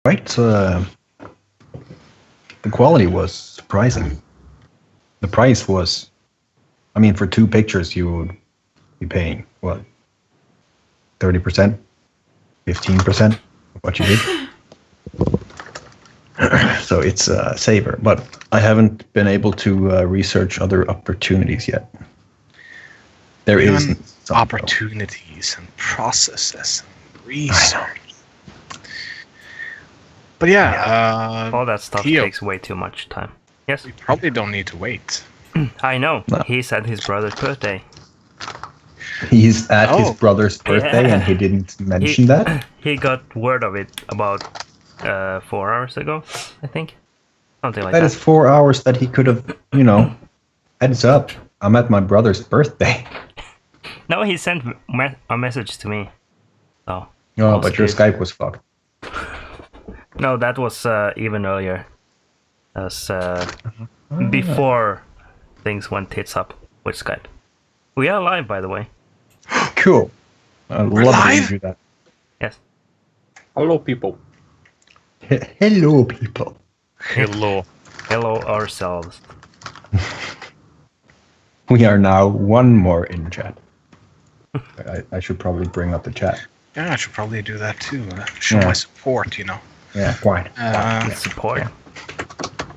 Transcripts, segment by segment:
quite. The quality was surprising. The price was, I mean, for 2 pictures you would be paying what, 30%, 15% of what you did. So it's a saver, but I haven't been able to research other opportunities yet. There is opportunities and processes and research. But yeah, all that stuff Theo, takes way too much time. Yes, we probably don't need to wait. I know. No. He's at his brother's birthday. He's at his brother's birthday, and he didn't mention that. He got word of it about 4 hours ago, I think. Something like That is 4 hours that he could have, heads up. I'm at my brother's birthday. No, he sent a message to me. Oh, But your Skype was fucked. No, that was even earlier. That was before things went tits up with Skype. We are live, by the way. Cool. I love when you do that. Yes. Hello, people. Hello, people. Hello. Hello ourselves. We are now one more in chat. I should probably bring up the chat. Yeah, I should probably do that too. Show my support, Yeah, quite. Support.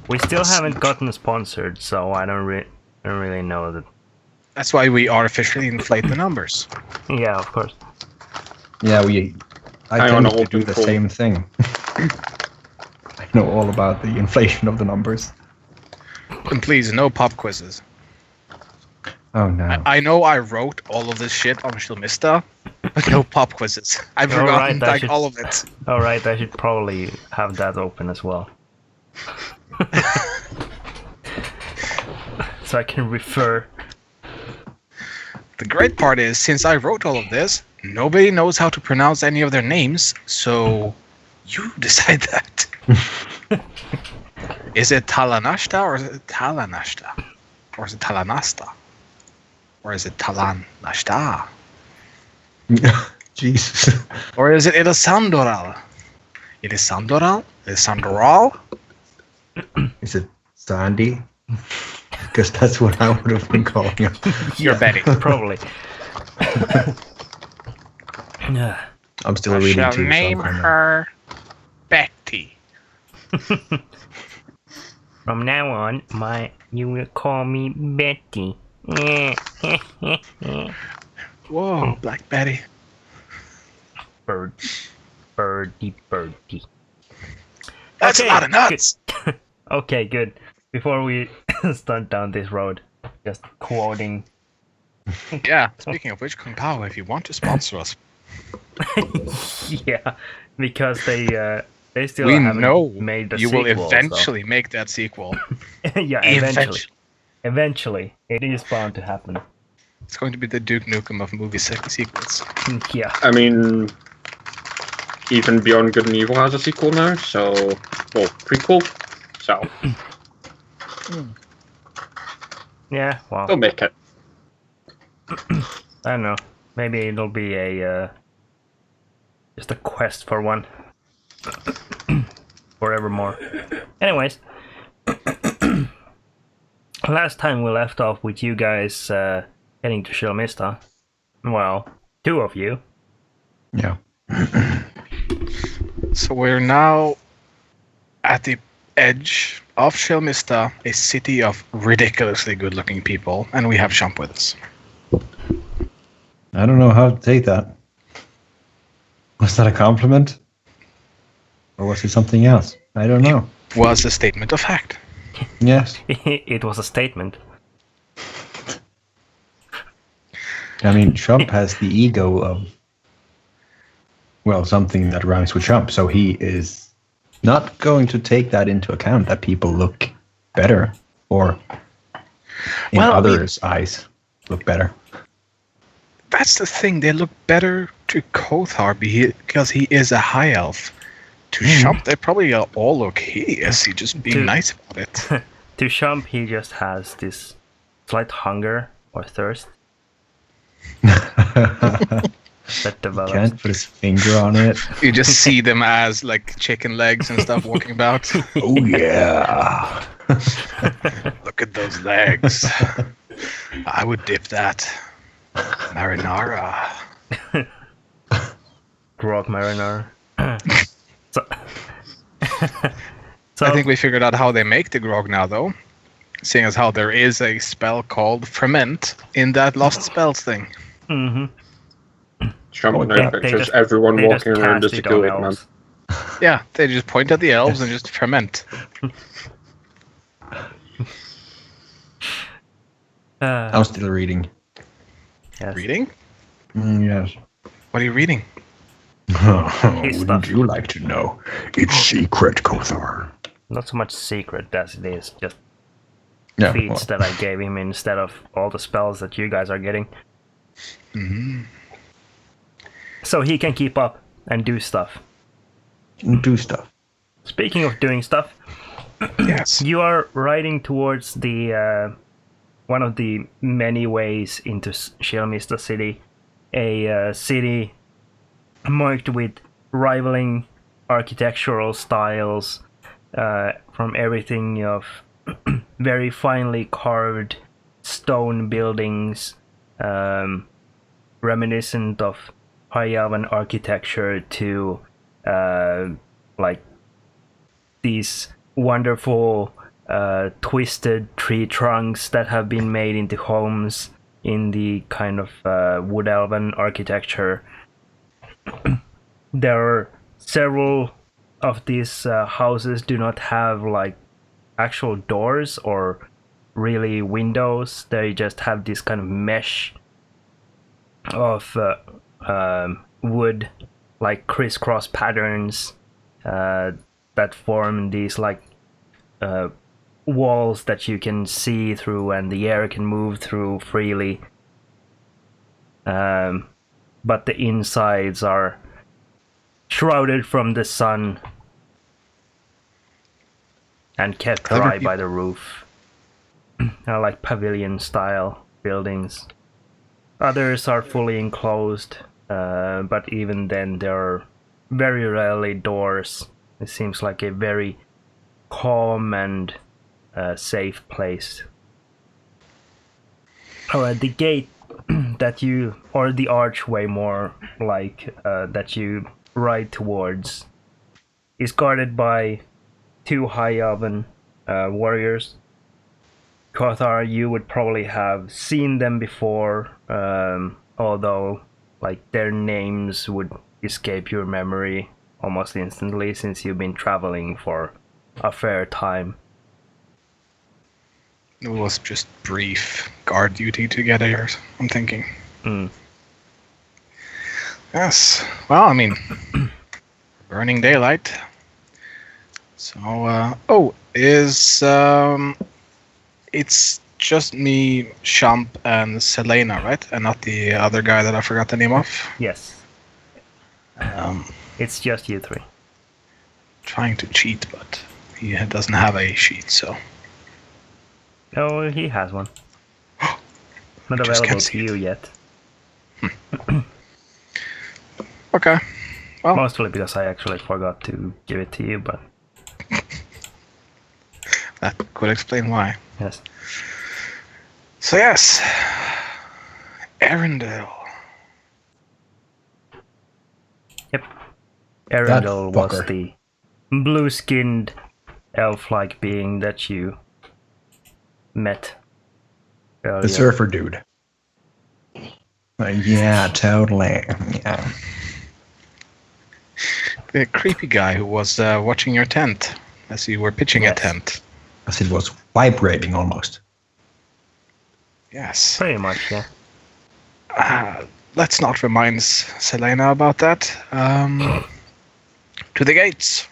We still haven't gotten sponsored, so I don't really know that. That's why we artificially inflate the numbers. Yeah, of course. Yeah, I tend to do the same thing. I know all about the inflation of the numbers. And please, no pop quizzes. Oh no. I know I wrote all of this shit on Shilmista, but no pop quizzes. I've forgotten all of it. Alright, I should probably have that open as well. So I can refer. The great part is, since I wrote all of this, nobody knows how to pronounce any of their names, so you decide that. Is it Talanashta or is it Talanashta? Or is it Talanasta? Or is it Talanashta? Jesus. Or is it Elisandoral? Elisandoral? Elisandoral? Is it Sandy? Because that's what I would have been calling her. You're betting. Probably. I'm still reading I too. shall name her Betty. From now on, you will call me Betty. Whoa, Black Betty. Birdie. That's a lot of nuts. Good. Okay, good. Before we start down this road, just quoting. Yeah, speaking of which, Kung Pao, if you want to sponsor us. Yeah, because they still we haven't know made the you sequel. will eventually make that sequel. Yeah, eventually. It is bound to happen. It's going to be the Duke Nukem of movie sequels. Yeah. I mean, even Beyond Good and Evil has a sequel now, prequel. So. Yeah, well. They'll make it. I don't know. Maybe it'll be just a quest for one. Forevermore. Anyways. Last time we left off with you guys heading to Shilmista. Well, 2 of you. Yeah. So we're now at the edge of Shilmista, a city of ridiculously good-looking people, and we have Shump with us. I don't know how to take that. Was that a compliment? Or was it something else? I don't know. It was a statement of fact. Yes. It was a statement. I mean, Shump has the ego of, well, something that rhymes with Shump, so he is not going to take that into account, that people look better, or in others' eyes look better. That's the thing, they look better to Kothar because he is a high elf. To Shump, they probably all look hideous. He just being nice about it. To Shump, he just has this slight hunger or thirst. that develops. Can't put his finger on it. You just see them as like chicken legs and stuff walking about. Oh yeah. Look at those legs. I would dip that. Marinara. Grog marinara. so, so I think we figured out how they make the grog now, though. Seeing as how there is a spell called Ferment in that Lost Spells thing. Mhm. Trump Oh, no They pictures. just- Everyone they just walking around cast just it to on do it, man. elves. Yeah, they just point at the elves and just ferment. I'm still reading. Yes. Reading? Yes. What are you reading? His Wouldn't stuff. you like to know? It's secret, Kothar. Not so much secret as it is just Yeah. feats that I gave him instead of all the spells that you guys are getting. Mm-hmm. So he can keep up and do stuff. Do stuff. Speaking of doing stuff, Yes. you are riding towards the one of the many ways into Shilmista City, a city marked with rivaling architectural styles, from everything of very finely carved stone buildings, reminiscent of High Elven architecture, to like these wonderful twisted tree trunks that have been made into homes in the kind of Wood Elven architecture. There are several of these houses do not have like actual doors or really windows. They just have this kind of mesh of wood, like crisscross patterns that form these like walls that you can see through and the air can move through freely. But the insides are shrouded from the sun and kept dry by the roof. Are like pavilion style buildings. Others are fully enclosed, but even then there are very rarely doors. It seems like a very calm and safe place. Oh, the gate that you, or the archway more like, that you ride towards is guarded by two High Elven warriors. Kothar, you would probably have seen them before, although like their names would escape your memory almost instantly since you've been traveling for a fair time. It was just brief guard duty together, I'm thinking. Mm. Yes. Well, I mean, burning daylight. So, it's just me, Champ, and Selena, right? And not the other guy that I forgot the name of. Yes, it's just you three. Trying to cheat, but he doesn't have a sheet, so. Oh, he has one. Not Just available can't to see you it. yet. Okay. Well, Mostly because I actually forgot to give it to you, but that could explain why. yes. So, yes. Arendelle. Yep. Arendelle was fucker. the blue-skinned elf-like being that you met earlier. The surfer dude. Yeah, totally. Yeah. The creepy guy who was watching your tent as you were pitching Yes. a tent. As it was vibrating almost. Yes. Pretty much, yeah. Let's not remind Selena about that. To the gates.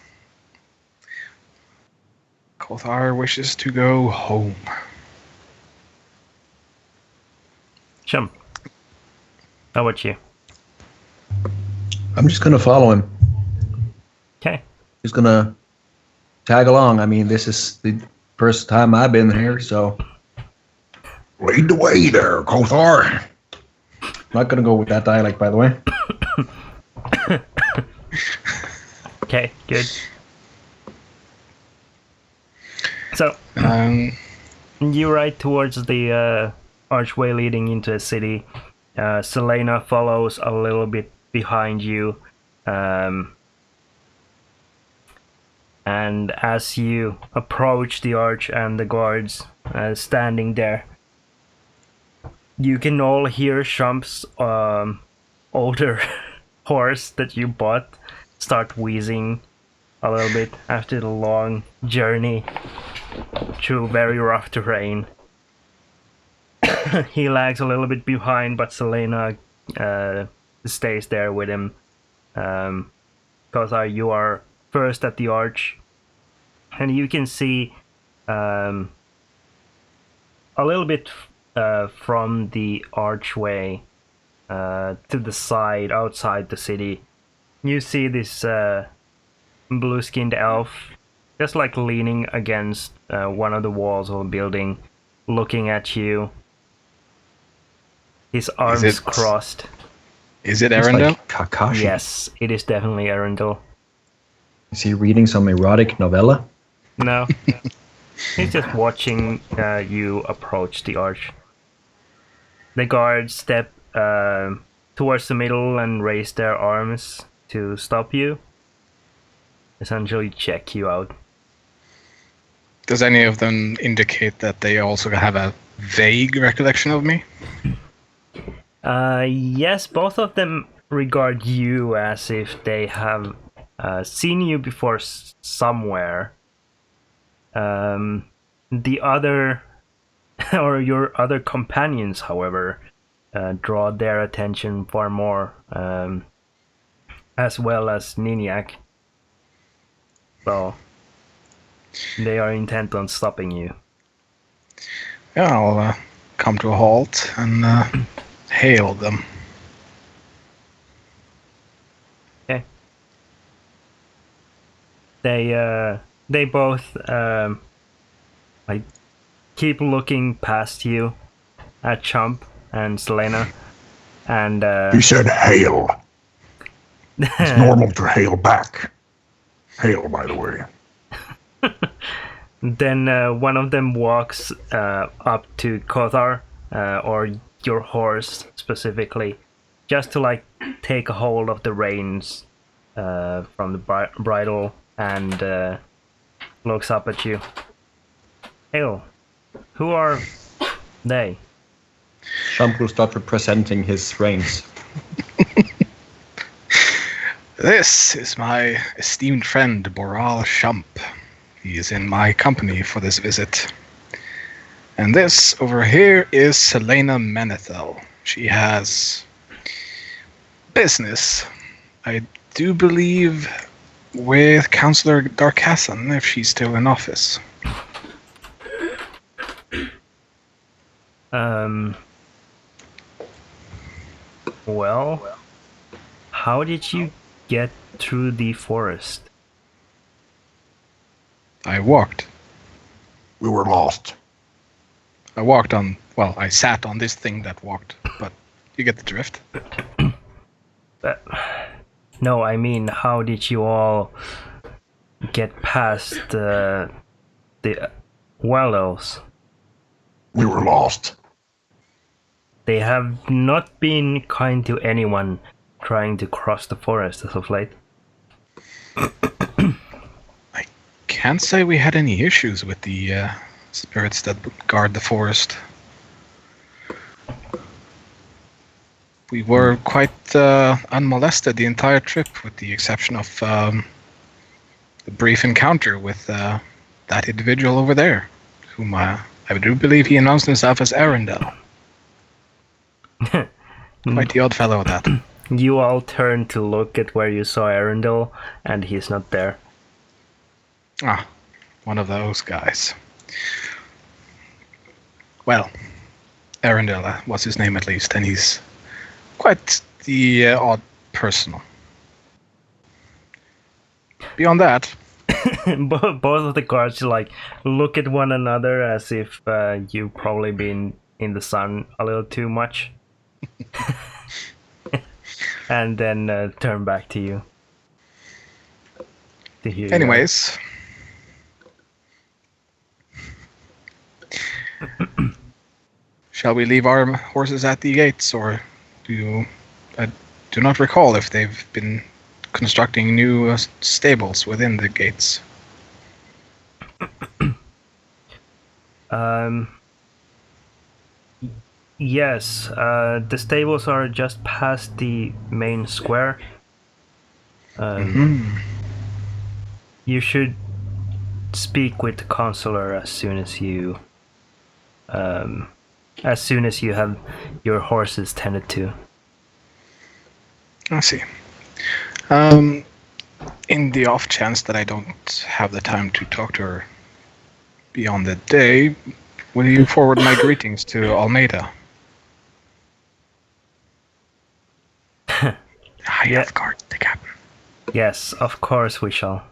Kothar wishes to go home. Jump. How about you? I'm just gonna follow him. Okay. Just gonna tag along. I mean, this is the first time I've been here, so lead the way there, Kothar. not gonna go with that dialect, by the way. Okay, good. So you ride towards the archway leading into the city. Selena follows a little bit behind you. And as you approach the arch and the guards standing there, you can all hear Shump's older horse that you bought start wheezing a little bit after the long journey through very rough terrain. He lags a little bit behind, but Selena stays there with him. Because you are first at the arch, and you can see a little bit from the archway to the side, outside the city. You see this blue-skinned elf just like leaning against one of the walls of a building, looking at you. His arms crossed. Is it Arundel? Like Kakashi. Yes, it is definitely Arundel. Is he reading some erotic novella? No. He's just watching you approach the arch. The guards step towards the middle and raise their arms to stop you. Essentially check you out. Does any of them indicate that they also have a vague recollection of me? Yes, both of them regard you as if they have seen you before somewhere. The other, or your other companions, however, draw their attention far more, as well as Niniac. So, they are intent on stopping you. Yeah, I'll come to a halt and hail them. Okay. They both like keep looking past you at Chump and Selena, and He said hail. It's normal to hail back. Hail, by the way. Then one of them walks up to Kothar, or your horse specifically, just to like take a hold of the reins from the bridle, and looks up at you. Hail, who are they? Shump will start representing his reins. This is my esteemed friend, Boral Shump. He is in my company for this visit. And this over here is Selena Menethel. She has business, I do believe, with Councillor Darkassan, if she's still in office. Well, how did you get through the forest? I walked. We were lost. I walked on, well, I sat on this thing that walked, but you get the drift. No, I mean, how did you all get past the wild elves? We were lost. They have not been kind to anyone trying to cross the forest as of late. I can't say we had any issues with the spirits that guard the forest. We were quite unmolested the entire trip, with the exception of the brief encounter with that individual over there, whom I do believe he announced himself as Arundel. Quite the odd fellow, that. You all turn to look at where you saw Arundel, and he's not there. Ah, one of those guys. Well, Arundel was his name at least, and he's quite the odd person. Beyond that, Both of the guards like look at one another as if you've probably been in the sun a little too much. and then turn back to you. To hear you. Anyways. Shall we leave our horses at the gates, or do you... I do not recall if they've been constructing new stables within the gates. Yes, the stables are just past the main square. You should speak with the counselor as soon as you have your horses tended to. I see. In the off chance that I don't have the time to talk to her beyond the day, will you forward my greetings to Almeida? I have guard the captain. Yes, of course we shall.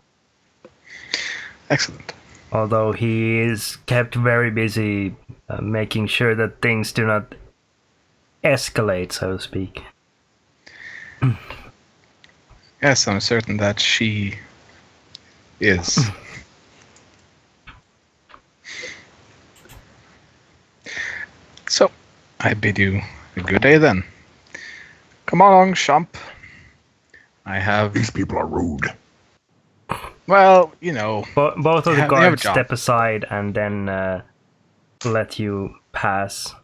Excellent. Although he is kept very busy making sure that things do not escalate, so to speak. Yes, I'm certain that she is. So, I bid you a good day then. Come along, Champ. I have... These people are rude. Well, you know... Both of the they have a guards job. step aside and then let you pass.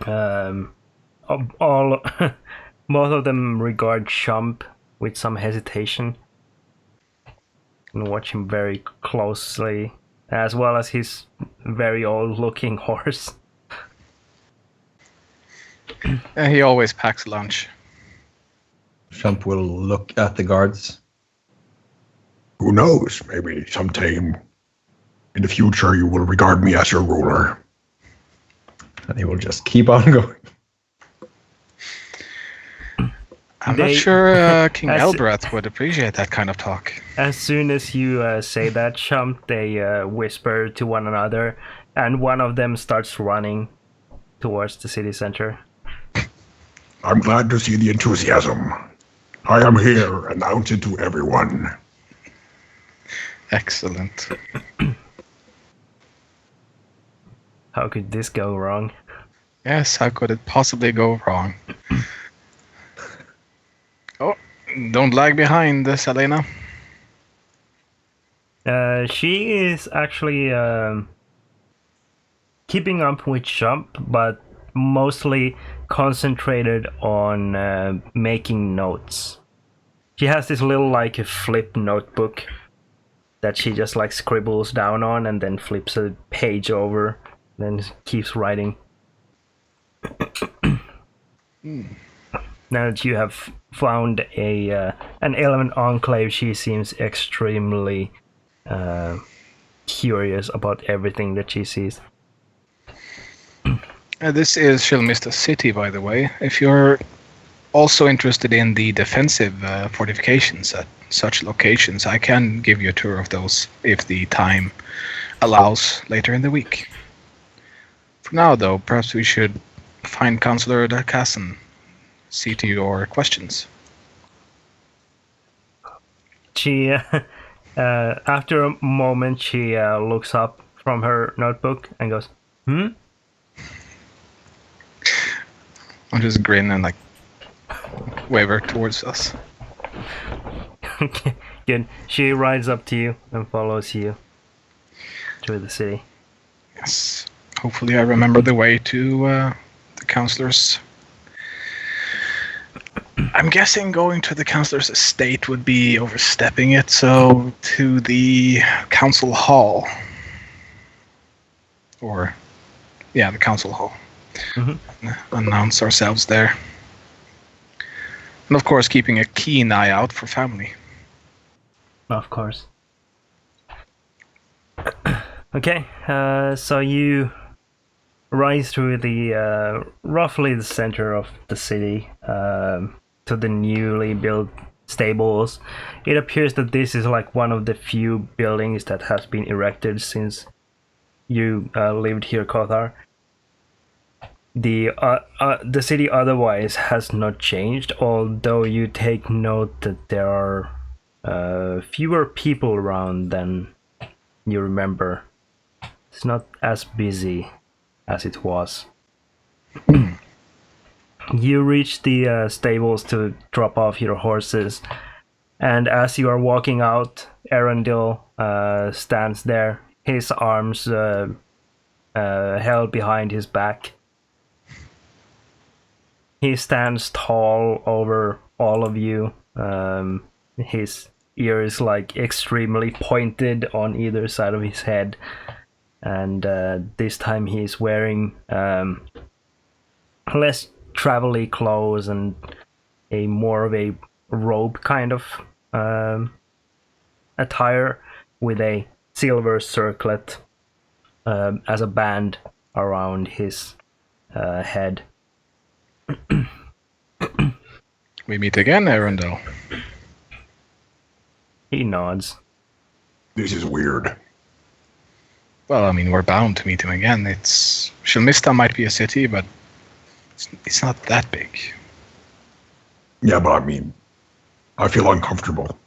All both of them regard Champ with some hesitation and watch him very closely, as well as his very old-looking horse. He always packs lunch. Shump will look at the guards. Who knows? Maybe sometime in the future you will regard me as your ruler. And he will just keep on going. I'm not sure King Elbereth would appreciate that kind of talk. As soon as you say that, Champ, they whisper to one another, and one of them starts running towards the city center. I'm glad to see the enthusiasm. I am here, announce it to everyone. Excellent. How could this go wrong? Yes, how could it possibly go wrong? Oh, don't lag behind, Selena. She is actually keeping up with Champ, but mostly concentrated on making notes. She has this little like a flip notebook that she just like scribbles down on and then flips a page over, then keeps writing. Now that you have found an element enclave, she seems extremely curious about everything that she sees. This is Shilmista City, by the way. If you're also interested in the defensive fortifications at such locations, I can give you a tour of those if the time allows later in the week. For now, though, perhaps we should find Councillor Casson. See to your questions. She, after a moment, she looks up from her notebook and goes, I'll just grin and like wave her towards us. Good. She rides up to you and follows you to the city. Yes. Hopefully I remember the way to the councillor's. I'm guessing going to the councillor's estate would be overstepping it, so to the council hall. Or, yeah, the council hall. Announce ourselves there. And of course, keeping a keen eye out for family. Of course. Okay, so you rise through the roughly the center of the city to the newly built stables. It appears that this is like one of the few buildings that has been erected since you lived here, Kothar. The city otherwise has not changed, although you take note that there are fewer people around than you remember. It's not as busy as it was. You reach the stables to drop off your horses, and as you are walking out, Arundel stands there, his arms held behind his back. He stands tall over all of you. His ears like extremely pointed on either side of his head, and this time he's wearing less travel-y clothes and a more of a robe kind of attire with a silver circlet as a band around his head. We meet again, Arundel. He nods. This is weird. Well, I mean, we're bound to meet him again. Shilmista might be a city, but it's not that big. Yeah, but I mean, I feel uncomfortable.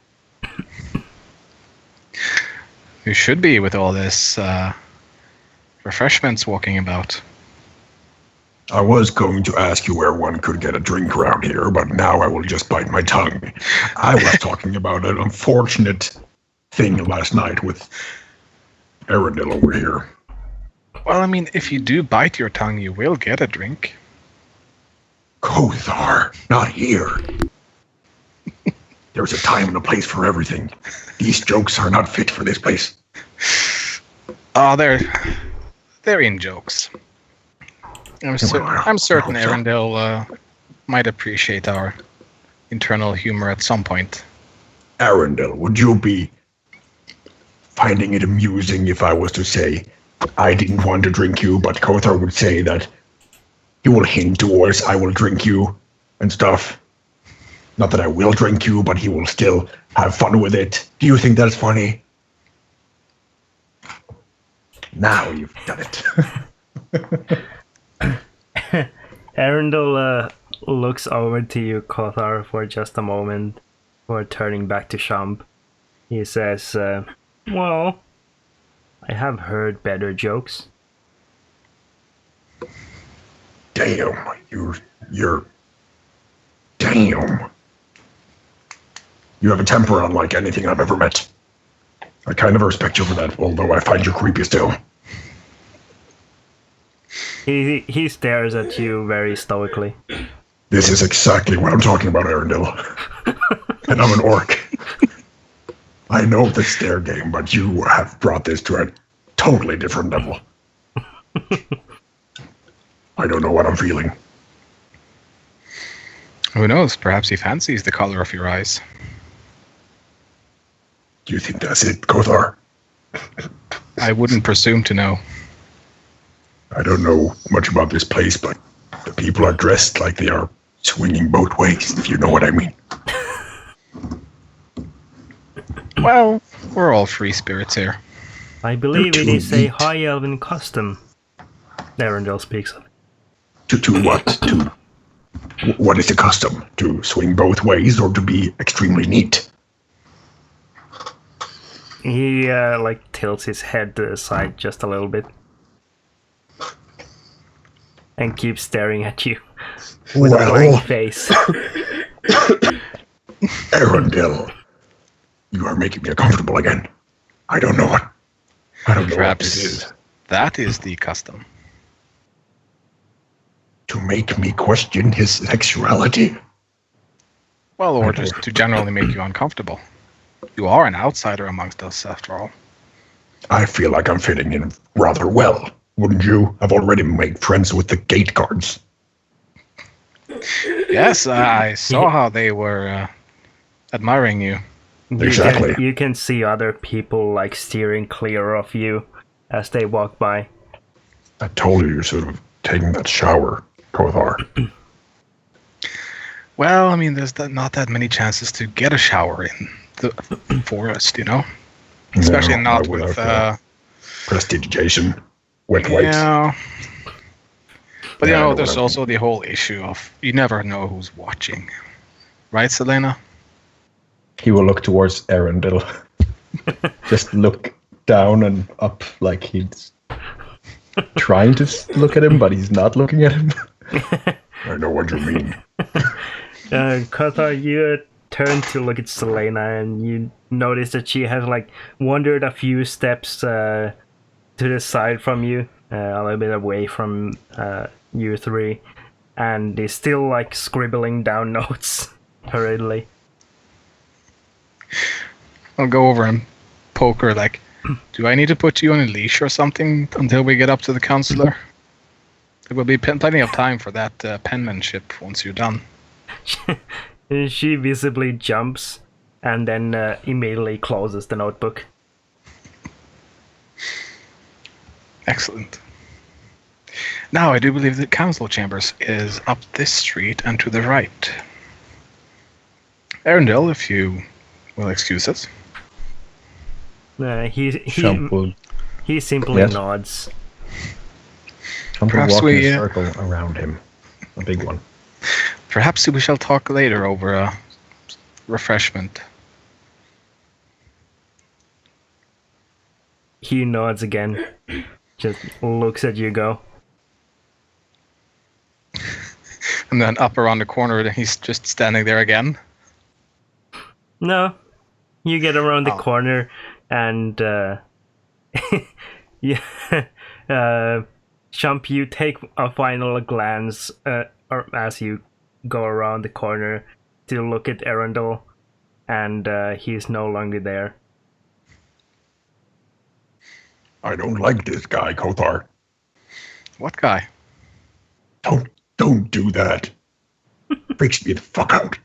You should be with all this refreshments walking about. I was going to ask you where one could get a drink around here, but now I will just bite my tongue. I was talking about an unfortunate thing last night with Arundel over here. Well, I mean, if you do bite your tongue, you will get a drink. Kothar, not here. There's a time and a place for everything. These jokes are not fit for this place. Oh, they're in jokes. I'm certain Arundel might appreciate our internal humor at some point. Arundel, would you be finding it amusing if I was to say, I didn't want to drink you, but Kothar would say that he will hint towards I will drink you and stuff. Not that I will drink you, but he will still have fun with it. Do you think that's funny? Now you've done it. Arundel looks over to you, Kothar, for just a moment, before turning back to Shump. He says, well, I have heard better jokes. Damn, you're... Damn. You have a temper unlike anything I've ever met. I kind of respect you for that, although I find you creepy still. He stares at you very stoically. This is exactly what I'm talking about, Arundel. And I'm an orc. I know the stare game, but you have brought this to a totally different level. I don't know what I'm feeling. Who knows? Perhaps he fancies the color of your eyes. Do you think that's it, Kothar? I wouldn't presume to know. I don't know much about this place, but the people are dressed like they are swinging both ways, if you know what I mean. Well, we're all free spirits here. I believe You're it too is a neat. high elven custom. Arundel speaks of. To what? To what is the custom? To swing both ways or to be extremely neat? He tilts his head to the side just a little bit. And keeps staring at you with a blank face. Arundel, you are making me uncomfortable again. I don't know what Perhaps this is. that is the custom. To make me question his sexuality? Well, or just to generally make you uncomfortable. You are an outsider amongst us, after all. I feel like I'm fitting in rather well. Wouldn't you? I've already made friends with the gate guards. Yes, I saw how they were admiring you. Exactly. You can see other people steering clear of you as they walk by. I told you you're sort of taking that shower, Kothar. Well, I mean, there's not that many chances to get a shower in the forest, you know? Especially not with... prestidigitation. Wet wipes. Yeah. But Yeah, I know there's what I also the whole issue of you never know who's watching. Right, Selena? He will look towards Arundel. Just look down and up like he's trying to look at him, but he's not looking at him. I know what you mean. Kothar, you turn to look at Selena and you notice that she has like wandered a few steps to the side from you, a little bit away from you three, and is still like scribbling down notes hurriedly. I'll go over and poke her like, do I need to put you on a leash or something until we get up to the counselor? There will be plenty of time for that penmanship once you're done. She visibly jumps and then immediately closes the notebook. Excellent. Now I do believe the council chambers is up this street and to the right. Arundel, if you will excuse us. Shump will, he simply Yes? nods. Shump will Perhaps walk we, in a circle around him. A big one. Perhaps we shall talk later over a refreshment. He nods again. Just looks at you go. And then up around the corner, and he's just standing there again. No. You get around the Oh. corner and yeah, Shump, you take a final glance or as you go around the corner to look at Arundel, and he's no longer there. I don't like this guy, Kothar. What guy? Don't do that. Freaks me the fuck out.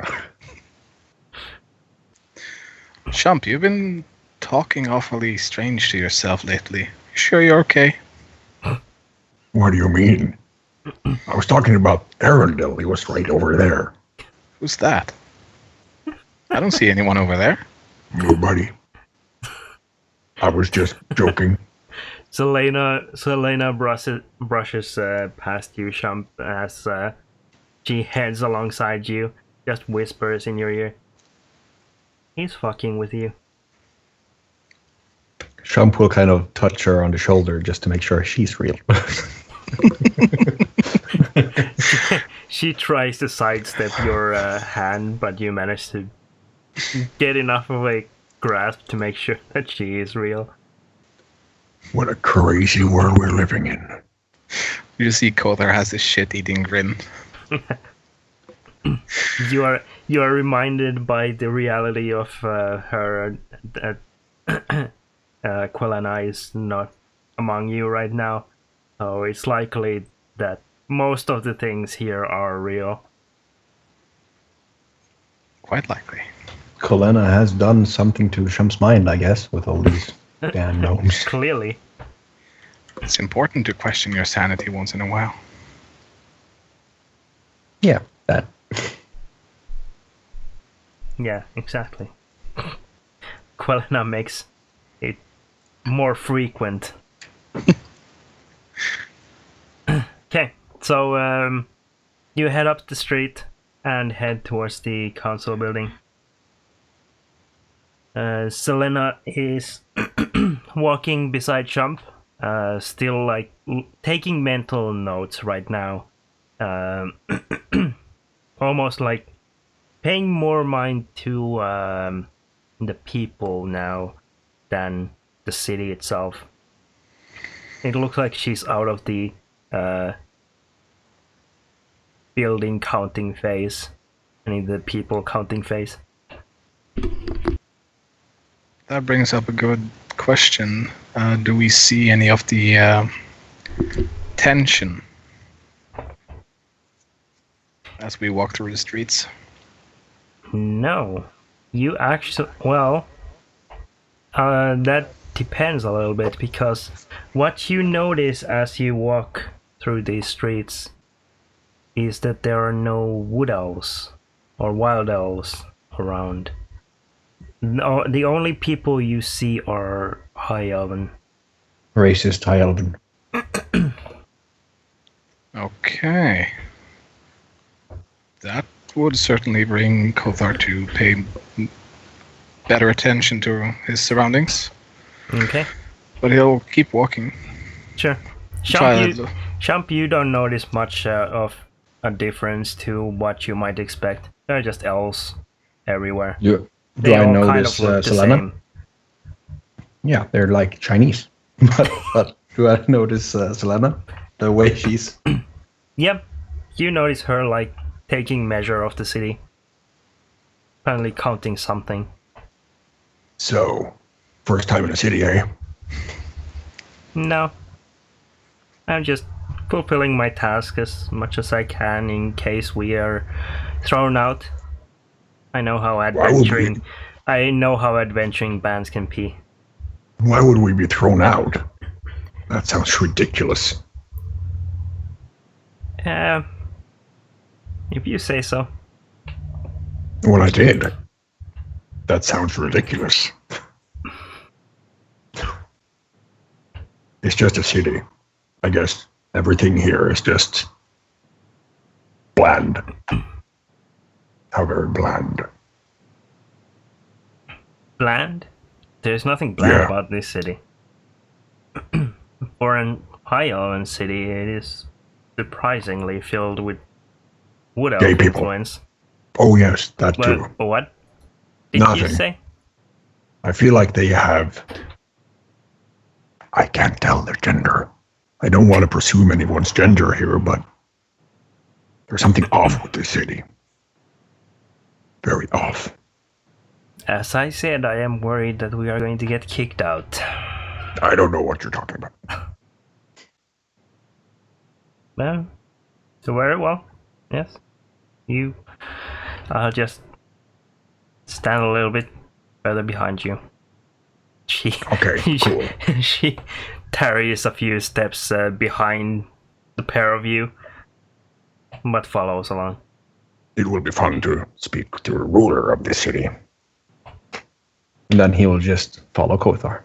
Shump, you've been talking awfully strange to yourself lately. You sure you're okay? What do you mean? I was talking about Arundel. He was right over there. Who's that? I don't see anyone over there. Nobody. I was just joking. Selena brushes past you, Shump, as she heads alongside you, just whispers in your ear. He's fucking with you. Shump will kind of touch her on the shoulder just to make sure she's real. She tries to sidestep your hand, but you manage to get enough of a grasp to make sure that she is real. What a crazy world we're living in. You just see Kothar has this shit-eating grin. You are reminded by the reality of her that Quelana is not among you right now, so it's likely that most of the things here are real. Quite likely. Colena has done something to Shump's mind, I guess, with all these damn gnomes. Clearly. It's important to question your sanity once in a while. Yeah, that. Yeah, exactly. Quelana makes it more frequent. Okay, so you head up the street and head towards the council building. Selena is walking beside Shump, still like taking mental notes right now. Almost like paying more mind to the people now than the city itself. It looks like she's out of the building counting phase and in the people counting phase. That brings up a good question. Do we see any of the tension as we walk through the streets? No. You actually... Well... that depends a little bit, because what you notice as you walk through these streets is that there are no wood elves or wild elves around. No, the only people you see are High Elven. Racist High Elven. Okay. That would certainly bring Kothar to pay better attention to his surroundings. Okay, But he'll keep walking. sure. Try Shump, you don't notice much of a difference to what you might expect. They're just elves everywhere. Do They I all notice kind of look the Selena? same. Yeah, they're like Chinese. but do I notice Selena? The way she's... Yep, you notice her like taking measure of the city. Apparently counting something. So, first time in a city, eh? No. I'm just fulfilling my task as much as I can in case we are thrown out. I know how adventuring bands can be. Why would we be thrown out? That sounds ridiculous. If you say so. Well, I did. That sounds ridiculous. It's just a city. I guess everything here is just bland. How very bland. Bland? There's nothing bland Yeah. about this city. For an high elven city, it is surprisingly filled with wood elf Gay people. influence. Oh yes, that But too. what did you Nothing. say? I feel like they have... I can't tell their gender. I don't want to presume anyone's gender here, but there's something off with this city. Very off. As I said, I am worried that we are going to get kicked out. I don't know what you're talking about. Well, so very well. Yes. I'll just stand a little bit further behind you. She Okay, cool. she tarries a few steps behind the pair of you, but follows along. It will be fun to speak to the ruler of this city. And then he will just follow Kothar.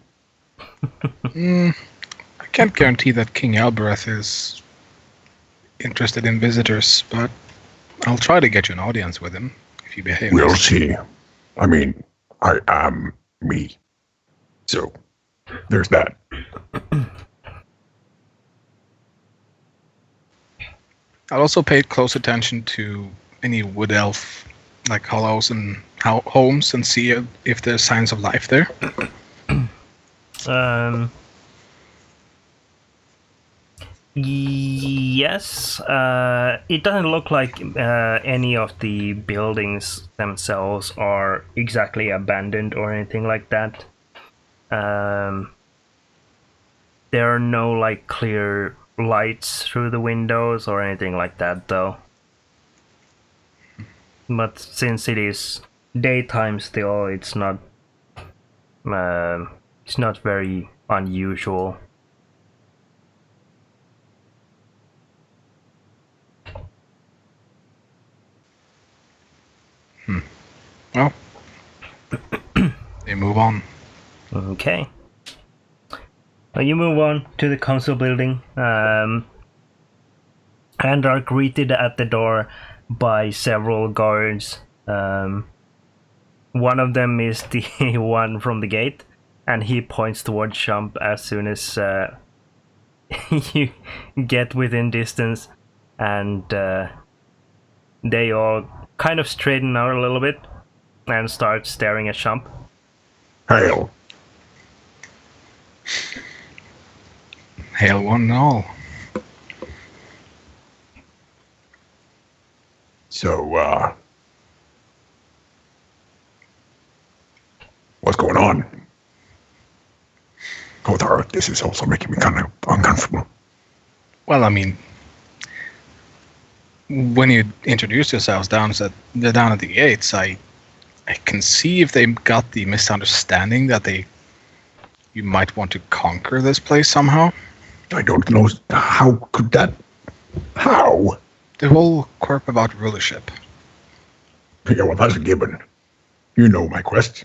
I can't guarantee that King Albereth is interested in visitors, but I'll try to get you an audience with him if you behave. We'll nicely. see. I mean, I am me. So, there's that. I'll also pay close attention to any wood elf, like hollows and homes, and see if there's signs of life there. Yes. It doesn't look like any of the buildings themselves are exactly abandoned or anything like that. There are no like clear lights through the windows or anything like that, though. But since it is daytime still, it's not very unusual. Well, they move on. Okay. Well, you move on to the council building, and are greeted at the door by several guards. One of them is the one from the gate, and he points towards Shump as soon as you get within distance, and they all kind of straighten out a little bit and start staring at Shump. Hail. Hail one and all. So, what's going on? Kothar, this is also making me kind of uncomfortable. Well, I mean, when you introduce yourselves down at the gates, I can see if they got the misunderstanding that you might want to conquer this place somehow. I don't know. How could that? How? The whole quirk about rulership. Yeah, well, that's a given. You know my quest.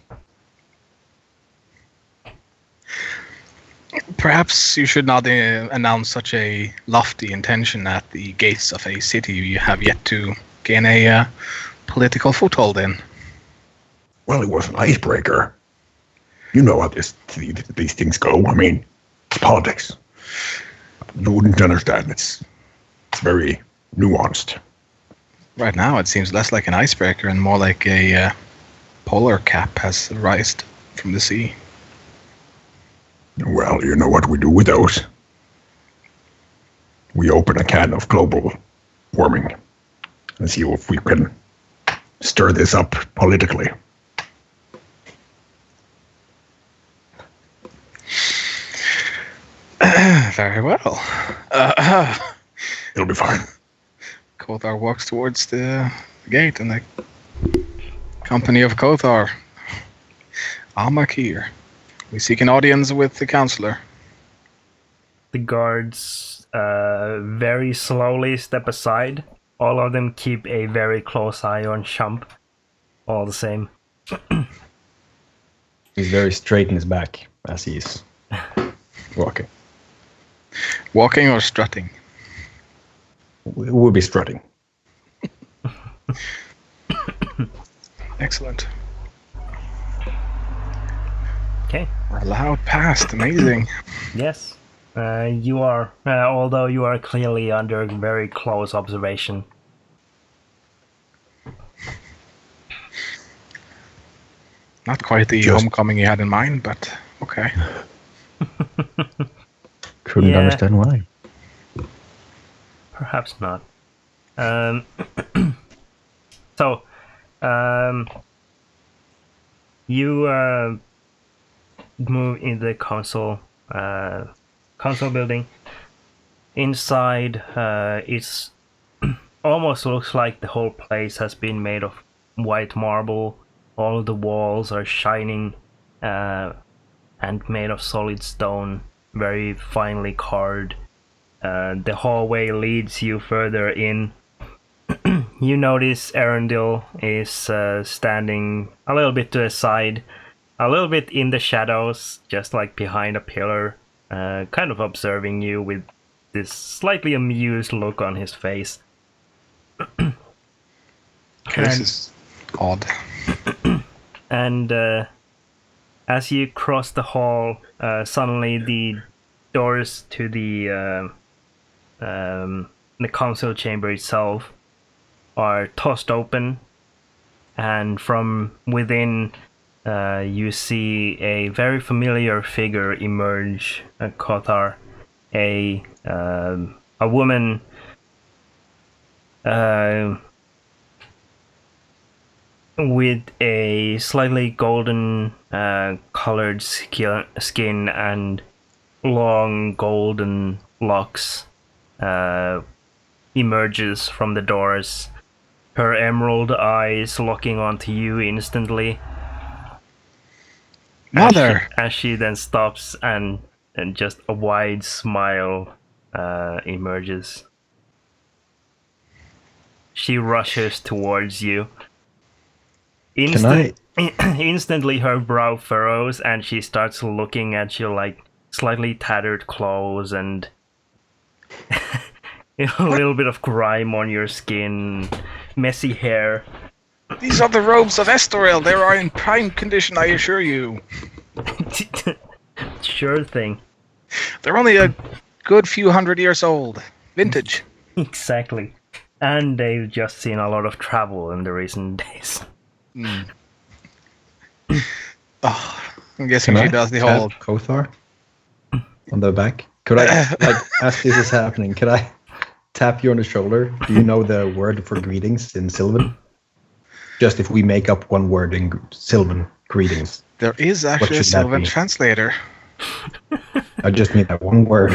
Perhaps you should not announce such a lofty intention at the gates of a city you have yet to gain a political foothold in. Well, it was an icebreaker. You know how these things go. I mean, it's politics. You wouldn't understand. It's very nuanced. Right now, it seems less like an icebreaker and more like a polar cap has risen from the sea. Well, you know what we do with those? We open a can of global warming and see if we can stir this up politically. Very well. It'll be fine. Kothar walks towards the gate and the company of Kothar. Amakir. We seek an audience with the counselor. The guards very slowly step aside. All of them keep a very close eye on Shump. All the same. He's very straight in his back as he's walking. Walking or strutting? It would be strutting. Excellent. Okay. We're allowed past. Amazing. Yes. You are, although you are clearly under very close observation. Not quite the homecoming you had in mind, but okay. Couldn't understand why. Perhaps not. So, you move in the council building. Inside, it's almost looks like the whole place has been made of white marble. All of the walls are shining and made of solid stone, very finely carved. The hallway leads you further in. You notice Arundel is standing a little bit to the side, a little bit in the shadows, just like behind a pillar, kind of observing you with this slightly amused look on his face. This is odd. And as you cross the hall, suddenly the doors to the council chamber itself are tossed open, and from within you see a very familiar figure emerge. Kothar, a woman with a slightly golden colored skin and long golden locks emerges from the doors, her emerald eyes locking onto you instantly. Mother! As she then stops and just a wide smile emerges. She rushes towards you. Instantly her brow furrows and she starts looking at you like slightly tattered clothes and a little bit of grime on your skin, messy hair. These are the robes of Estoril. They are in prime condition, I assure you. Sure thing. They're only a good few hundred years old. Vintage. Exactly. And they've just seen a lot of travel in the recent days. Oh, I'm guessing she does the whole Kothar on the back. Could I, as this is happening, could I tap you on the shoulder? Do you know the word for greetings in Sylvan? Just if we make up one word in Sylvan, greetings. There is actually a Sylvan translator. I just need that one word.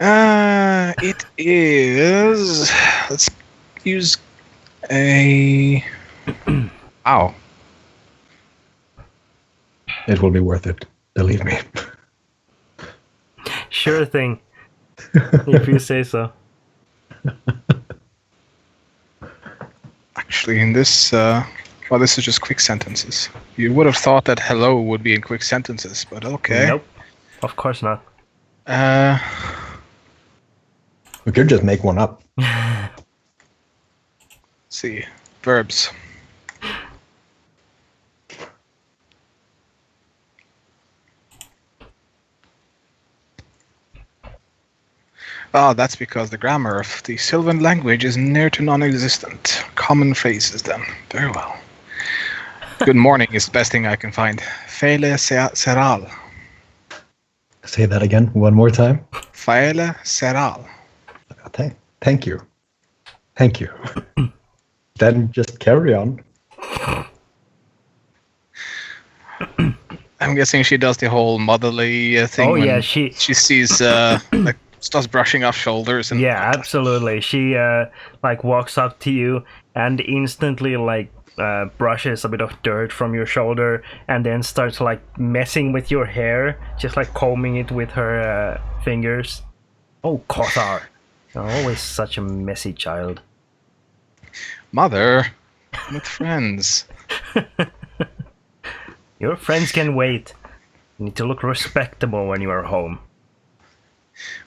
It is. Let's use a. Ow. It will be worth it. Believe me. Sure thing. If you say so. Actually, in this, this is just quick sentences. You would have thought that hello would be in quick sentences, but okay. Nope. Of course not. We could just make one up. See, verbs. Ah, that's because the grammar of the Sylvan language is near to non-existent. Common phrases, then. Very well. Good morning is the best thing I can find. Fele seral. Say that again one more time. Fele seral. Thank you. Thank you. Then just carry on. I'm guessing she does the whole motherly thing. Oh, when yeah, she sees like starts brushing off shoulders and yeah, absolutely. She like walks up to you and instantly like brushes a bit of dirt from your shoulder and then starts like messing with your hair, just like combing it with her fingers. Oh, Kothar, you're always such a messy child. Mother, with friends. Your friends can wait. You need to look respectable when you are home.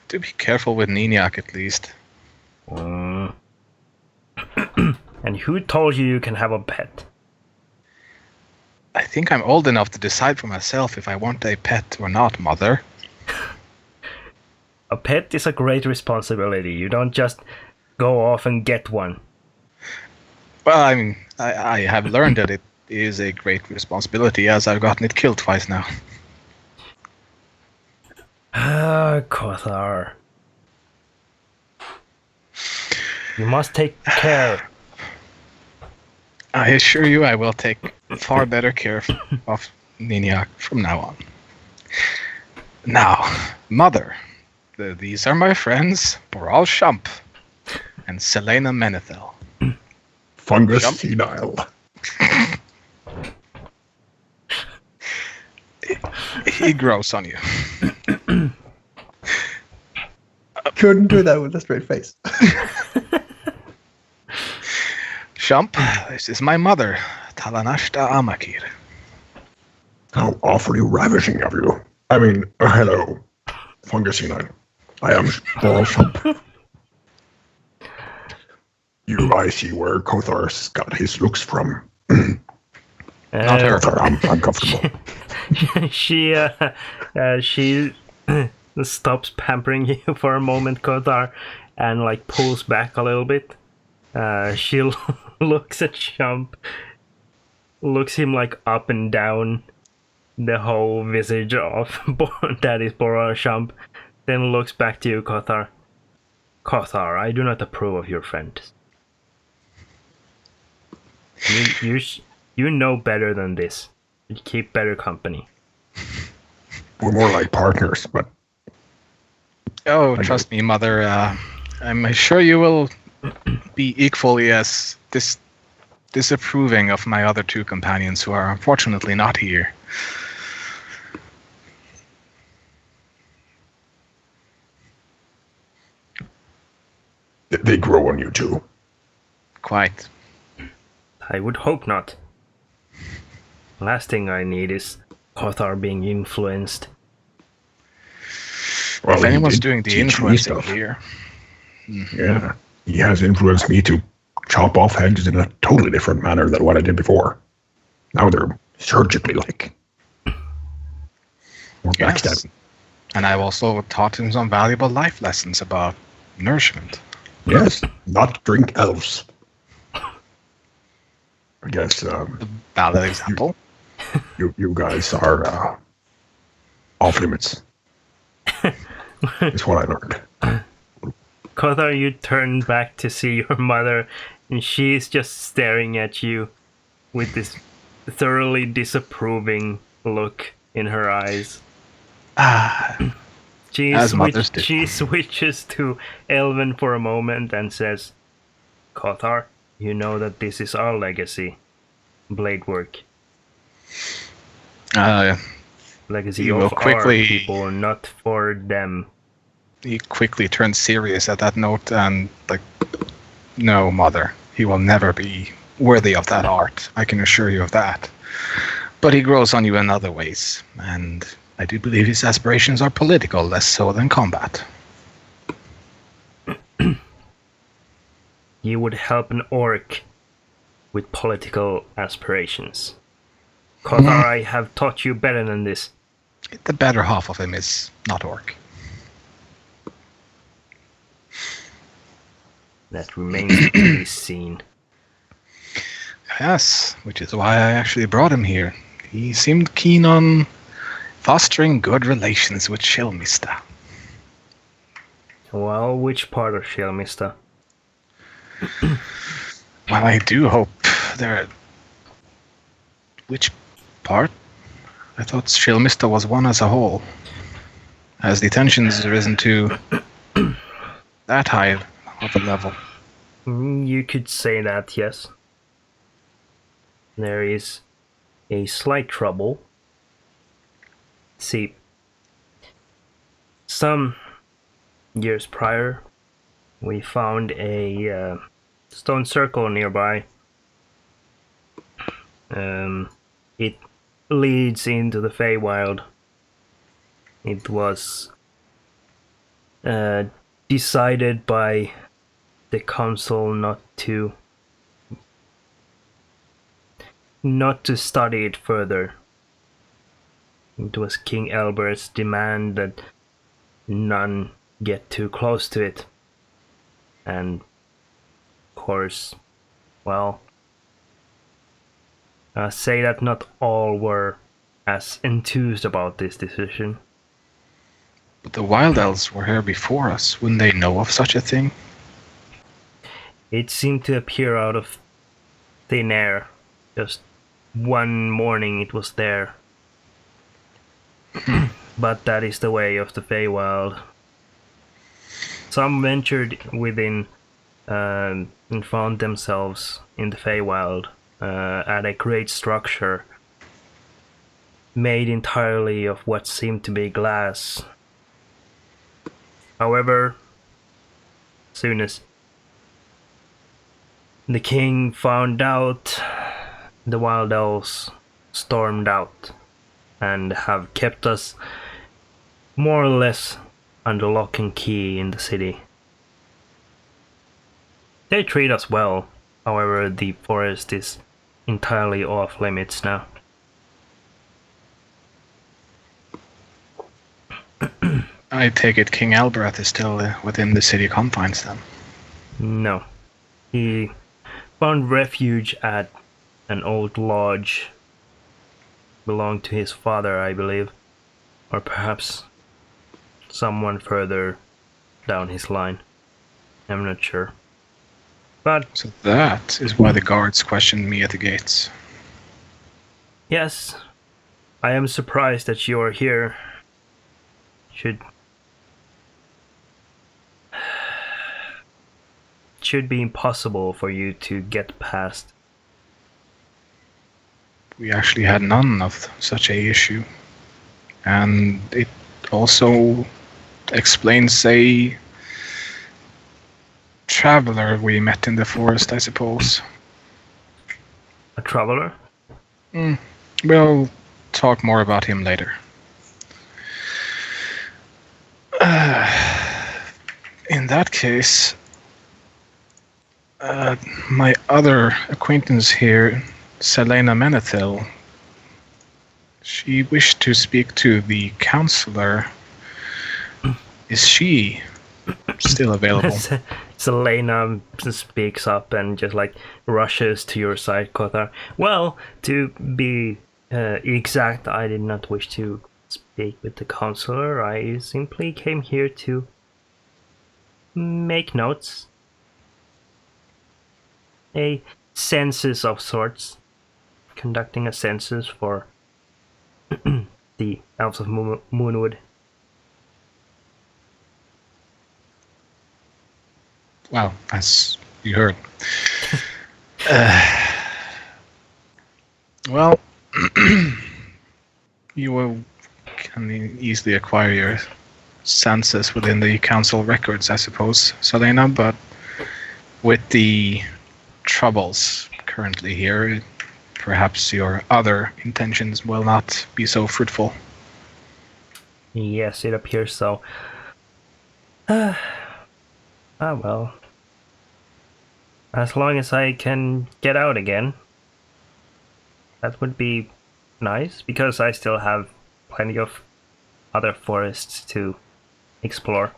Do be careful with Niniak at least. And who told you can have a pet? I think I'm old enough to decide for myself if I want a pet or not, Mother. A pet is a great responsibility. You don't just go off and get one. Well, I mean, I have learned that it is a great responsibility as I've gotten it killed twice now. Kothar. You must take care. I assure you I will take far better care of Niniak from now on. Now, Mother, these are my friends, Boral Shump and Selena Menethel. Fungus Jump. senile. He grows on you. Couldn't do that with a straight face. Shump, this is my mother, Talanashta Amakir. How awfully ravishing of you. I mean, hello, Fungus senile. I am Boral. I see where Kothar's got his looks from. Not her. Kothar, I'm comfortable. She stops pampering you for a moment, Kothar, and like pulls back a little bit. She looks at Shump, looks him like up and down the whole visage of that is Boral Shump, then looks back to you, Kothar. Kothar, I do not approve of your friends. You know better than this. You keep better company. We're more like partners, but Oh, trust me, Mother. I'm sure you will be equally as disapproving of my other two companions who are unfortunately not here. they grow on you too. Quite. I would hope not. Last thing I need is Kothar being influenced. Well, If he anyone's did doing the teach me influencing stuff. here. Yeah, he has influenced me to chop off heads in a totally different manner than what I did before. Now they're surgically like. More Yes. backstabbing. And I've also taught him some valuable life lessons about nourishment. Yes, not drink elves. I guess Valid example. you guys are off limits. Is what I learned. Kothar, you turn back to see your mother, and she's just staring at you with this thoroughly disapproving look in her eyes. As mothers do. She switches to Elven for a moment and says, Kothar, you know that this is our legacy. Blade work. Legacy You will of our quickly- people, not for them. He quickly turns serious at that note and, like, no, Mother. He will never be worthy of that art. I can assure you of that. But he grows on you in other ways. And I do believe his aspirations are political, less so than combat. You would help an orc with political aspirations. Kothar, I have taught you better than this. The better half of him is not orc. That remains to be seen. Yes, which is why I actually brought him here. He seemed keen on fostering good relations with Shilmista. Well, which part of Shilmista? Well, I do hope there... Which part? I thought Shilmista was one as a whole. Has the tensions risen to that high of a level? You could say that, yes. There is a slight trouble. See, some years prior, we found a stone circle nearby. It leads into the Feywild. It was decided by the council not to study it further. It was King Elbert's demand that none get too close to it. And of course, well, I say that not all were as enthused about this decision. But the Wild Elves were here before us. Wouldn't they know of such a thing? It seemed to appear out of thin air. Just one morning it was there. But that is the way of the Feywild. Some ventured within and found themselves in the Feywild at a great structure made entirely of what seemed to be glass. However, soon as the king found out, the Wild Elves stormed out and have kept us more or less under lock and key in the city. They treat us well, however the forest is entirely off limits now. I take it King Albrecht is still within the city confines then. No. He found refuge at an old lodge. Belonged to his father, I believe. Or perhaps someone further down his line. I'm not sure. But So that is why the guards questioned me at the gates. yes, I am surprised that you are here. Should be impossible for you to get past. We actually had none of such a issue. And it also explains a traveler we met in the forest, I suppose. A traveler? We'll talk more about him later. In that case, my other acquaintance here, Selena Menethil, she wished to speak to the counselor. Is she still available? Selena speaks up and just like rushes to your side, Kothar. Well, to be exact, I did not wish to speak with the counselor. I simply came here to make notes. A census of sorts. Conducting a census for the Elves of Moonwood. Well, as you heard. Well, can easily acquire your census within the council records, I suppose, Selena, but with the troubles currently here, perhaps your other intentions will not be so fruitful. Yes, it appears so. Well. As long as I can get out again, that would be nice, because I still have plenty of other forests to explore.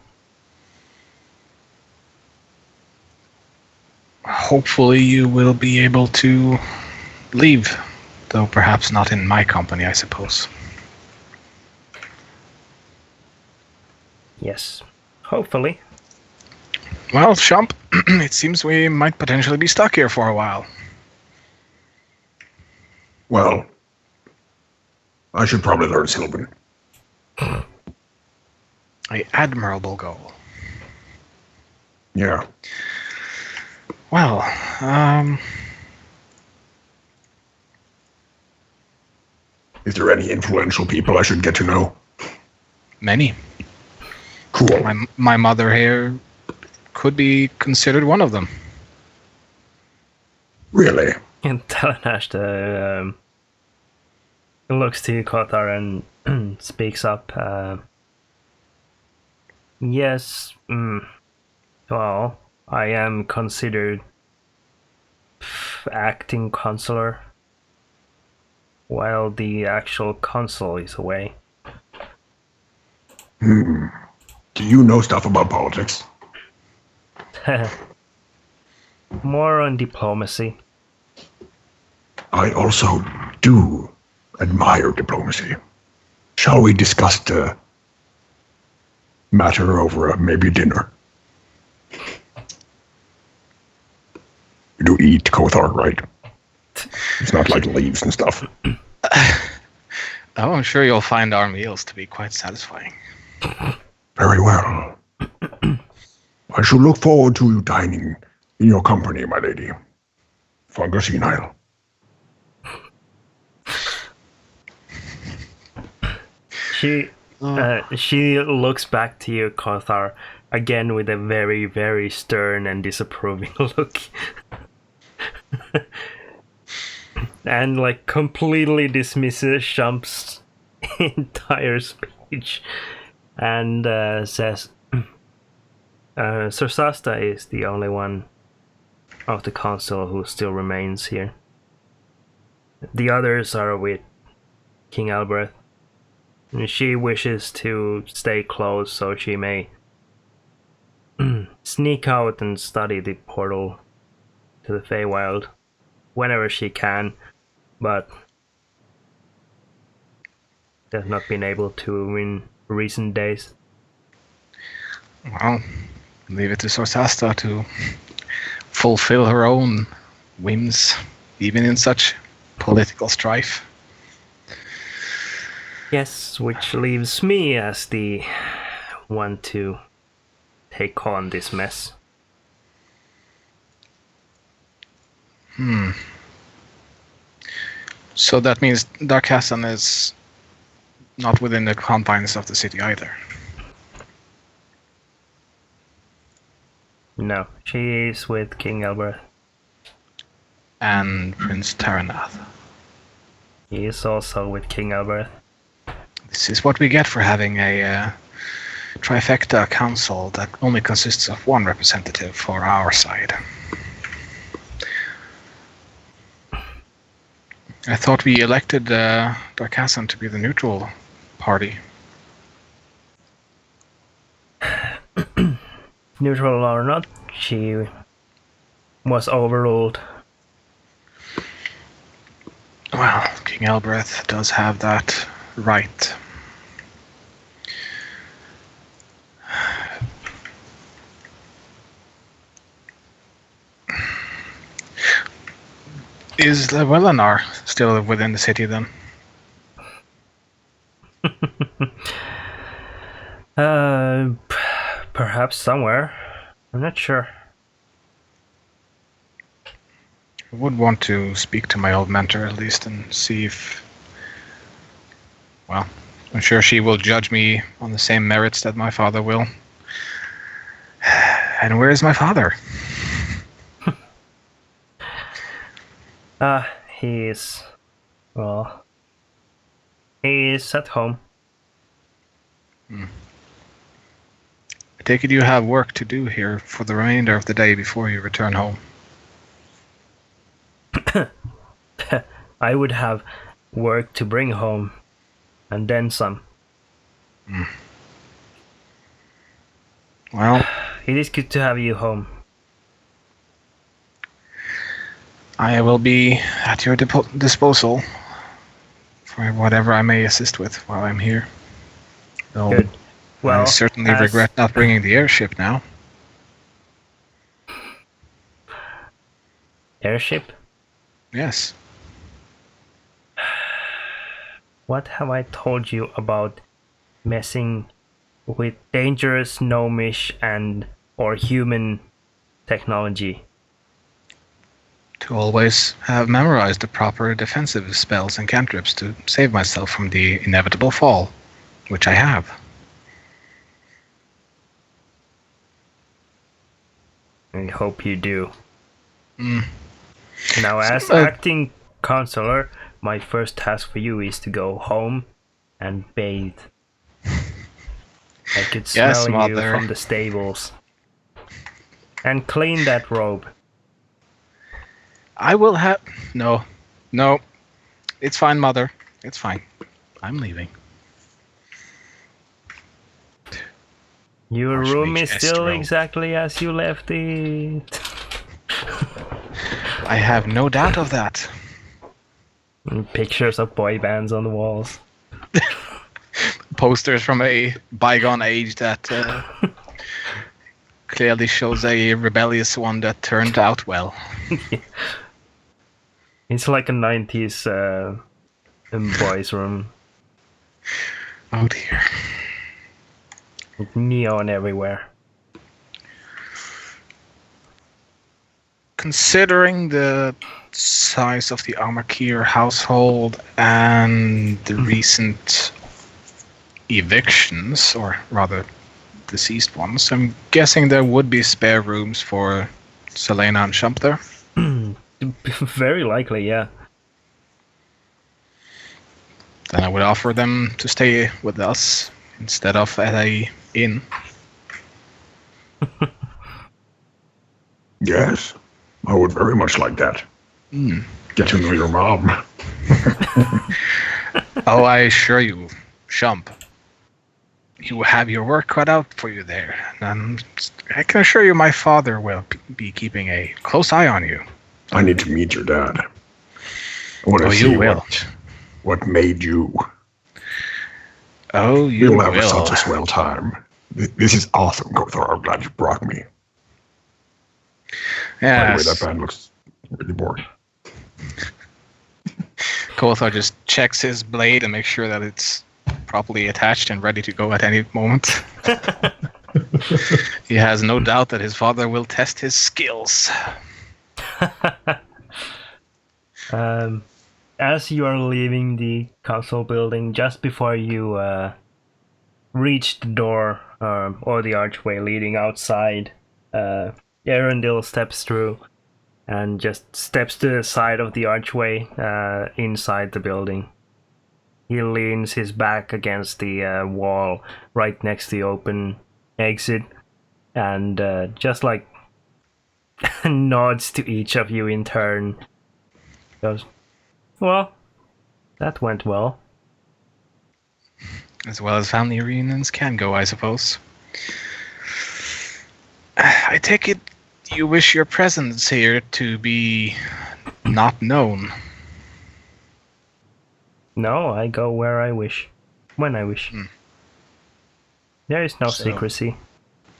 Hopefully you will be able to leave, though perhaps not in my company, I suppose. Yes, hopefully. Well, Shump, it seems we might potentially be stuck here for a while. Well, I should probably learn Sylvan. An admirable goal. Yeah. Well, Is there any influential people I should get to know? many. Cool. My mother here could be considered one of them. Really? And Talanashta looks to Kothar and speaks up. Yes, well, I am considered acting consular while the actual consul is away. Do you know stuff about politics? More on diplomacy. I also do admire diplomacy. Shall we discuss the matter over maybe dinner? You do eat Kothar, right? It's not like leaves and stuff. Oh, I'm sure you'll find our meals to be quite satisfying. Very well. I shall look forward to you dining in your company, my lady. Fungus senile. She looks back to you, Kothar, again with a very, very stern and disapproving look. And like completely dismisses Shump's entire speech and says, Sursasta is the only one of the council who still remains here. The others are with King Albrecht. She wishes to stay close so she may sneak out and study the portal to the Feywild whenever she can, but has not been able to in recent days. Well, leave it to Sorsasta to fulfill her own whims, even in such political strife. Yes, which leaves me as the one to take on this mess. So that means Darkassan is not within the confines of the city either. No, she is with King Albrecht. And Prince Taranath. He is also with King Albrecht. This is what we get for having a trifecta council that only consists of one representative for our side. I thought we elected Darkassan to be the neutral party. Neutral or not, she was overruled. Well, King Albrecht does have that right. Is Welenar still within the city then? Perhaps somewhere. I'm not sure. I would want to speak to my old mentor at least and see if... Well, I'm sure she will judge me on the same merits that my father will. And where is my father? He is... Well... He is at home. I take it you have work to do here for the remainder of the day before you return home. I would have work to bring home, and then some. Well, It is good to have you home. I will be at your disposal for whatever I may assist with while I'm here. Though Good. Well, I certainly as- regret not bringing the airship now. Airship? Yes. What have I told you about messing with dangerous gnomish and or human technology? To always have memorized the proper defensive spells and cantrips to save myself from the inevitable fall, which I have. I hope you do. Mm. Now, as acting counselor, my first task for you is to go home and bathe. I could smell Yes, you mother. from the stables. And clean that robe. I will have... No. It's fine, Mother. It's fine. I'm leaving. Your room is Archmage still Estro. exactly as you left it. I have no doubt of that. And pictures of boy bands on the walls. Posters from a bygone age that clearly shows a rebellious one that turned out well. It's like a 90s boys' room. Oh dear. With neon everywhere. Considering the size of the Amakir household and the recent evictions, or rather deceased ones, I'm guessing there would be spare rooms for Selena and Shump there. Very likely, yeah. Then I would offer them to stay with us instead of at a inn. Yes, I would very much like that. Get to know your mom. Oh, I assure you, Shump, you have your work cut out for you there. And I can assure you my father will be keeping a close eye on you. I need to meet your dad. I want to Oh, see you will. what made you. Oh, you We'll have will. such a swell time. This is awesome, Kothar. I'm glad you brought me. By the way, Yes. that band looks really boring. Kothar just checks his blade and makes sure that it's properly attached and ready to go at any moment. He has no doubt that his father will test his skills. As you are leaving the council building, just before you reach the door or the archway leading outside, Arundel steps through and just steps to the side of the archway inside the building. He leans his back against the wall right next to the open exit and just like nods to each of you in turn. Goes, well, that went well. As well as family reunions can go, I suppose. I take it you wish your presence here to be not known. No, I go where I wish, when I wish. There is no So- secrecy.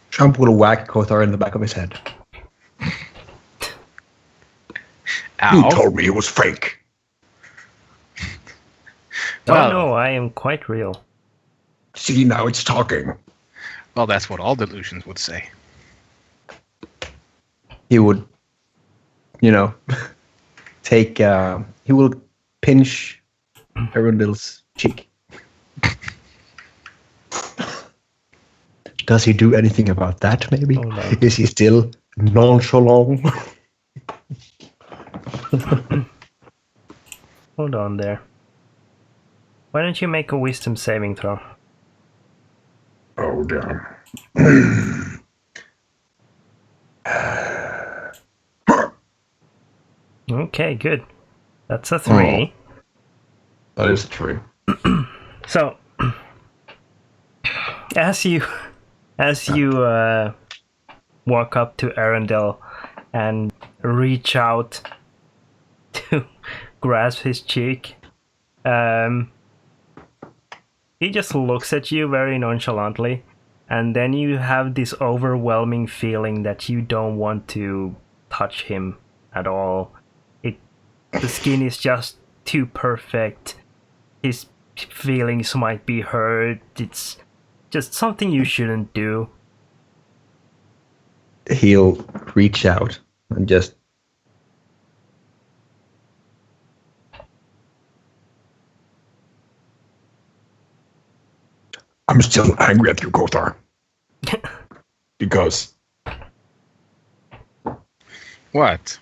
Trump will whack Kothar in the back of his head. You Ow. told me it was fake. Well- Oh no, I am quite real. See, now it's talking. Well, that's what all delusions would say. He would, take. He will pinch Arundil's cheek. Does he do anything about that? Maybe Oh, no. is he still nonchalant? Hold on there. Why don't you make a wisdom saving throw? Oh, damn. Okay, good. That's a 3. That is a 3. So, as you walk up to Arundel and reach out to grasp his cheek, he just looks at you very nonchalantly, and then you have this overwhelming feeling that you don't want to touch him at all. The skin is just too perfect. His feelings might be hurt. It's just something you shouldn't do. He'll reach out and just I'm still angry at you, Kothar. Because What?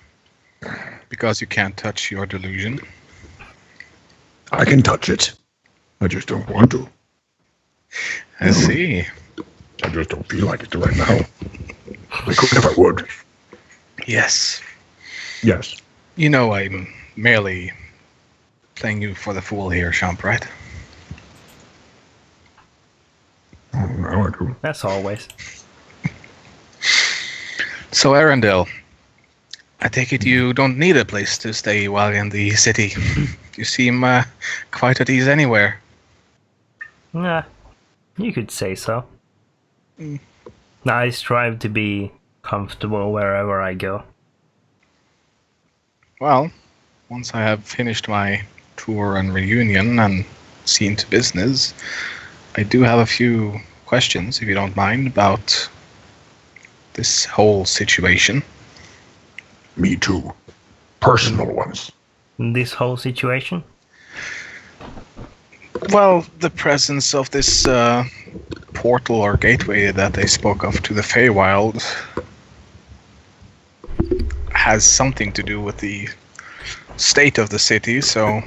Because you can't touch your delusion? I can touch it. I just don't want to. I see. I just don't feel like it right now. I could if I would. Yes. Yes. You know I'm merely playing you for the fool here, Champ, right? Oh, now I do. As always. So, Arundel, I take it you don't need a place to stay while in the city. You seem quite at ease anywhere. Nah, you could say so. I strive to be comfortable wherever I go. Well, once I have finished my tour and reunion and seen to business, I do have a few questions, if you don't mind, about this whole situation. Me too. Personal ones. This whole situation? Well, the presence of this portal or gateway that they spoke of to the Feywild has something to do with the state of the city, so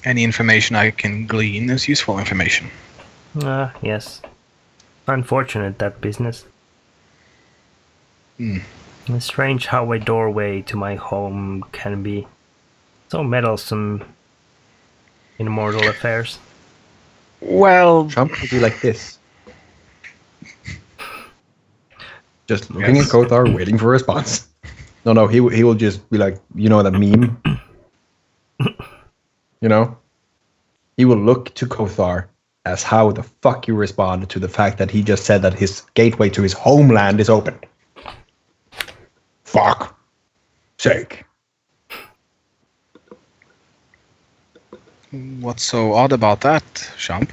any information I can glean is useful information. Yes. Unfortunate, that business. It's strange how a doorway to my home can be so meddlesome in mortal affairs. Well, Trump would be like this. Just looking Yes. at Kothar, waiting for a response. No, he will just be like, you know, the meme? You know? He will look to Kothar as how the fuck you respond to the fact that he just said that his gateway to his homeland is open. Fuck. Sake. what's so odd about that, Champ?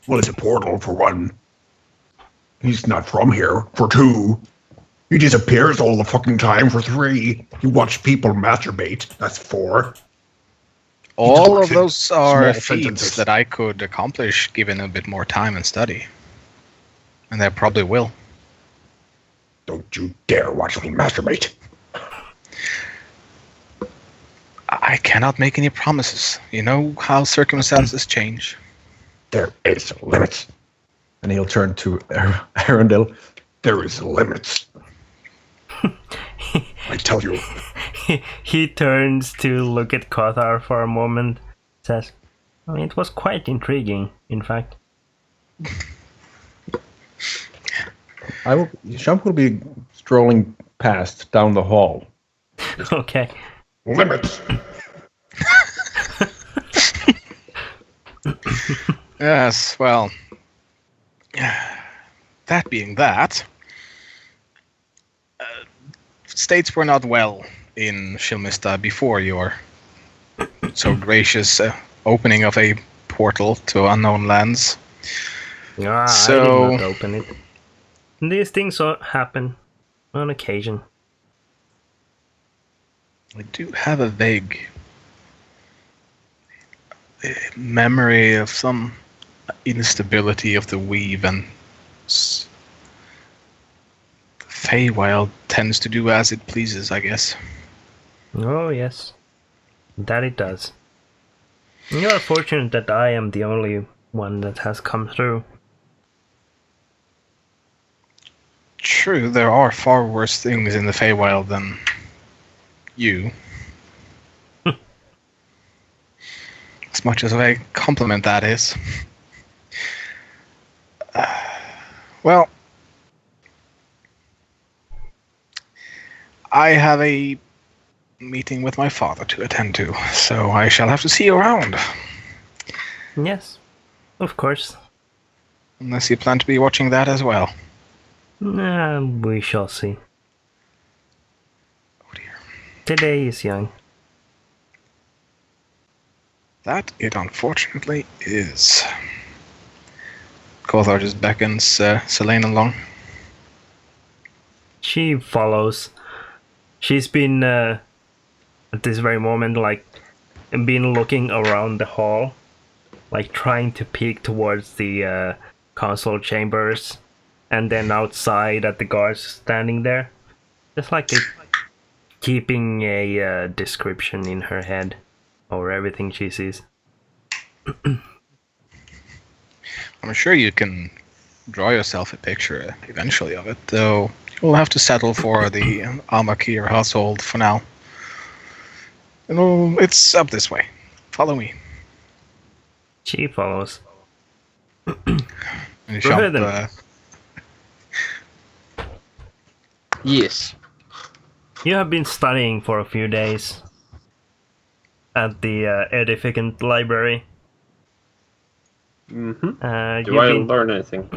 Well, it's a portal for one. He's not from here. For two. He disappears all the fucking time. For three. You watch people masturbate. That's four. All of talks in those are small feats sentences. that I could accomplish given a bit more time and study. And I probably will. Don't you dare watch me masturbate. I cannot make any promises. You know how circumstances change. There is limits. And he'll turn to Arundel. There is limits. I tell you. He turns to look at Kothar for a moment, says, I mean, it was quite intriguing, in fact. Champ will be strolling past down the hall. Okay. Limits. Yes, well, that being that, states were not well in Shilmista before your so gracious opening of a portal to unknown lands. I So- did not open it. These things happen on occasion. I do have a vague memory of some instability of the weave, and the Feywild tends to do as it pleases, I guess. Oh, yes. That it does. You are fortunate that I am the only one that has come through. True, there are far worse things in the Feywild than you. As much as a compliment that is. Well, I have a meeting with my father to attend to, so I shall have to see you around. Yes, of course. Unless you plan to be watching that as well. We shall see. Oh dear. Today is young. That it unfortunately is. Kothar just beckons Selene along. She follows. She's been, at this very moment, like, been looking around the hall, like, trying to peek towards the council chambers, and then outside at the guards standing there. Just like keeping a description in her head over everything she sees. I'm sure you can draw yourself a picture eventually of it, though you'll have to settle for the Almakir household for now. It's up this way. Follow me. She follows. And you Go ahead then. Yes. You have been studying for a few days at the Edificant Library. Mm-hmm. Do I learn anything?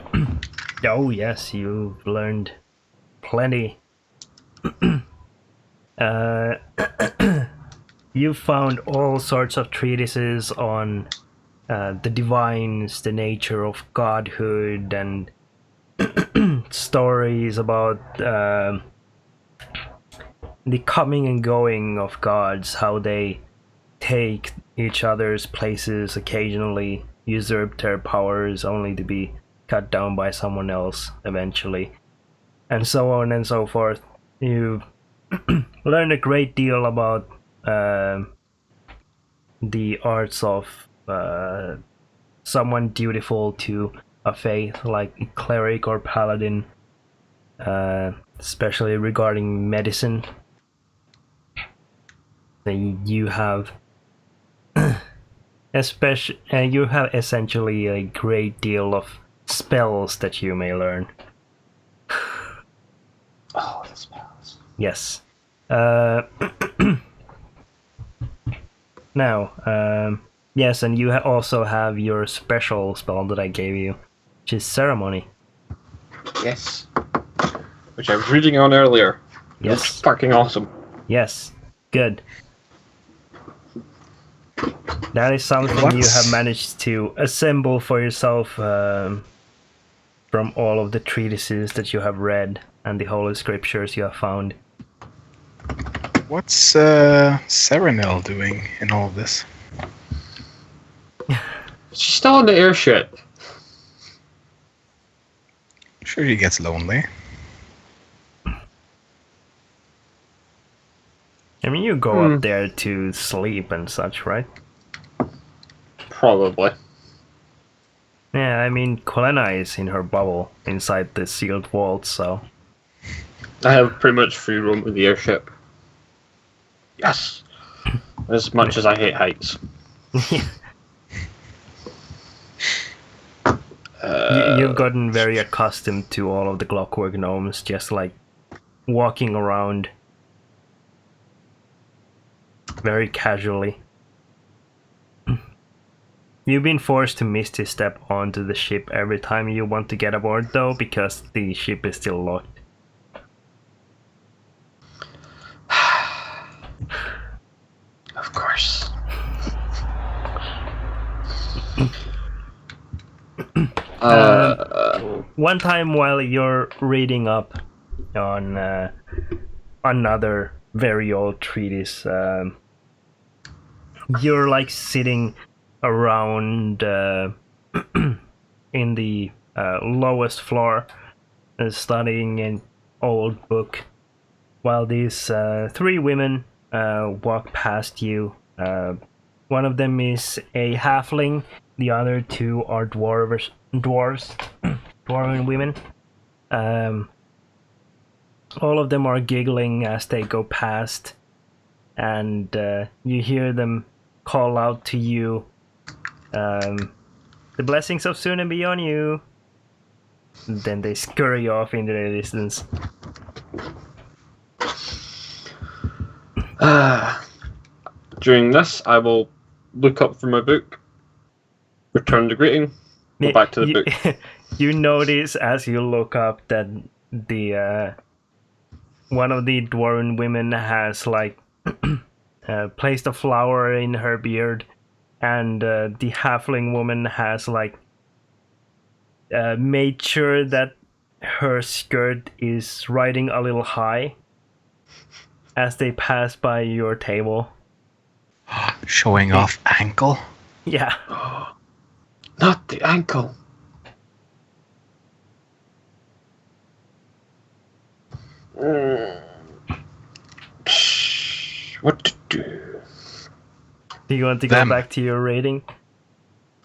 Oh yes, you've learned plenty. You found all sorts of treatises on the divines, the nature of godhood, and stories about the coming and going of gods, how they take each other's places occasionally, usurp their powers only to be cut down by someone else eventually, and so on and so forth. You learn a great deal about the arts of someone dutiful to a faith, like cleric or paladin, especially regarding medicine. You have you have essentially a great deal of spells that you may learn. Oh, the spells. Yes. Now, yes, and you also have your special spell that I gave you, which is Ceremony. Yes. Which I was reading on earlier. Yes. It's fucking awesome. Yes. Good. That is something you have managed to assemble for yourself from all of the treatises that you have read and the holy scriptures you have found. What's Serenel doing in all of this? She's still on the airship. I'm sure he gets lonely. I mean, you go up there to sleep and such, right? Probably. Yeah, I mean, Kolena is in her bubble inside the sealed vault, so... I have pretty much free roam with the airship. Yes! As much as I hate heights. You've gotten very accustomed to all of the clockwork gnomes, just like walking around very casually. You've been forced to misty step onto the ship every time you want to get aboard, though, because the ship is still locked. Of course. One time while you're reading up on another very old treatise, you're like sitting around in the lowest floor studying an old book while these three women walk past you, One of them is a halfling. The other two are dwarves, dwarven women. All of them are giggling as they go past, and you hear them call out to you, "The blessings of Suna be on you." And then they scurry off into the distance. During this, I will look up from my book, return the greeting, go back to the book. You notice as you look up that the one of the dwarven women has like placed a flower in her beard, and the halfling woman has like made sure that her skirt is riding a little high as they pass by your table. Showing off ankle. Yeah. Not the ankle. What to do? Do you want to go back to your rating?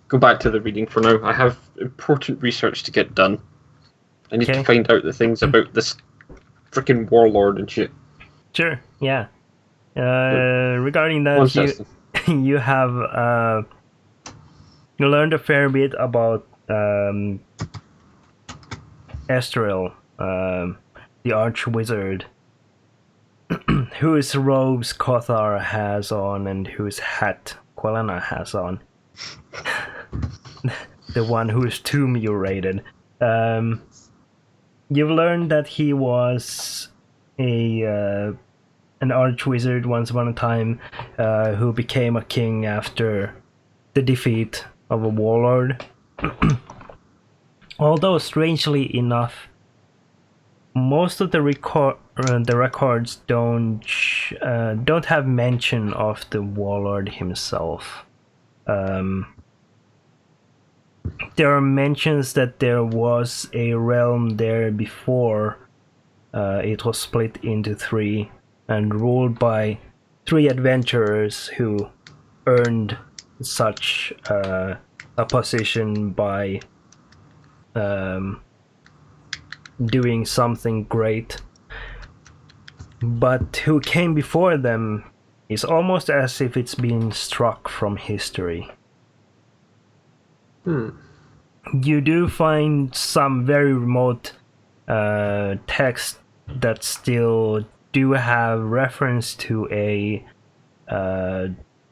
Go back to the reading for now. I have important research to get done. I need to find out the things about this freaking warlord and shit. Sure, yeah. Regarding that, you have you learned a fair bit about Estrel, the arch-wizard, whose robes Kothar has on and whose hat Quelena has on. The one whose tomb you raided. You've learned that he was an arch-wizard once upon a time who became a king after the defeat of a warlord. Although, strangely enough, most of the records don't have mention of the warlord himself. There are mentions that there was a realm there before it was split into three and ruled by three adventurers who earned such a position by doing something great. But who came before them is almost as if it's been struck from history. You do find some very remote texts that still do have reference to a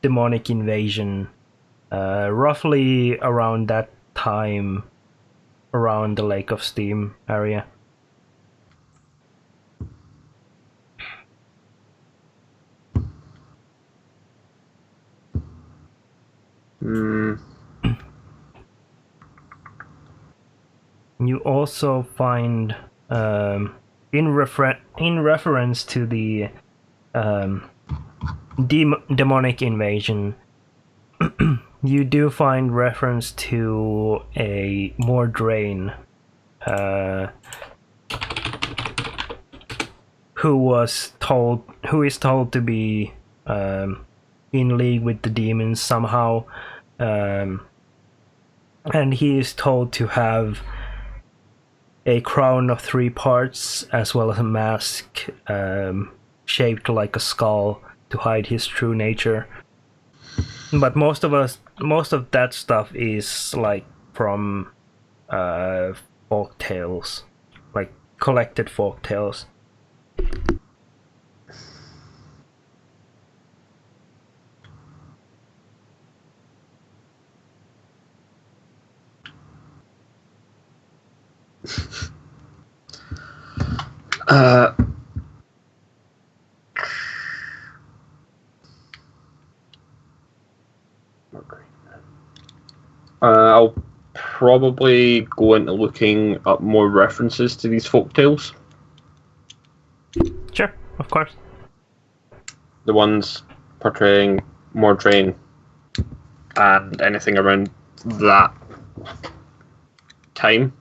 demonic invasion roughly around that time around the Lake of Steam area. You also find in reference to the demonic invasion, you do find reference to a Mordrain who is told to be in league with the demons somehow, and he is told to have a crown of 3 parts as well as a mask shaped like a skull to hide his true nature. But most of that stuff is like from folk tales, like collected folk tales. I'll probably go into looking up more references to these folktales. Sure, of course. The ones portraying Mordrain and anything around that time.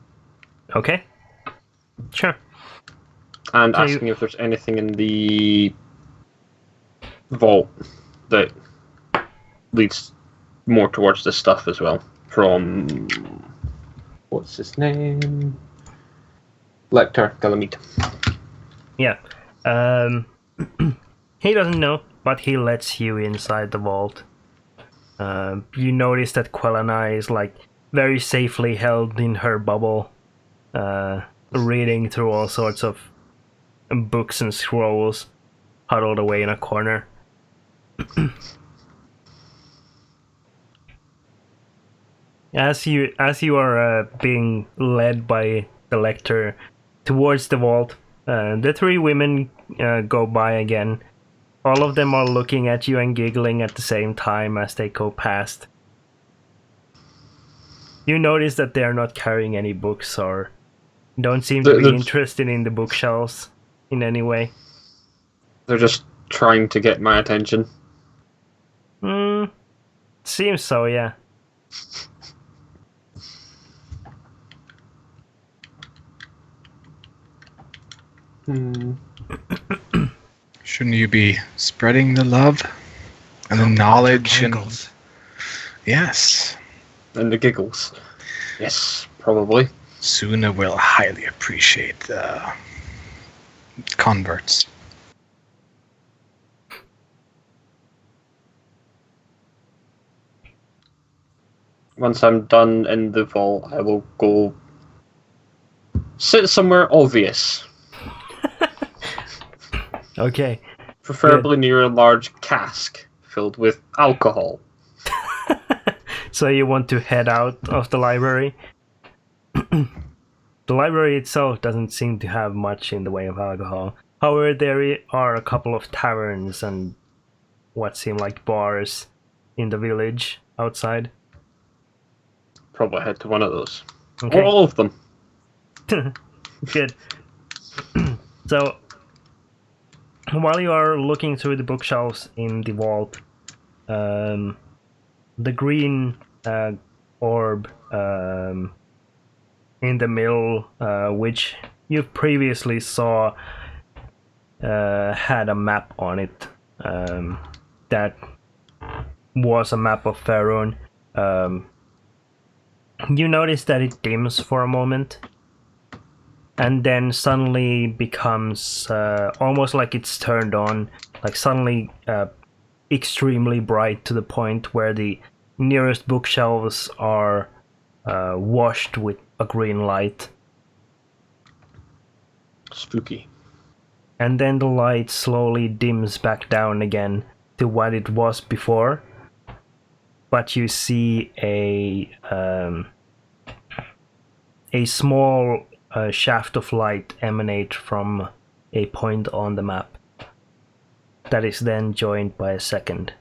Okay. Sure. And asking if there's anything in the vault that leads more towards this stuff as well. From what's his name? Lecter Galamite. Yeah. He doesn't know, but he lets you inside the vault. You notice that Quelana is like very safely held in her bubble, reading through all sorts of books and scrolls, huddled away in a corner. As you are being led by the lector towards the vault, the three women go by again. All of them are looking at you and giggling at the same time as they go past. You notice that they are not carrying any books or don't seem to be interested in the bookshelves in any way. They're just trying to get my attention. Seems so, yeah. Shouldn't you be spreading the love and the knowledge and yes, and the giggles? Yes, probably. Suna will highly appreciate converts. Once I'm done in the vault, I will go sit somewhere obvious. Okay. Preferably near a large cask filled with alcohol. So you want to head out of the library? The library itself doesn't seem to have much in the way of alcohol. However, there are a couple of taverns and what seem like bars in the village outside. Probably head to one of those. Okay. Or all of them. Good. So, while you are looking through the bookshelves in the vault, the green orb in the middle, which you previously saw, had a map on it. That was a map of Faerun. You notice that it dims for a moment, and then suddenly becomes almost like it's turned on, like suddenly extremely bright to the point where the nearest bookshelves are washed with a green light. Spooky. And then the light slowly dims back down again to what it was before. But you see a small shaft of light emanate from a point on the map. That is then joined by a second.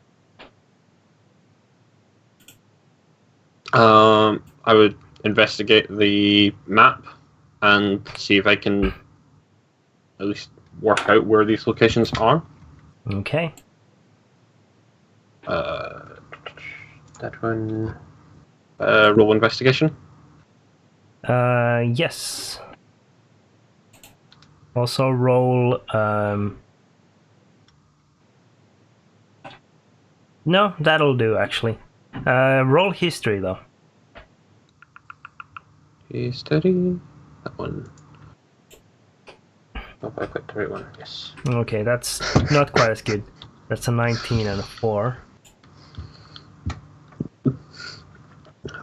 I would investigate the map and see if I can at least work out where these locations are. Okay. That one. Roll investigation. Yes. Also roll. No, that'll do actually. Roll history though. History. That one. Hope I picked the right one. Yes. Okay, that's not quite as good. That's a 19 and a 4.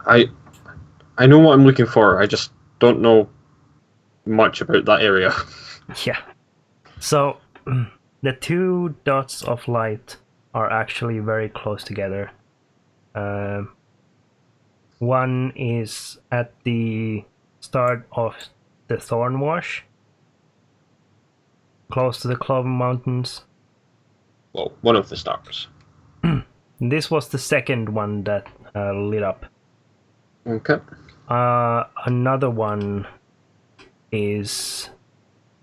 I know what I'm looking for. I just don't know much about that area. Yeah. So the two dots of light are actually very close together. One is at the start of the Thornwash, close to the Cloven Mountains. Well, one of the stars. This was the second one that lit up. Okay. Another one is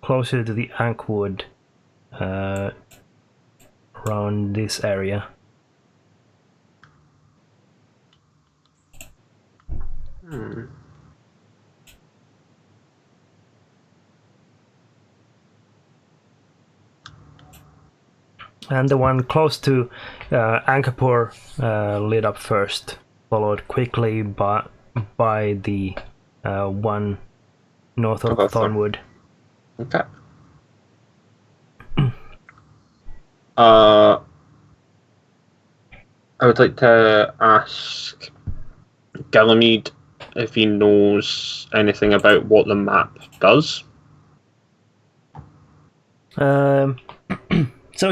closer to the Ankwood, around this area. And the one close to Ankapur lit up first, followed quickly by the one north of Thornwood. Okay. I would like to ask Ganymede if he knows anything about what the map does. So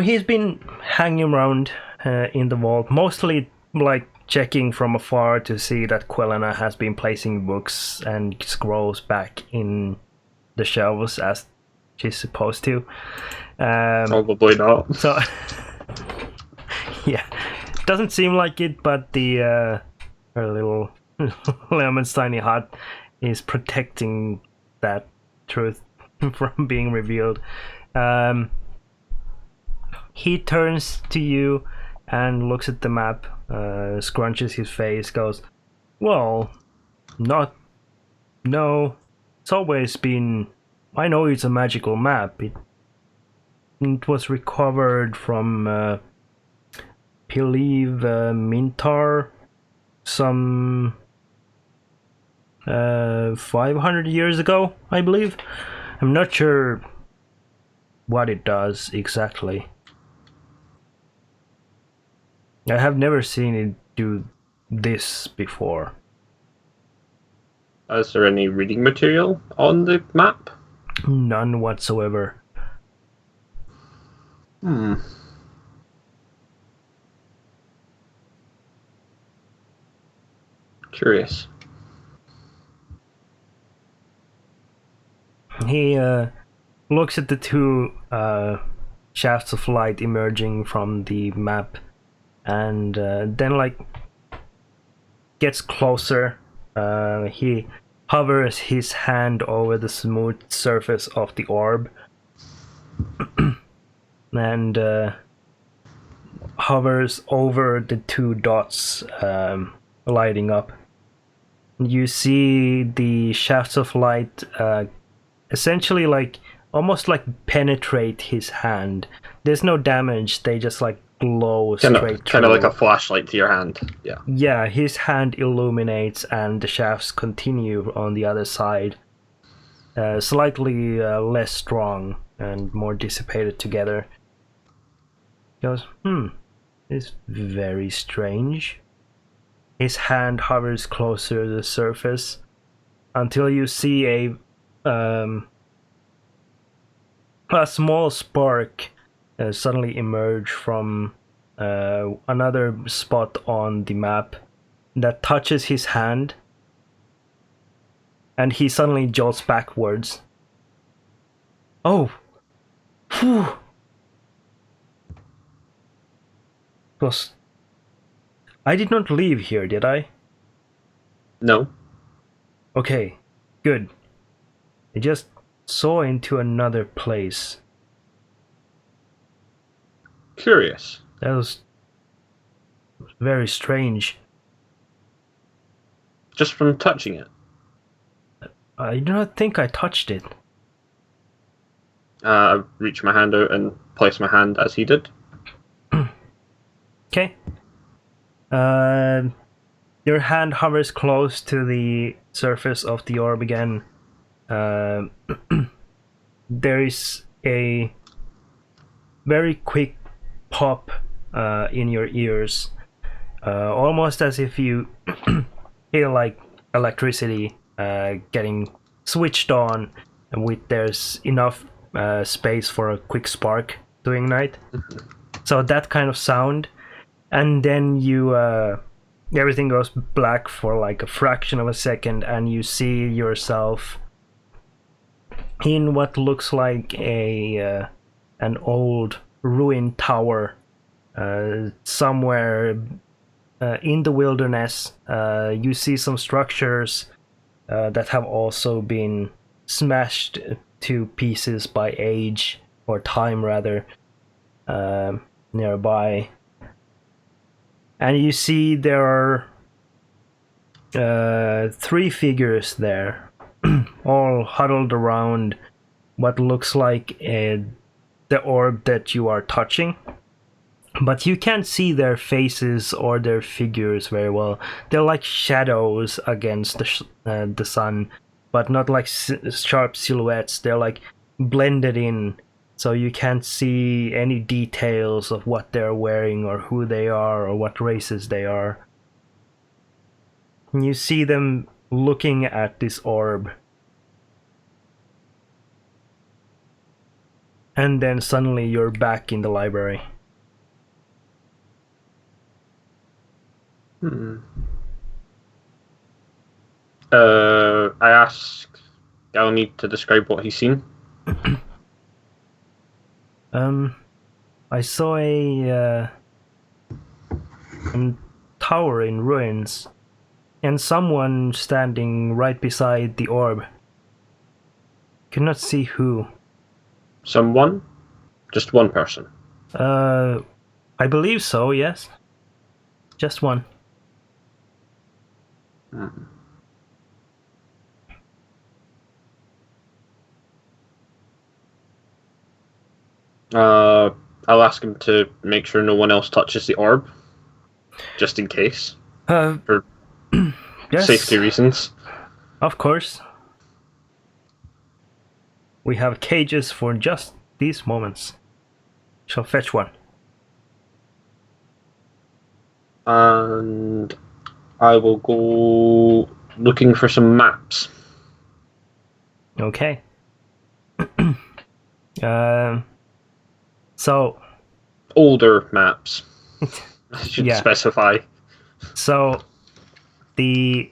he's been hanging around in the vault, mostly like checking from afar to see that Quelena has been placing books and scrolls back in the shelves as she's supposed to. Probably not. So, yeah, doesn't seem like it, but the her little Lemon's tiny hut is protecting that truth from being revealed. He turns to you and looks at the map, scrunches his face, goes, "Well, no, it's always been. I know it's a magical map. It was recovered from, I believe, Mintar, some 500 years ago, I believe. I'm not sure what it does exactly. I have never seen it do this before." Is there any reading material on the map? None whatsoever. Curious. He looks at the two shafts of light emerging from the map, and then like gets closer. He hovers his hand over the smooth surface of the orb and hovers over the two dots lighting up. You see the shafts of light essentially like almost like penetrate his hand. There's no damage, they just like glow straight through. Kind of like a flashlight to your hand. Yeah. Yeah, his hand illuminates and the shafts continue on the other side. Slightly less strong and more dissipated together. He goes, it's very strange. His hand hovers closer to the surface until you see a small spark suddenly emerge from another spot on the map that touches his hand, and he suddenly jolts backwards. Oh! Phew! Plus, I did not leave here, did I? No. Okay, good. I just saw into another place. Curious. That was very strange. Just from touching it? I do not think I touched it. I reach my hand out and place my hand as he did. Okay. Your hand hovers close to the surface of the orb again. There is a very quick pop in your ears, almost as if you feel like electricity getting switched on, and there's enough space for a quick spark to ignite. So that kind of sound, and then you everything goes black for like a fraction of a second, and you see yourself in what looks like an old ruined tower somewhere in the wilderness. You see some structures that have also been smashed to pieces by age, or time rather, nearby. And you see there are 3 figures there, all huddled around what looks like the orb that you are touching. But you can't see their faces or their figures very well. They're like shadows against the sun, but not like sharp silhouettes. They're like blended in, so you can't see any details of what they're wearing or who they are or what races they are. And you see them looking at this orb. And then suddenly you're back in the library. I asked Galamy to describe what he's seen. I saw a tower in ruins, and someone standing right beside the orb. Could not see who. Someone? Just one person? I believe so, yes. Just one. I'll ask him to make sure no one else touches the orb, just in case, for yes, safety reasons. Of course. We have cages for just these moments. Shall fetch one. And I will go looking for some maps. Okay. So older maps. I should specify. So the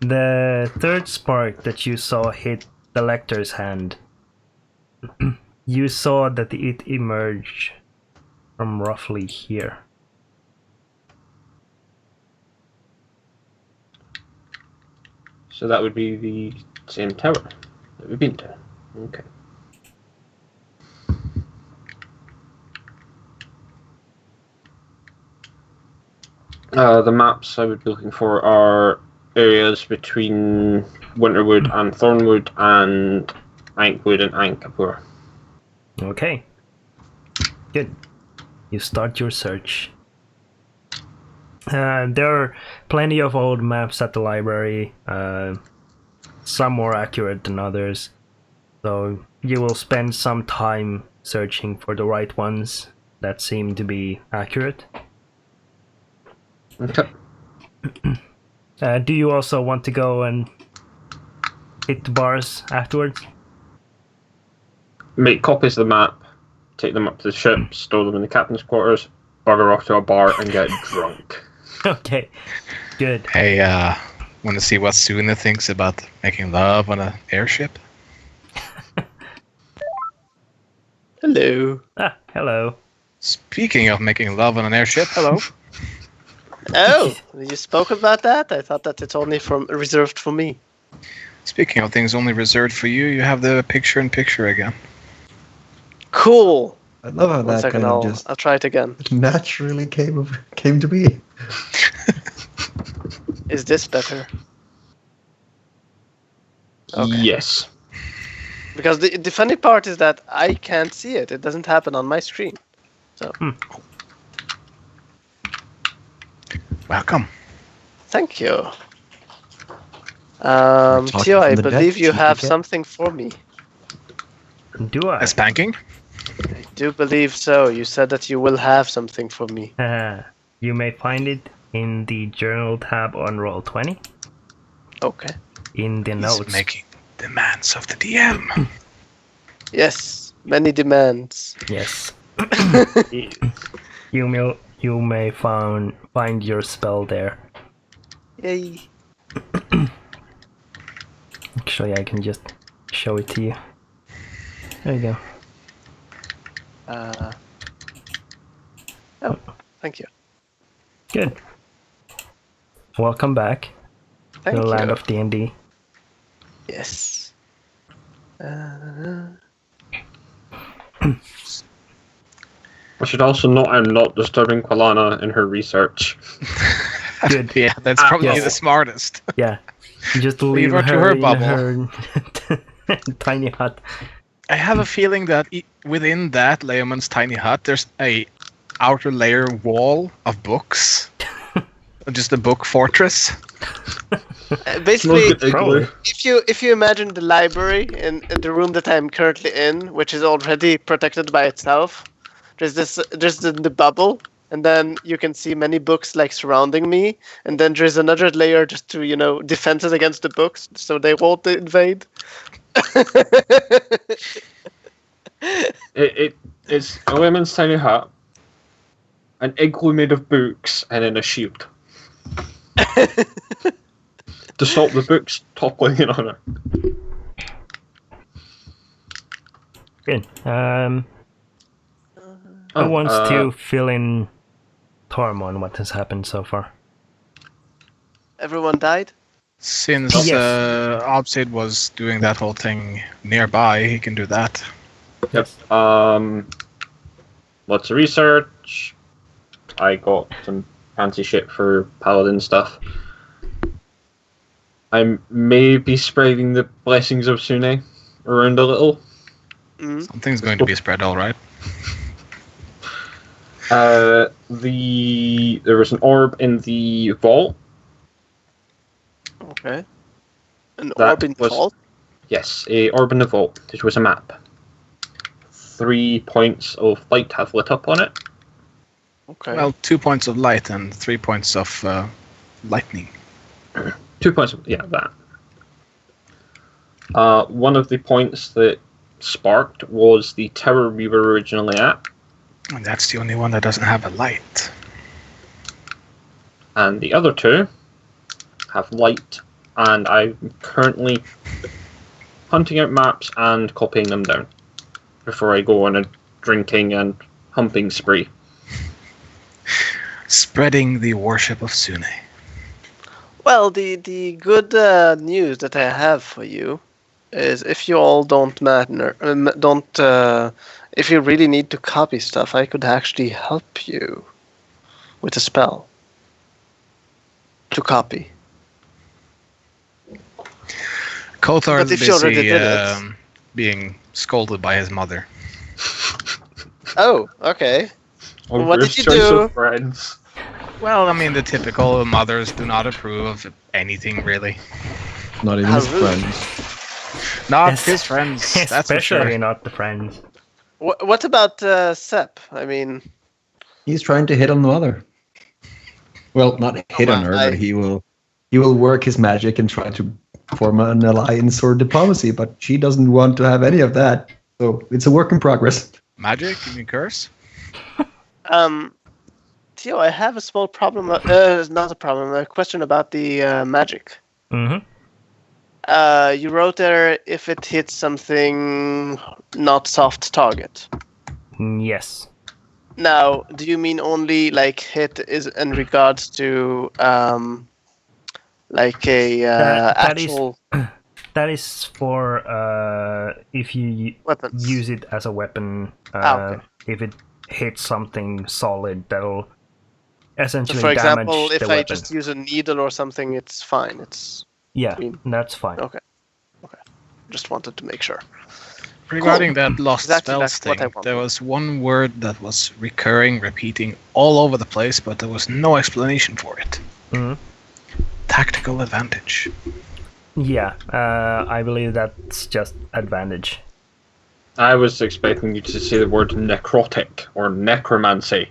the third spark that you saw hit the lector's hand, you saw that it emerged from roughly here. So that would be the same tower that we've been to. Okay. The maps I would be looking for are areas between Winterwood and Thornwood and Ankwood and Ankapur. Okay. Good. You start your search. There are plenty of old maps at the library, some more accurate than others. So you will spend some time searching for the right ones that seem to be accurate. Okay. Do you also want to go and hit the bars afterwards? Make copies of the map, take them up to the ship, store them in the captain's quarters, bugger off to a bar and get drunk. Okay, good. Hey, want to see what Suna thinks about making love on an airship? Hello. Ah, hello. Speaking of making love on an airship, hello. Oh, you spoke about that? I thought that it's only reserved for me. Speaking of things only reserved for you, you have the picture-in-picture again. Cool. I love how One that second, kind of just I'll try it again. naturally came to be. Is this better? Okay. Yes. Because the funny part is that I can't see it. It doesn't happen on my screen. So. Welcome. Thank you. Tio, I believe you have something for me. Do I? A spanking? I do believe so. You said that you will have something for me. You may find it in the journal tab on Roll20. Okay. In the notes. He's making demands of the DM. Yes, many demands. Yes. You may find your spell there. Yay. Actually, I can just show it to you. There you go. Oh, thank you. Good. Welcome back Thank to the you. land of D&D. Yes. I should also note I'm not disturbing Quilana in her research. Good. Yeah, that's probably yes. the smartest. Yeah. Just Leave leave her to her her in bubble. her tiny hut. I have a feeling that within that Leomund's tiny hut, there's a outer layer wall of books. Just a book fortress. Basically, Probably. if you imagine the library in the room that I'm currently in, which is already protected by itself, there's the bubble, and then you can see many books like surrounding me, and then there's another layer just to defenses against the books, so they won't invade. It's a women's tiny hut, an igloo made of books, and then a shield to stop the books toppling in on her. Good. Who wants to fill in Tormund what has happened so far? Everyone died? Since Yes. Obsid was doing that whole thing nearby, he can do that. Yep. Lots of research. I got some fancy shit for paladin stuff. I may be spreading the blessings of Sune around a little. Something's going to be spread, all right. There was an orb in the vault. Okay. An That orb in was- vault? Yes, a orb in the vault. This was a map. 3 points of light have lit up on it. Okay. Well, 2 points of light and 3 points of lightning. 2 points of, that. One of the points that sparked was the tower we were originally at. And that's the only one that doesn't have a light. And the other two have light, and I'm currently hunting out maps and copying them down before I go on a drinking and humping spree. Spreading the worship of Sune. Well, the good news that I have for you is if you all don't if you really need to copy stuff, I could actually help you with a spell to copy. Kothar But is if you already busy did it. being scolded by his mother. Oh, okay. Oh, What Bruce did you choice do? of friends. Well, I mean, the typical mothers do not approve of anything, really. Not even How his rude. friends. Not Yes. his friends, that's for Especially sure. not the friends. What about Sepp? I mean, He's trying to hit on the mother. Well, not hit on her, I- but he will work his magic and try to form an alliance or diplomacy, but she doesn't want to have any of that. So it's a work in progress. Magic? You mean curse? Theo, I have a small problem. Not a problem. A question about the magic. Mm-hmm. You wrote there if it hits something not soft target. Yes. Now, do you mean only like hit is in regards to like a That is- actual That is for if you weapons? use it as a weapon. Okay. If it hits something solid, that'll So essentially for example, damage if the I weapon. just use a needle or something, it's fine. It's Yeah, mean- that's fine. okay. Just wanted to make sure. Regarding that lost Exactly spells that's what I thing, wanted. there was one word that was recurring, repeating all over the place, but there was no explanation for it. Mhm. Tactical advantage. Yeah, I believe that's just advantage. I was expecting you to say the word necrotic or necromancy.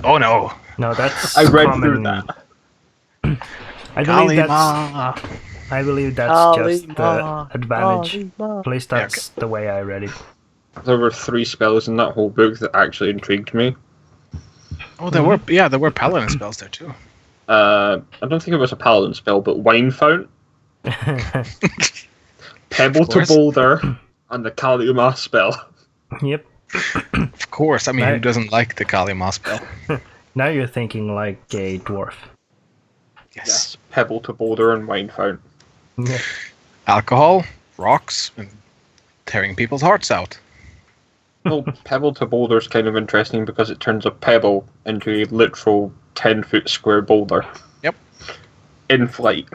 Oh no! No, that's I read common. through that. I believe that's just Kalima, advantage. Kalima. At least that's the way I read it. There were 3 spells in that whole book that actually intrigued me. Oh, there were paladin spells there too. I don't think it was a paladin spell, but Wine Fount, Pebble to course. Boulder, and the Kalima spell. Yep. Of course, I mean, who Right. doesn't like the Kalima spell? Now you're thinking like a dwarf. Yes. Pebble to Boulder and Wine Fount. Yeah. Alcohol, rocks, and tearing people's hearts out. Well, Pebble to Boulder is kind of interesting because it turns a pebble into a literal 10-foot square boulder. Yep. In flight,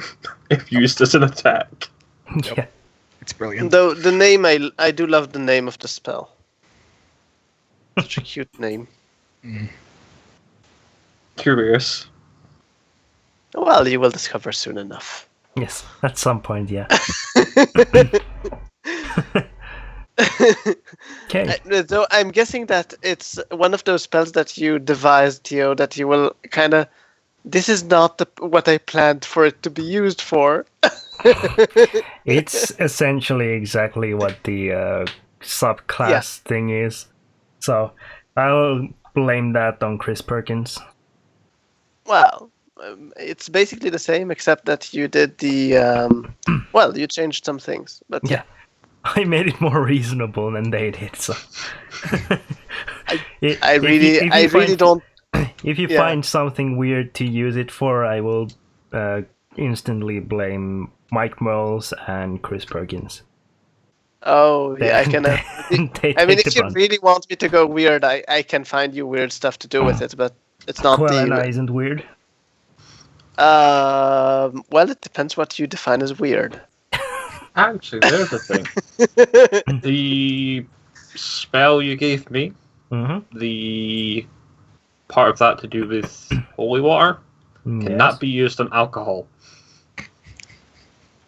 if used as an attack. Yeah. It's brilliant. Though the name, I do love the name of the spell. Such a cute name. Curious. Well, you will discover soon enough. Yes, at some point, yeah. Okay. So I'm guessing that it's one of those spells that you devised, Theo, that you will kind of. This is not what I planned for it to be used for. It's essentially exactly what the subclass thing is. So I'll blame that on Chris Perkins. Well, it's basically the same, except that you did the. Well, you changed some things, but Yeah. I made it more reasonable than they did. So I really don't. If you find something weird to use it for, I will instantly blame Mike Merles and Chris Perkins. Oh, yeah, I can. I mean, if you brunt. really want me to go weird, I can find you weird stuff to do with it, but it's not Quelena isn't weird. Well, it depends what you define as weird. Actually, there's the thing. The spell you gave me, the part of that to do with holy water, cannot be used on alcohol.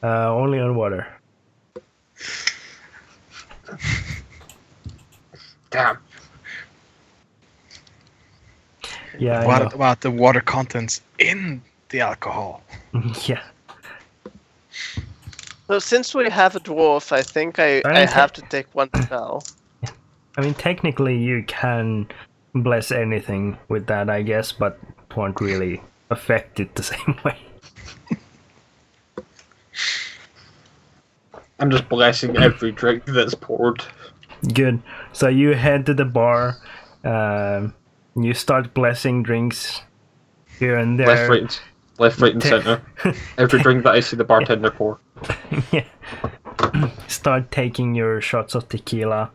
Only on water. Damn. Yeah. What about the water contents in the alcohol? Yeah. So since we have a dwarf, I think I have to take one spell. I mean, technically you can bless anything with that, I guess, but it won't really affect it the same way. I'm just blessing every drink that's poured. Good. So you head to the bar. You start blessing drinks here and there. Left, right, and center. Every drink that I see the bartender pour. Yeah. Start taking your shots of tequila.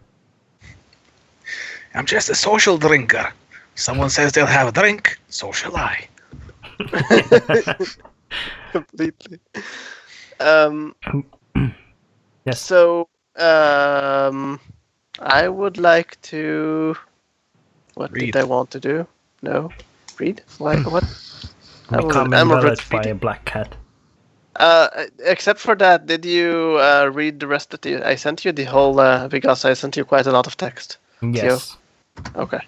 I'm just a social drinker. Someone says they'll have a drink, so shall I. Completely. Yes. So, I would like to. What Read. did I want to do? No, read. Why? What? Become I'm already enveloped by a reading. black cat. Except for that, did you read the rest of the? I sent you the whole because I sent you quite a lot of text. Yes. Okay.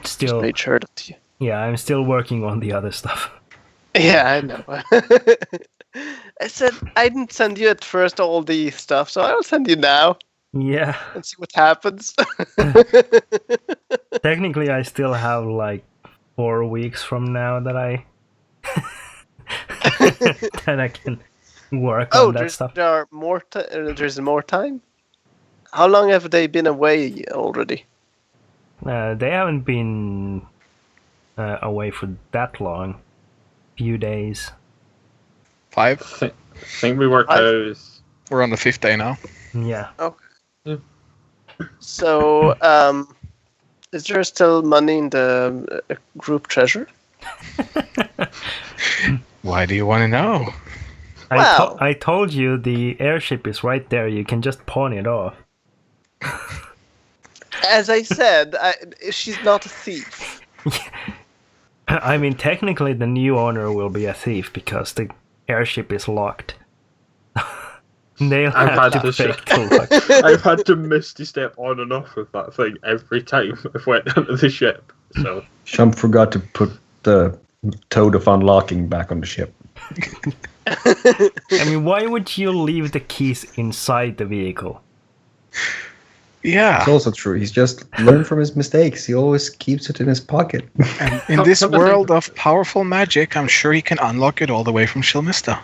Still. Just made sure that you. Yeah, I'm still working on the other stuff. Yeah, I know. I said I didn't send you at first all the stuff, so I'll send you now Yeah. and see what happens. Technically, I still have like 4 weeks from now that I that I can work on that stuff. There are more. There's more time. How long have they been away already? They haven't been away for that long. Few days. 5? I think we worked out. We're on the 5th day now. Yeah. Okay. So, is there still money in the group treasure? Why do you want to know? I told you the airship is right there. You can just pawn it off. As I said, she's not a thief. I mean, technically, the new owner will be a thief because the airship is locked. They'll have to fake the lock. I've had to misty step on and off with that thing every time I've went onto the ship. So Shump forgot to put the toad of unlocking back on the ship. I mean, why would you leave the keys inside the vehicle? Yeah. It's also true. He's just learned from his mistakes. He always keeps it in his pocket. And in this world of powerful magic, I'm sure he can unlock it all the way from Shilmista.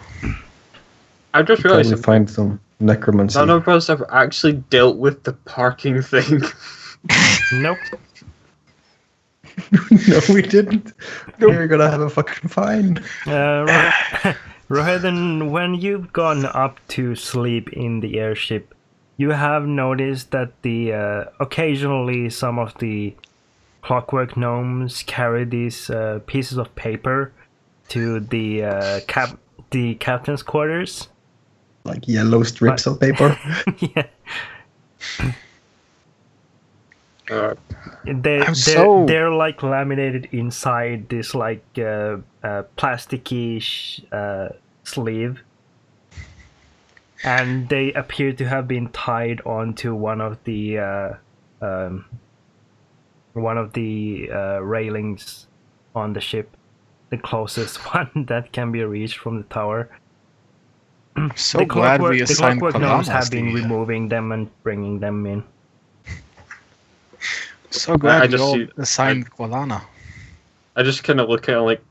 I just realized Probably find some necromancy. none of us have actually dealt with the parking thing. Nope. No, we didn't. We're gonna have a fucking fine. Rohedden, when you've gone up to sleep in the airship, you have noticed that the occasionally some of the clockwork gnomes carry these pieces of paper to the captain's quarters, like yellow strips of paper. Yeah. They're like laminated inside this like plasticky sleeve, and they appear to have been tied onto one of the railings on the ship, the closest one that can be reached from the tower. So the glad we assigned the clockwork gnomes have been removing them and bringing them in. So glad we all assigned Quilana. I just kind of look at it like,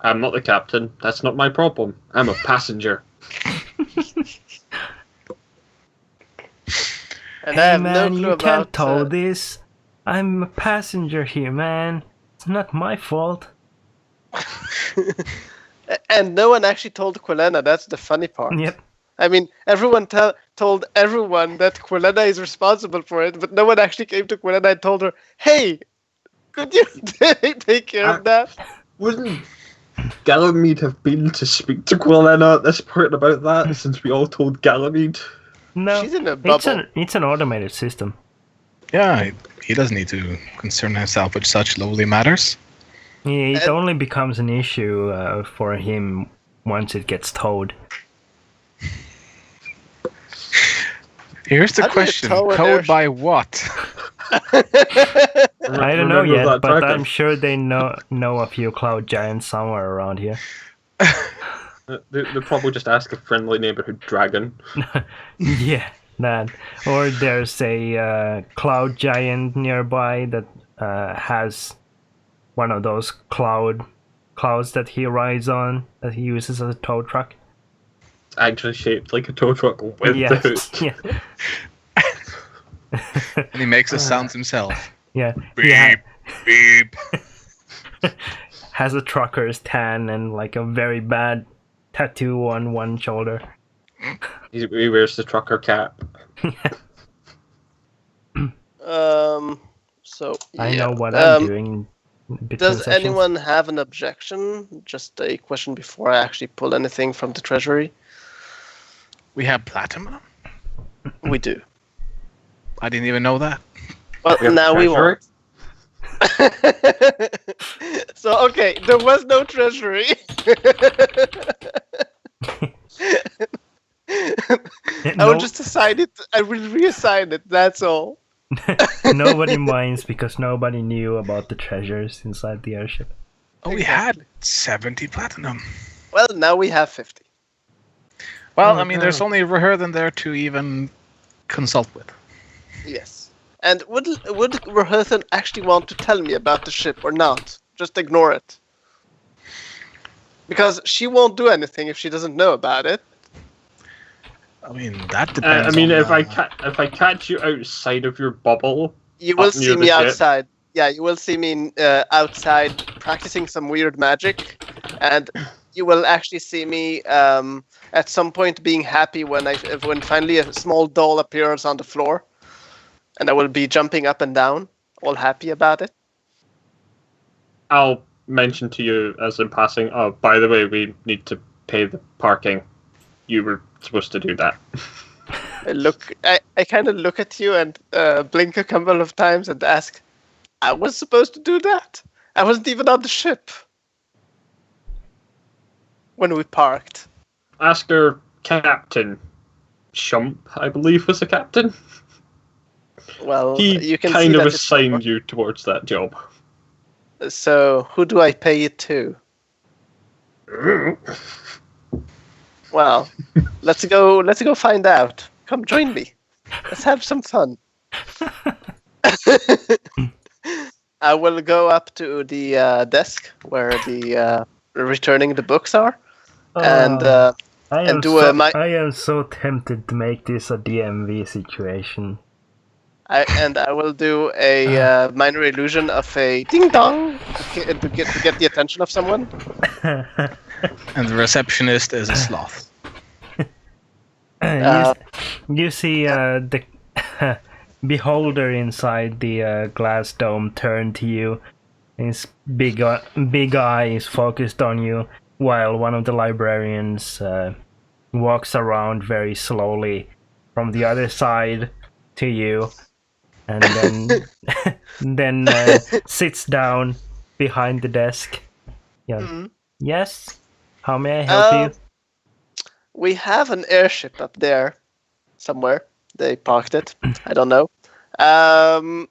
I'm not the captain. That's not my problem. I'm a passenger. And hey I have man, no clue you about, can't tow this. I'm a passenger here, man. It's not my fault. And no one actually told Quilena. That's the funny part. Yep. I mean, everyone told everyone that Quilena is responsible for it, but no one actually came to Quilena and told her, "Hey, could you take care of that?" Wouldn't Ganymede have been to speak to Quilena at this point about that, since we all told Ganymede? No, she's in a bubble. It's an automated system. Yeah, he doesn't need to concern himself with such lowly matters. Yeah, it only becomes an issue for him once it gets towed. Here's the question: towed by what? I don't know yet, but I'm sure they know a few cloud giants somewhere around here. They'll probably just ask a friendly neighborhood dragon. Yeah, that. Or there's a cloud giant nearby that has one of those clouds that he rides on, that he uses as a tow truck. It's actually shaped like a tow truck with the hook. Yeah. And he makes the sounds himself. Yeah. Beep, beep. Has a trucker's tan and like a very bad tattoo on one shoulder. He wears the trucker cap. So I know what I'm doing. Does anyone have an objection? Just a question before I actually pull anything from the treasury. We have platinum? We do. I didn't even know that. Well, now we won't. So, okay, there was no treasury. I will just assign it. I will reassign it, that's all. Nobody minds because nobody knew about the treasures inside the airship. Oh, we had 70 platinum. Well, now we have 50. Well, I mean, there's only Reherthan there to even consult with. Yes. And would Reherthan actually want to tell me about the ship or not? Just ignore it. Because she won't do anything if she doesn't know about it. I mean, that depends. If I catch you outside of your bubble, you will see me outside. Yeah, you will see me outside practicing some weird magic, and you will actually see me at some point being happy when finally a small doll appears on the floor, and I will be jumping up and down, all happy about it. I'll mention to you as in passing. Oh, by the way, we need to pay the parking. You were supposed to do that. I kind of look at you and blink a couple of times and ask, I was supposed to do that? I wasn't even on the ship when we parked. Ask our captain. Shump, I believe, was the captain. Well, he you can kind see of that assigned you towards that job. So, who do I pay it to? Well, let's go find out. Come join me. Let's have some fun. I will go up to the desk where the returning the books are, and I am so tempted to make this a DMV situation. I will do a minor illusion of a ding dong to get the attention of someone. And the receptionist is a sloth. You see the beholder inside the glass dome turn to you. His big eye is focused on you. while one of the librarians walks around very slowly from the other side to you, and then sits down behind the desk. Yeah. Mhm. Yes. How may I help you? We have an airship up there somewhere. They parked it. I don't know. I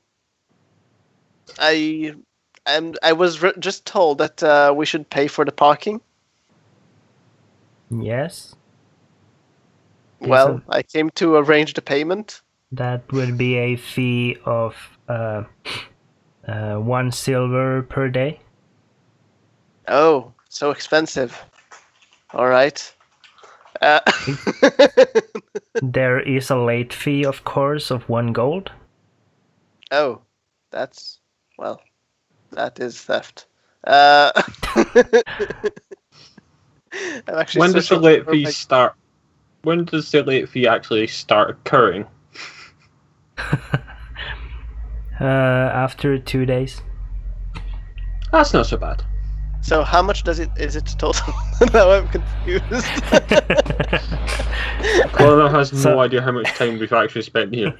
was just told that we should pay for the parking. Yes. Well, I came to arrange the payment. That would be a fee of 1 silver per day. Oh, so expensive. All right. There is a late fee, of course, of 1 gold. Oh, that is theft. I'm actually When does the switching late to fee my- start? When does the late fee actually start occurring? After 2 days. That's not so bad. So how much is it total? Now I'm confused. Colonel has So- no idea how much time we've actually spent here.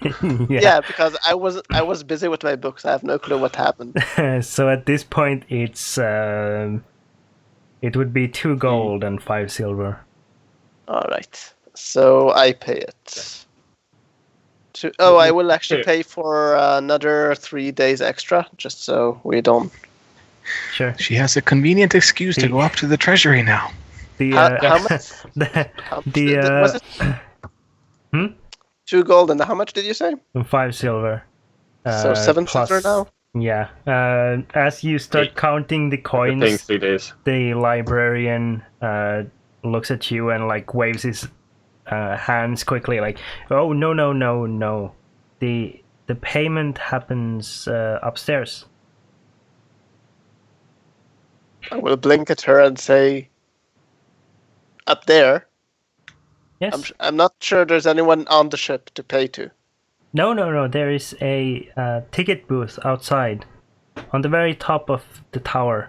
Yeah, because I was busy with my books. I have no clue what happened. So at this point, it would be 2 gold and 5 silver. All right. So I pay it. I will actually pay for another 3 days extra, just so we don't. Sure. She has a convenient excuse to go up to the treasury now. The How much? Was it? Hmm? 2 gold and how much did you say? 5 silver. So 7 plus- silver now. Yeah. As you start 8. counting the We're paying coins, 3 days. the librarian looks at you and like waves his hands quickly, like, "Oh no! The payment happens upstairs." I will blink at her and say, "Up there." Yes. I'm not sure there's anyone on the ship to pay to. No. There is a ticket booth outside, on the very top of the tower.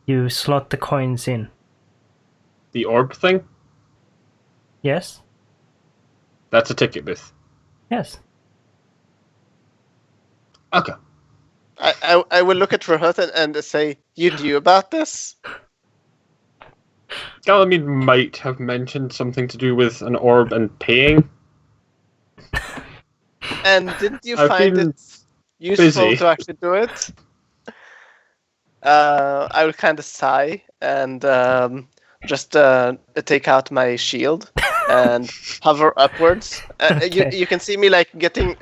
You slot the coins in. The orb thing? Yes. That's a ticket booth. Yes. Okay. I will look at Verhoeven and say, "You knew about this?" Galamede might have mentioned something to do with an orb and paying. And didn't you I've find been it useful busy. to actually do it? I will kind of sigh and just take out my shield and hover upwards. Okay. You can see me like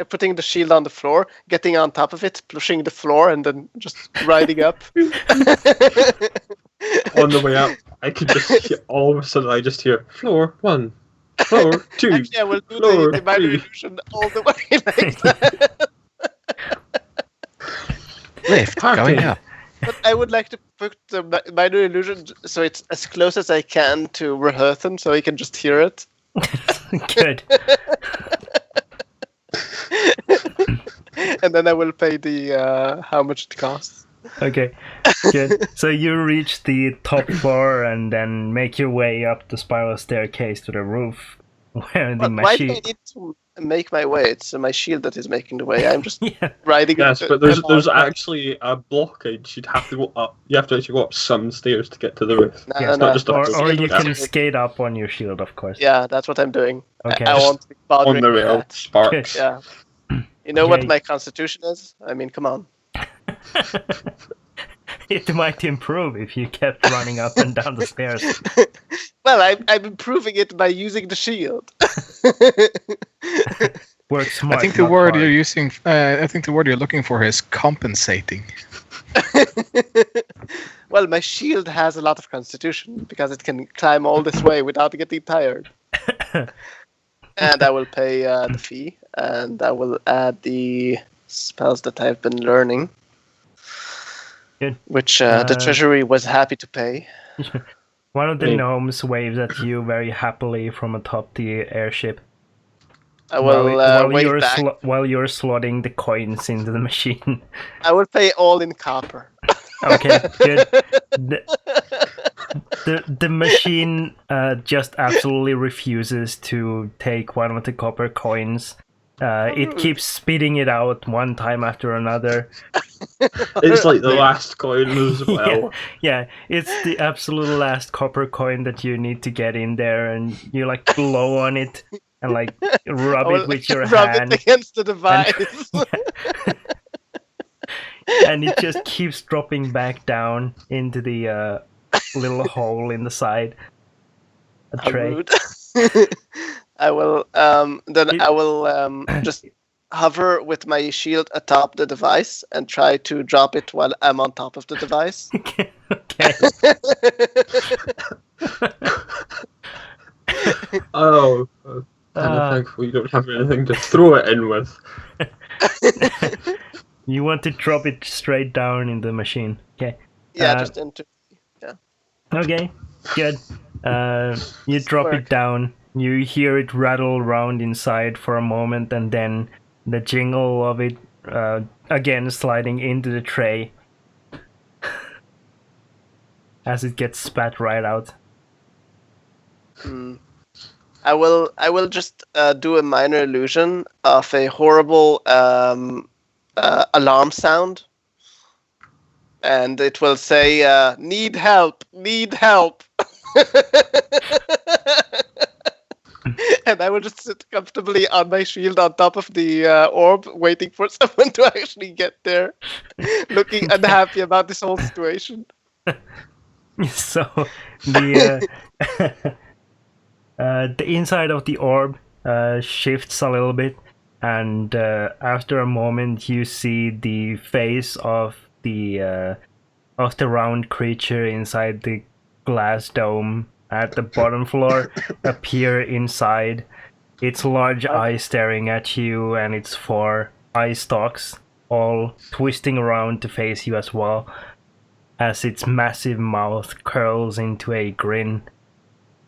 putting the shield on the floor, getting on top of it, pushing the floor, and then just riding up. On the way up, I could just hear, all of a sudden I just hear floor 1, floor 2. Actually, I will do floor the minor 3. illusion all the way like that. Lift going up. But I would like to put the minor illusion so it's as close as I can to Reherthen so he can just hear it. Good. And then I will pay the how much it costs. Okay. Good. So you reach the top floor and then make your way up the spiral staircase to the roof, where the But why do I machine. need to make my way? It's my shield that is making the way. I'm just Yeah. riding. Yes, up but the- there's actually a blockage. You'd have to go up. You have to actually go up some stairs to get to the roof. No, Yeah, no, it's not no. just a Or blockage. you Yeah. can skate up on your shield, of course. Yeah, that's what I'm doing. Okay. I won't be bothering On the with rail, that. sparks. Yeah. You know what Okay. my constitution is? I mean, come on. It might improve if you kept running up and down the stairs. Well, I'm improving it by using the shield. Work smart. I think the not word hard. you're using. I think the word you're looking for is compensating. Well, my shield has a lot of constitution because it can climb all this way without getting tired. And I will pay the fee, and I will add the spells that I've been learning. Good. Which the treasury was happy to pay. One of the Hey. gnomes waves at you very happily from atop the airship. I will wave you're back. while you're slotting the coins into the machine. I will pay all in copper. Okay, good. the machine just absolutely refuses to take one of the copper coins. It keeps spitting it out one time after another. It's like the last coin as well. Yeah, it's the absolute last copper coin that you need to get in there, and you like blow on it and like rub it with your rub hand. it against the device. And it just keeps dropping back down into the little hole in the side. A tray. Rude. I will just hover with my shield atop the device and try to drop it while I'm on top of the device. Okay. Oh, kind of thankful you don't have anything to throw it in with. You want to drop it straight down in the machine. Okay. Yeah, just into. Okay, good. You drop it down. You hear it rattle around inside for a moment, and then the jingle of it again sliding into the tray as it gets spat right out. I will just do a minor illusion of a horrible alarm sound, and it will say, "Need help! Need help!" And I will just sit comfortably on my shield on top of the orb, waiting for someone to actually get there, looking unhappy about this whole situation. So the the inside of the orb shifts a little bit, and after a moment, you see the face of the round creature inside the glass dome at the bottom floor appear inside. Its large eyes staring at you, and its 4 eye stalks all twisting around to face you as well, as its massive mouth curls into a grin.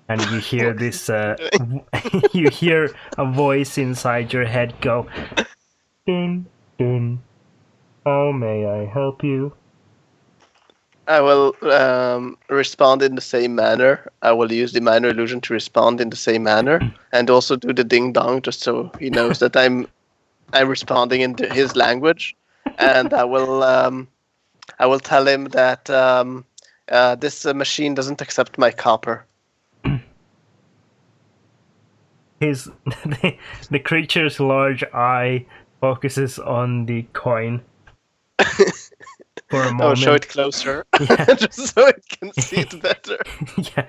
And you hear this, you hear a voice inside your head go, "Dun, dun. How may I help you?" I will respond in the same manner. I will use the minor illusion to respond in the same manner, and also do the ding dong, just so he knows that I'm responding in his language. And I will tell him that this machine doesn't accept my copper. The creature's large eye focuses on the coin for a moment. I'll show it closer, just so it can see it better. Yeah.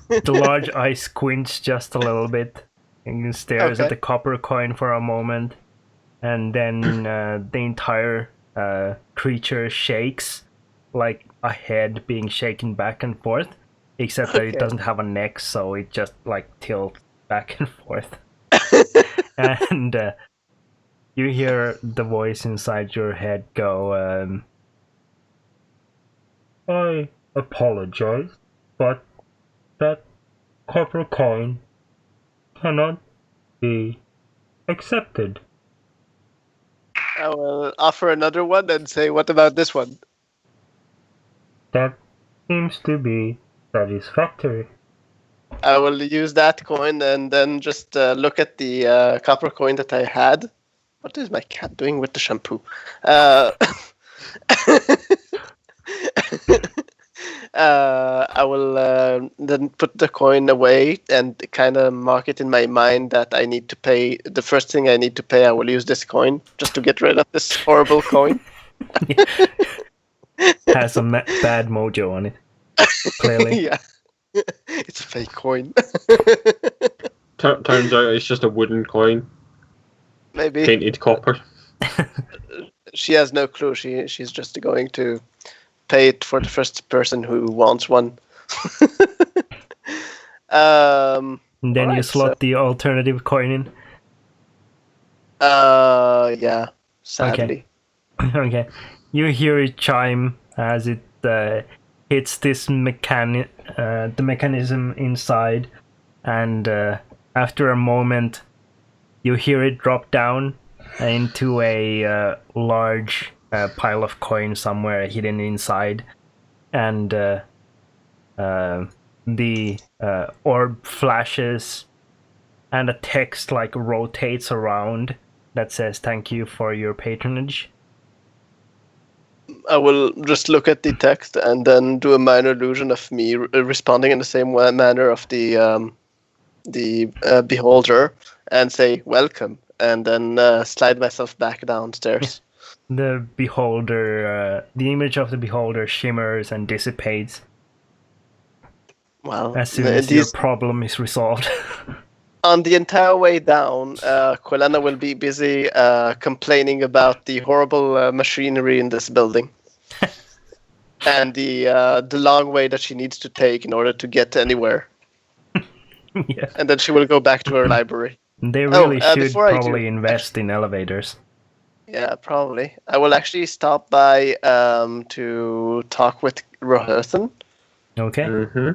The large eye squints just a little bit and stares at the copper coin for a moment, and then the entire creature shakes like a head being shaken back and forth, except that it doesn't have a neck, so it just like tilts back and forth. And you hear the voice inside your head go, "I apologize, but that copper coin cannot be accepted." I will offer another one and say, "What about this one?" That seems to be satisfactory. I will use that coin and then just look at the copper coin that I had. What is my cat doing with the shampoo? I will then put the coin away and kind of mark it in my mind that I need to pay. The first thing I need to pay, I will use this coin just to get rid of this horrible coin. Has a bad mojo on it, clearly. Yeah. It's a fake coin. Turns out it's just a wooden coin, Maybe. painted copper. She has no clue. She's just going to pay it for the first person who wants one. And then you right, slot the alternative coin in. Yeah. Sadly. Okay. You hear it chime as it hits this the mechanism inside, and after a moment, you hear it drop down into a large pile of coins somewhere hidden inside, and the orb flashes, and a text like rotates around that says "Thank you for your patronage." I will just look at the text and then do a minor illusion of me responding in the same manner of the beholder and say welcome, and then slide myself back downstairs. The beholder, the image of the beholder shimmers and dissipates Well, as soon as your problem is resolved. on the entire way down, Quelena will be busy complaining about the horrible machinery in this building. And the long way that she needs to take in order to get anywhere. Yeah. And then she will go back to her library. They really should before I do- probably invest in elevators. Yeah, probably. I will actually stop by to talk with Roherthan. Okay. Mm-hmm.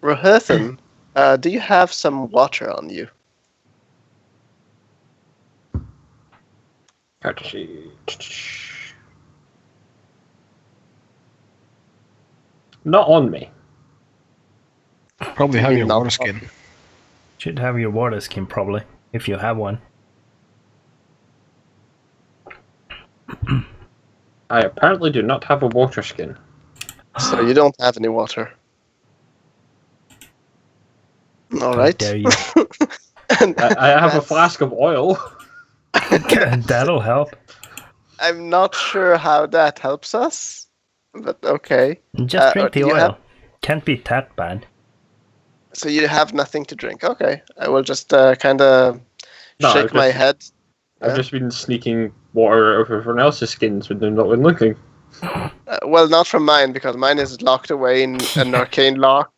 Roherthan, do you have some water on you? Courtesy. Not on me. Probably have your water skin. Should have your water skin probably, if you have one. I apparently do not have a water skin. So you don't have any water. All How right. dare you. I have a flask of oil. That'll help. I'm not sure how that helps us, but okay. Just drink the do you oil. have- Can't be that bad. So you have nothing to drink. Okay. I will just kind of No, shake my head. I've Yeah. just been sneaking water out of everyone else's skins when they've not been looking. Well, not from mine, because mine is locked away in an arcane lock.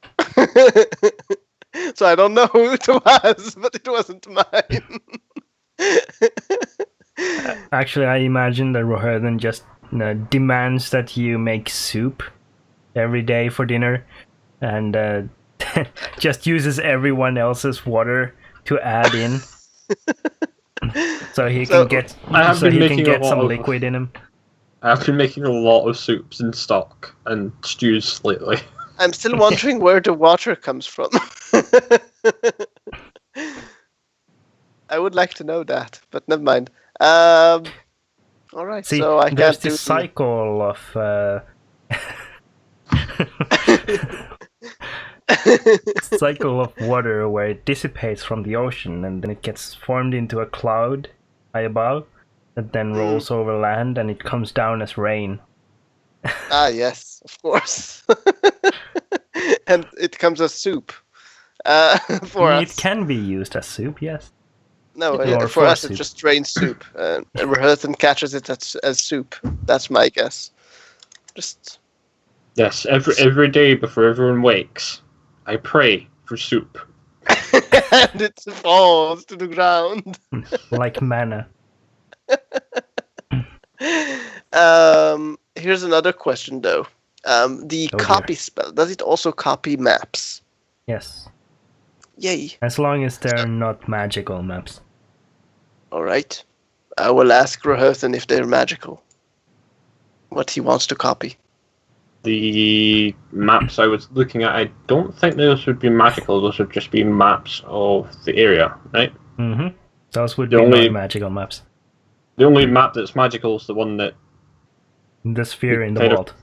So I don't know who it was, but it wasn't mine. Actually, I imagine that Roherthan just demands that you make soup every day for dinner, and just uses everyone else's water to add in, so he So, can get I have been making a lot some of- liquid in him. I've been making a lot of soups and stock and stews lately. I'm still wondering where the water comes from. I would like to know that, but never mind. All right, See, so I there's can't do this cycle of cycle of water where it dissipates from the ocean and then it gets formed into a cloud high above that then rolls over land and it comes down as rain. Ah, yes, of course. And it comes as soup for us. It can be used as soup, yes. No, Or for for us soup. it's just drained soup. And Roherthan catches it as soup. That's my guess. Just Yes, every day before everyone wakes, I pray for soup. and it falls to the ground. Like manna. Here's another question though. The Oh, dear. copy spell, does it also copy maps? Yes. Yay. As long as they're not magical maps. Alright. I will ask Roherthan if they're magical. What he wants to copy. The maps I was looking at, I don't think those would be magical. Those would just be maps of the area, right? Mm-hmm. Those would The be only- non-magical maps. The only map that's magical is the one that, The sphere in the Kind of- vault.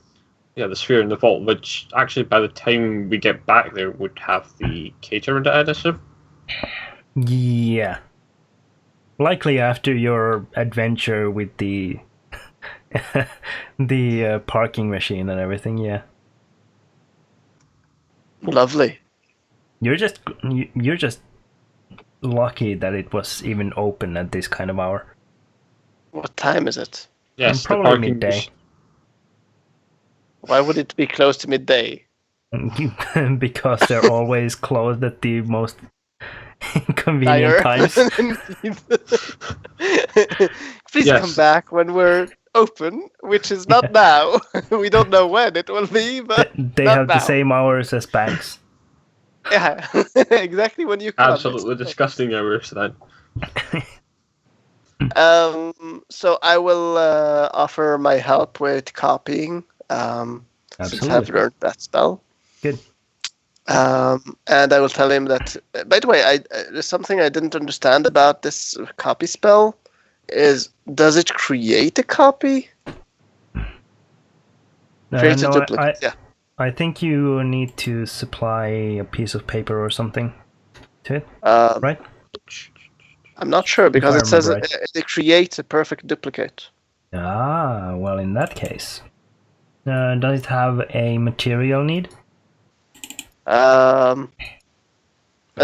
yeah, the sphere in the vault, which actually by the time we get back there would have the caterer to I'd assume. Yeah. Likely after your adventure with the the parking machine and everything, yeah. Lovely. You're just lucky that it was even open at this kind of hour. What time is it? Yes, the Probably parking midday. mach- Why would it be close to midday? Because they're always closed at the most inconvenient times. Please Yes. come back when we're open, which is not now. We don't know when it will be, but They not have now. the same hours as banks. Yeah, exactly when you come. Absolutely disgusting hours then. So I will offer my help with copying. Since I've Absolutely. learned that spell. Good. And I will tell him that. By the way, there's something I didn't understand about this copy spell. Does it create a copy? Creates a No, duplicate. Yeah. I think you need to supply a piece of paper or something to it, right? I'm not sure because I it says remember it creates a perfect duplicate. Ah, well, in that case, does it have a material need? A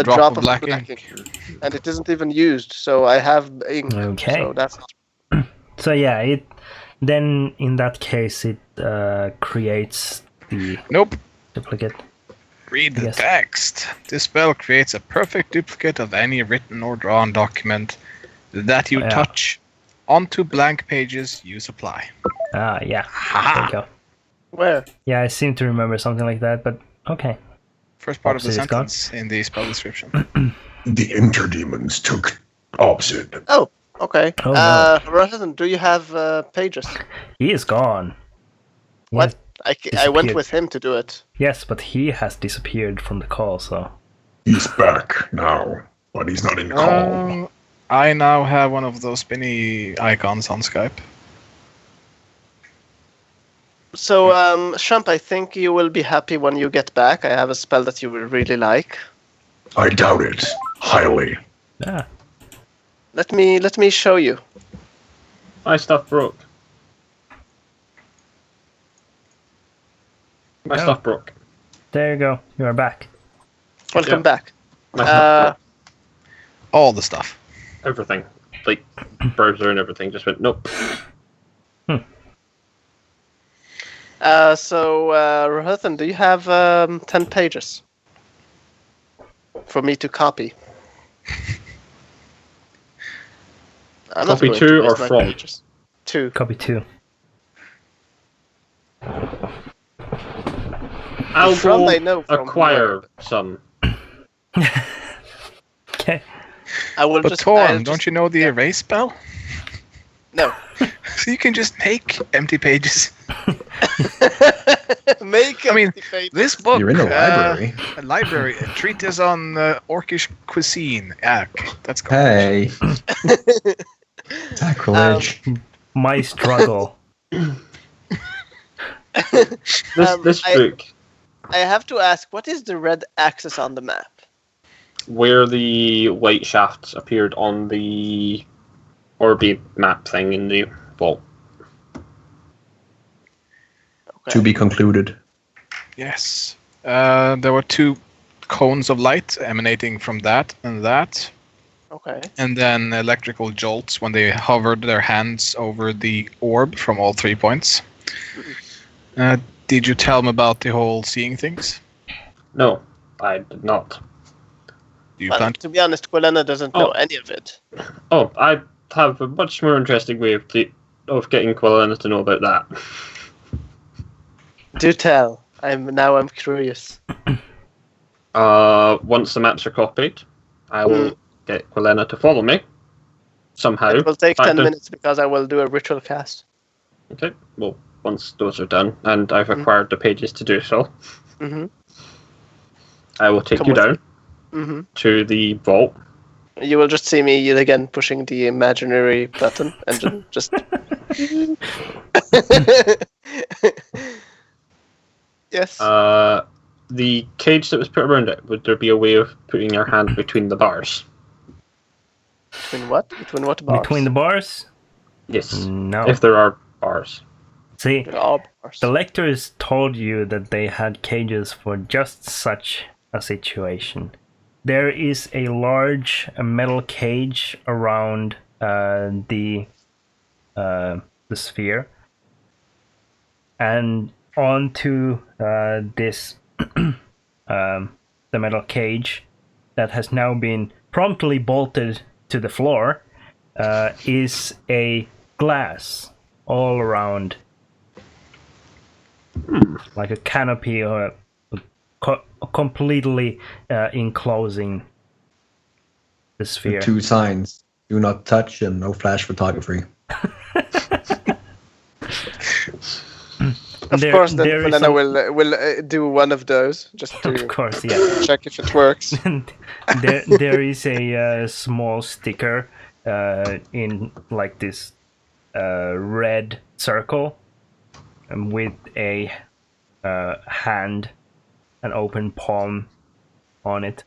drop of black black ink. ink. And it isn't even used, so I have ink. Okay. So that's not. So yeah, then in that case it creates the Nope. duplicate. Read the Yes. text. This spell creates a perfect duplicate of any written or drawn document that you Yeah. touch onto blank pages you supply. Ah, yeah. There you go. Where? Yeah, I seem to remember something like that, but okay. First part of the Opposite is gone. sentence in the spell description. The interdemons took opposite. Oh, okay. Oh, no. Rohan, do you have pages? He is gone. He What? has- I went disappeared. with him to do it. yes, but he has disappeared from the call, so. He's back now, but he's not in the call. I now have one of those spinny icons on Skype. So, Shump, I think you will be happy when you get back. I have a spell that you will really like. I doubt it. Highly. Yeah. Let me show you. My stuff broke. My Oh. stuff broke. There you go. You are back. Welcome Yeah. back. My stuff All the stuff. broke. Everything. Like, browser and everything just went, nope. So, Rohan, do you have 10 pages for me to copy? I'm not Copy going to to waste or my from? pages. 2. Copy 2. I'll From go I know from acquire where. some. Okay. I will But just. Torn, don't you know the erase spell? No. So you can just make empty pages. Make. I mean, empty pages. This book. You're in a library. A library. A treatise on Orcish cuisine. Yeah, that's cool. Hey. Sacrilege. My struggle. This book, I have to ask, what is the red axis on the map? where the white shafts appeared on the Orby map thing in the vault. Okay. To be concluded. Yes. There were 2 cones of light emanating from that, Okay. and then electrical jolts when they hovered their hands over the orb from all 3 points. Did you tell them about the whole seeing things? No, I did not. Do you Well, plan to be honest, Quelena doesn't know any of it. Oh, I have a much more interesting way of getting Quillen to know about that. Do tell. I'm curious. Once the maps are copied, I will get Quilena to follow me. Somehow. It will take Back 10 to- minutes because I will do a ritual cast. Okay, well, once those are done, and I've acquired the pages to do so, Mm-hmm. I will take Come you with down Mm-hmm. to the vault. You will just see me yet again pushing the imaginary button and then just. Yes. The cage that was put around it, would there be a way of putting your hand between the bars? Between what? Between what bars? Between the bars? Yes, No. if there are bars. See, All bars. the lectors told you that they had cages for just such a situation. There is a large metal cage around the sphere, and onto this the metal cage that has now been promptly bolted to the floor is a glass all around, like a canopy or completely enclosing the sphere. 2 signs. Do not touch and no flash photography. Of There- course, then there is Felena a- will do one of those just Of to course, yeah. check if it works. There is a small sticker in like this red circle with a hand, an open palm on it.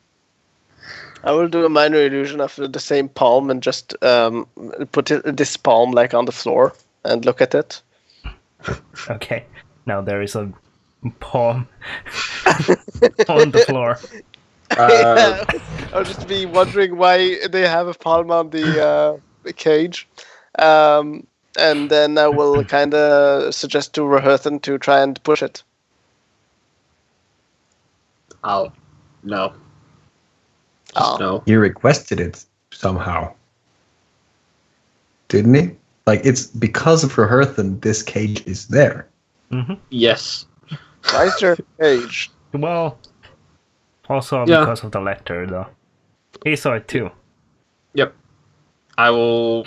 I will do a minor illusion of the same palm and just put this palm like on the floor and look at it. Okay, now there is a palm on the floor. I'll just be wondering why they have a palm on the cage. And then I will kind of suggest to Reherthan to try and push it. No. Oh. No. He requested it somehow, didn't he? Like, it's because of Reherthan this cage is there. Yes. Nicer cage. Well, also Yeah. because of the letter, though. He saw it too. Yep. I will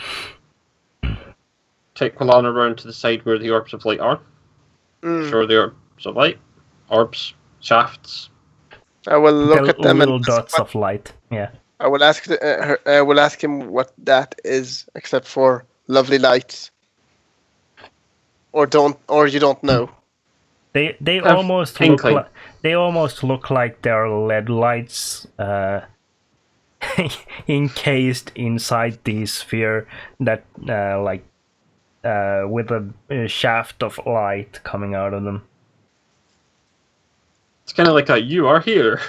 take Quilana around to the side where the orbs of light are. Show the orbs of light. Orbs, shafts. I will look The at them little and dots of light. Yeah. I will ask I will ask him what that is, except for lovely lights. Or you don't know. They Have almost look inkling. like they're LED lights encased inside the sphere that with a shaft of light coming out of them. It's kind of like you are here,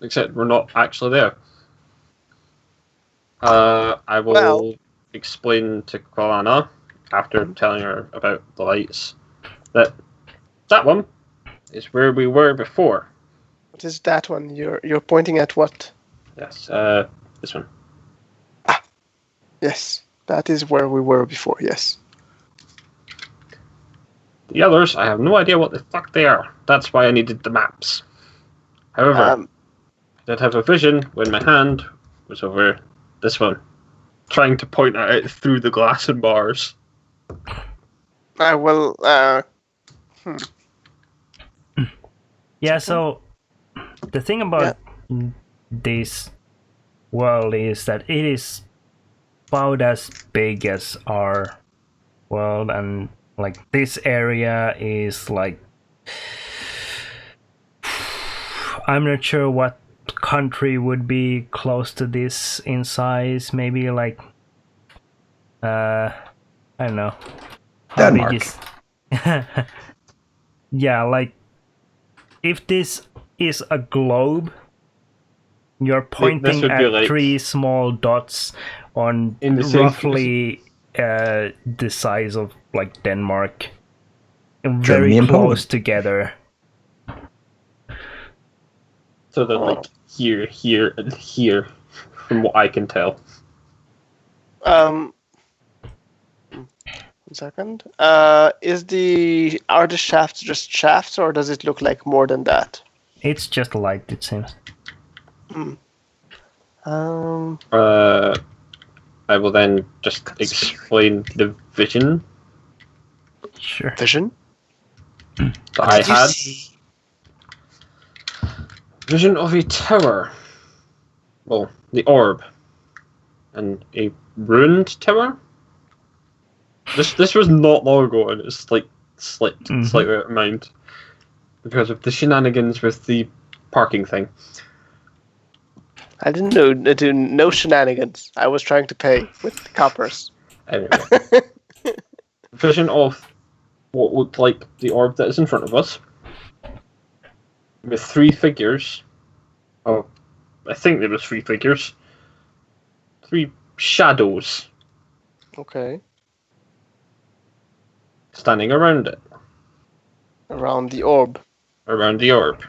except we're not actually there. I will Well- explain to Quilana, after telling her about the lights, that one is where we were before. What is that one? You're pointing at what? Yes, this one. Yes, that is where we were before. Yes. The others, I have no idea what the fuck they are. That's why I needed the maps. However, I did have a vision when my hand was over this one, trying to point at it through the glass and bars. I will. Yeah, so the thing about this world is that it is about as big as our world, and like this area is like, I'm not sure what country would be close to this in size. Maybe like I don't know. How big Denmark. is yeah, like if this is a globe, you're pointing would be at like- 3 small dots on In the same roughly the size of like Denmark, and Germany very and close Poland. together. So they're like here, here, and here, from what I can tell. 1 second. Are the shafts just shafts, or does it look like more than that? It's just light, it seems. I will then just explain the vision Sure. Vision. that I had. Vision of a tower. Well, the orb. And a ruined tower? This was not long ago, and it's like slipped slightly out of mind. Because of the shenanigans with the parking thing. I didn't do no shenanigans. I was trying to pay with coppers. Anyway. Vision of what looked like the orb that is in front of us. With 3 figures. Oh, I think there was 3 figures. 3 shadows Okay. standing around it. Around the orb. Around the orb.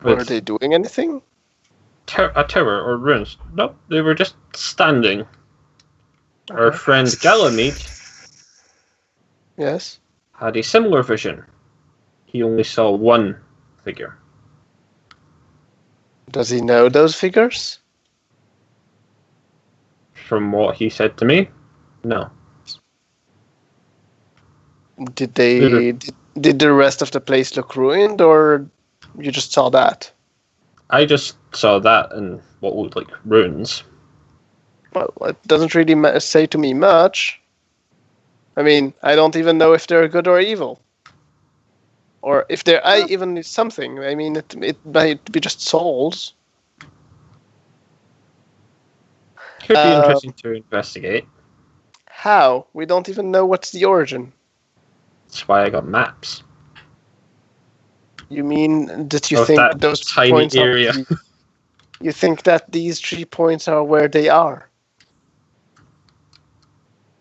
Were With they doing anything? a tower or ruins. Nope, they were just standing. Our Okay. friend Galamede Yes. had a similar vision. He only saw 1 figure. Does he know those figures? From what he said to me, no. Did they? Did the rest of the place look ruined, or you just saw that? I just saw that and what looked like ruins. Well, it doesn't really say to me much. I mean, I don't even know if they're good or evil. Or if they're even something. I mean, it might be just souls. Could be interesting to investigate. How? We don't even know what's the origin. That's why I got maps. You mean that you Of think that those tiny points area. You think that these 3 points are where they are?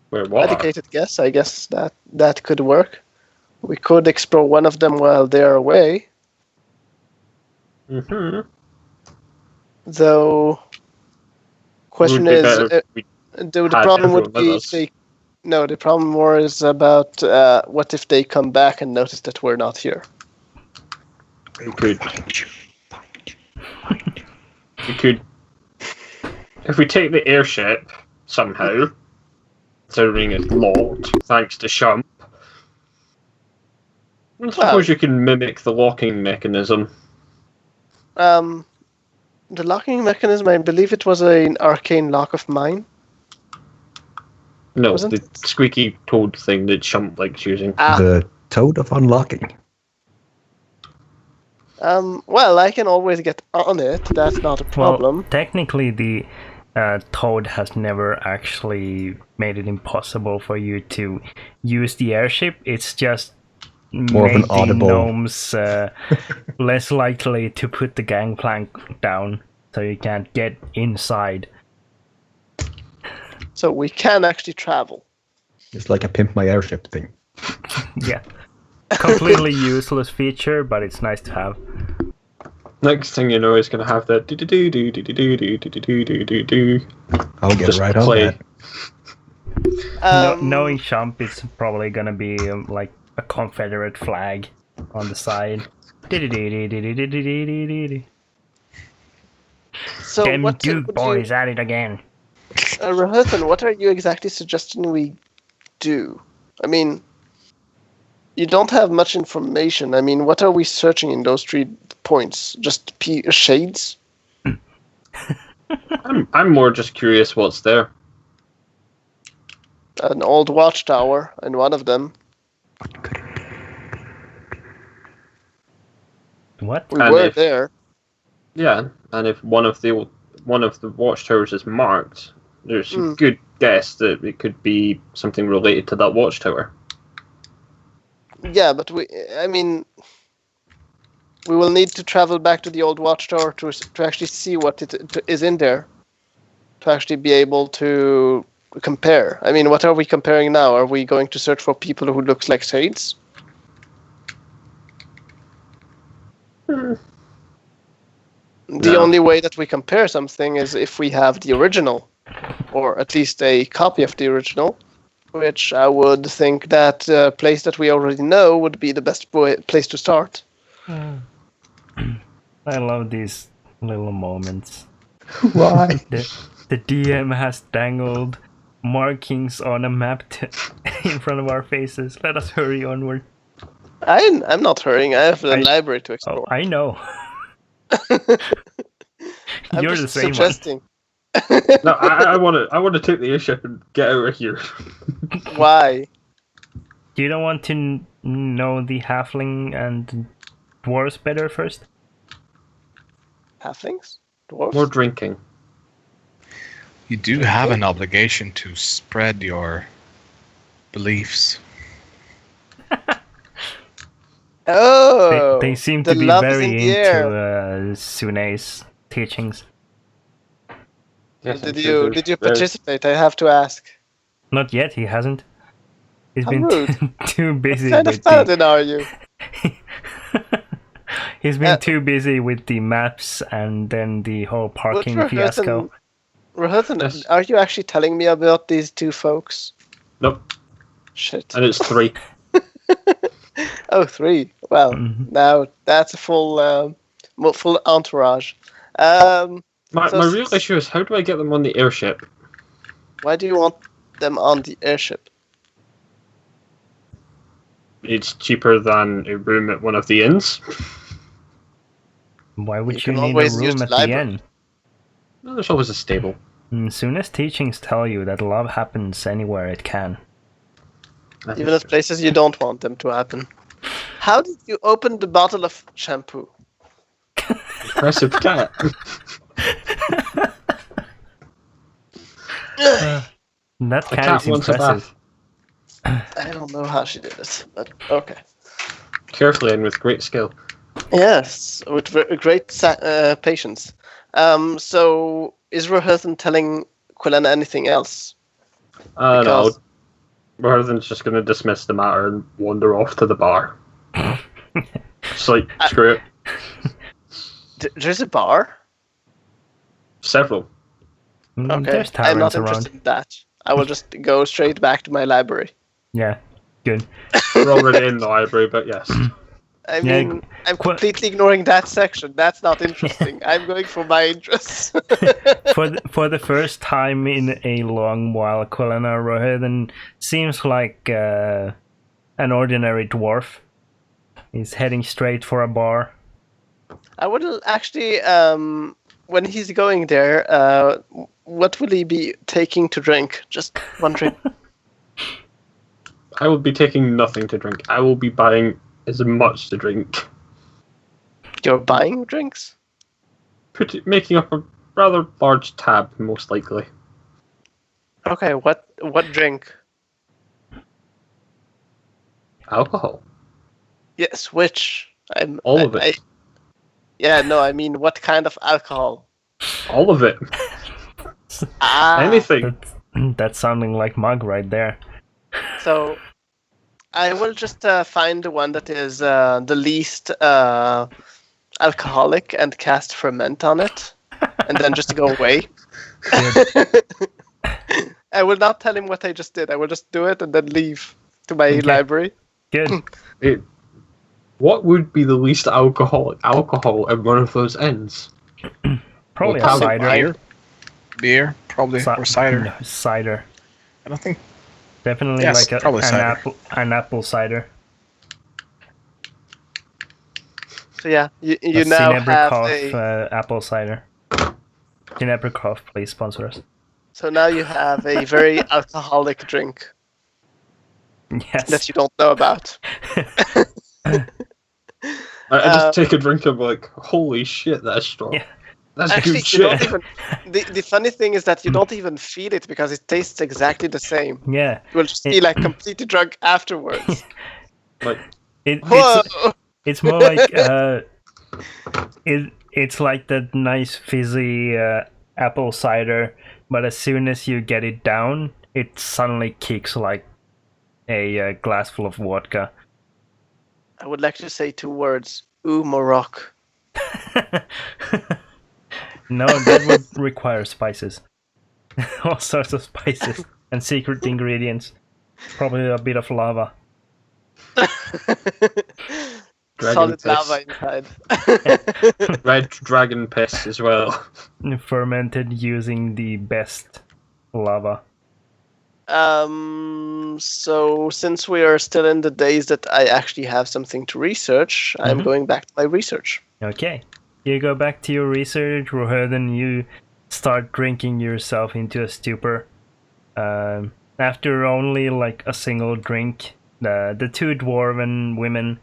Where what? Educated guess. I guess that could work. We could explore one of them while they're away. Mm-hmm. Though, question Would be is, better if we the had problem would everyone with be if us. they. No, the problem more is about what if they come back and notice that we're not here. We could. If we take the airship somehow, considering it's locked, thanks to Shump, I suppose you can mimic the locking mechanism. The locking mechanism, I believe it was an arcane lock of mine. No, Wasn't the squeaky toad thing that Shump likes using. The toad of unlocking. Well, I can always get on it. That's not a problem. Well, technically, the Toad has never actually made it impossible for you to use the airship. It's just More of an made the audible- gnomes less likely to put the gangplank down, so you can't get inside. So we can actually travel. It's like a pimp my airship thing. Yeah. Completely useless feature, but it's nice to have. Next thing you know, it's going to have that do-do-do-do-do-do-do-do-do-do-do. I'll get Just right on play. that. Knowing Shump, it's probably gonna be like a Confederate flag on the side. So Them what Duke would boys you, at it again. Rahuthan, what are you exactly suggesting we do? I mean, you don't have much information. I mean, what are we searching in those 3 points? Just shades? I'm more just curious what's there. An old watchtower in one of them. What? We And were if- there. Yeah, and if one of the watchtowers is marked, there's a Hmm. good guess that it could be something related to that watchtower. Yeah, but we will need to travel back to the old watchtower to actually see what is in there. To actually be able to compare. I mean, what are we comparing now? Are we going to search for people who looks like shades? The No. only way that we compare something is if we have the original, or at least a copy of the original, which I would think that place that we already know would be the best place to start. I love these little moments. Why? The DM has dangled markings on a map in front of our faces. Let us hurry onward. I'm not hurrying. I have the library to Oh, explore. I know. I'm You're just the same suggesting. No, I want to take the airship and get out of here. Why? You don't want to know the halfling and dwarves better first? Halflings? Dwarves? More drinking. You do have an obligation to spread your beliefs. Oh! They seem the to be love is very in the air. into Sune's teachings. Yes, I'm Did sure you there's- participate? I have to ask. Not yet, he hasn't. He's How been rude. too busy What kind with of paladin are you? He's been too busy with the maps and then the whole parking Rahuthan, fiasco. Rahuthan, Yes. are you actually telling me about these 2 folks? Nope, Shit. and it's 3. Oh, 3. Well, Mhm. now that's a full entourage. So My real issue is how do I get them on the airship? Why do you want them on the airship? it's cheaper than a room at one of the inns. Why would You you can need a always use room the at the library. end? Well, there's always a stable. Soon as teachings tell you that love happens anywhere it can. Even at places you don't want them to happen. How did you open the bottle of shampoo? Impressive cat. That The cat cat is wants a impressive. bath. I don't know how she did it, but okay. Carefully and with great skill. Yes, with great patience. So is Rohirthan telling Quillen anything else? No. Because- Rohirthan's just going to dismiss the matter and wander off to the bar. It's like, screw it. There's a bar? Several. Okay, There's I'm not taverns around. interested in that. I will just go straight back to my library. Yeah, good. We're already in the library, but yes. I Yeah, mean, I'm completely ignoring that section. That's not interesting. I'm going for my interests. For the first time in a long while, Quillen Rohirthan seems like an ordinary dwarf. He's heading straight for a bar. I would actually, when he's going there, what will he be taking to drink? Just wondering. I will be taking nothing to drink. I will be buying as much to drink. You're buying drinks? Making up a rather large tab, most likely. Okay, what drink? Alcohol. Yes, which? All of it. Yeah, no, I mean, what kind of alcohol? All of it. Anything. That's sounding like Mug right there. So, I will just find the one that is the least alcoholic and cast ferment on it, and then just go away. I will not tell him what I just did. I will just do it and then leave to my library. Good. What would be the least alcohol at one of those ends? Probably Well, a cider. Beer, probably, or cider. No, cider. I don't think. Definitely Yes, like probably cider. an apple cider. So yeah, you A now have Cinebrikov, a. apple cider. Cinebrikov, please sponsor us. So now you have a very alcoholic drink Yes. that you don't know about. I just take a drink and be like, holy shit, that's strong. Yeah. That's Actually, good you don't shit. even. The funny thing is that you don't even feel it because it tastes exactly the same. Yeah. You will just be like completely drunk afterwards. Like, Whoa! It's more like it's like that nice fizzy apple cider, but as soon as you get it down, it suddenly kicks like a glass full of vodka. I would like to say 2 words. Ooh, Morocco. No, that would require spices. All sorts of spices and secret ingredients. Probably a bit of lava. Solid piss. lava inside. Red dragon piss as well. Fermented using the best lava. So since we are still in the days that I actually have something to research, I'm going back to my research. Okay. You go back to your research, Rohirthan, you start drinking yourself into a stupor. After only like a single drink, the 2 dwarven women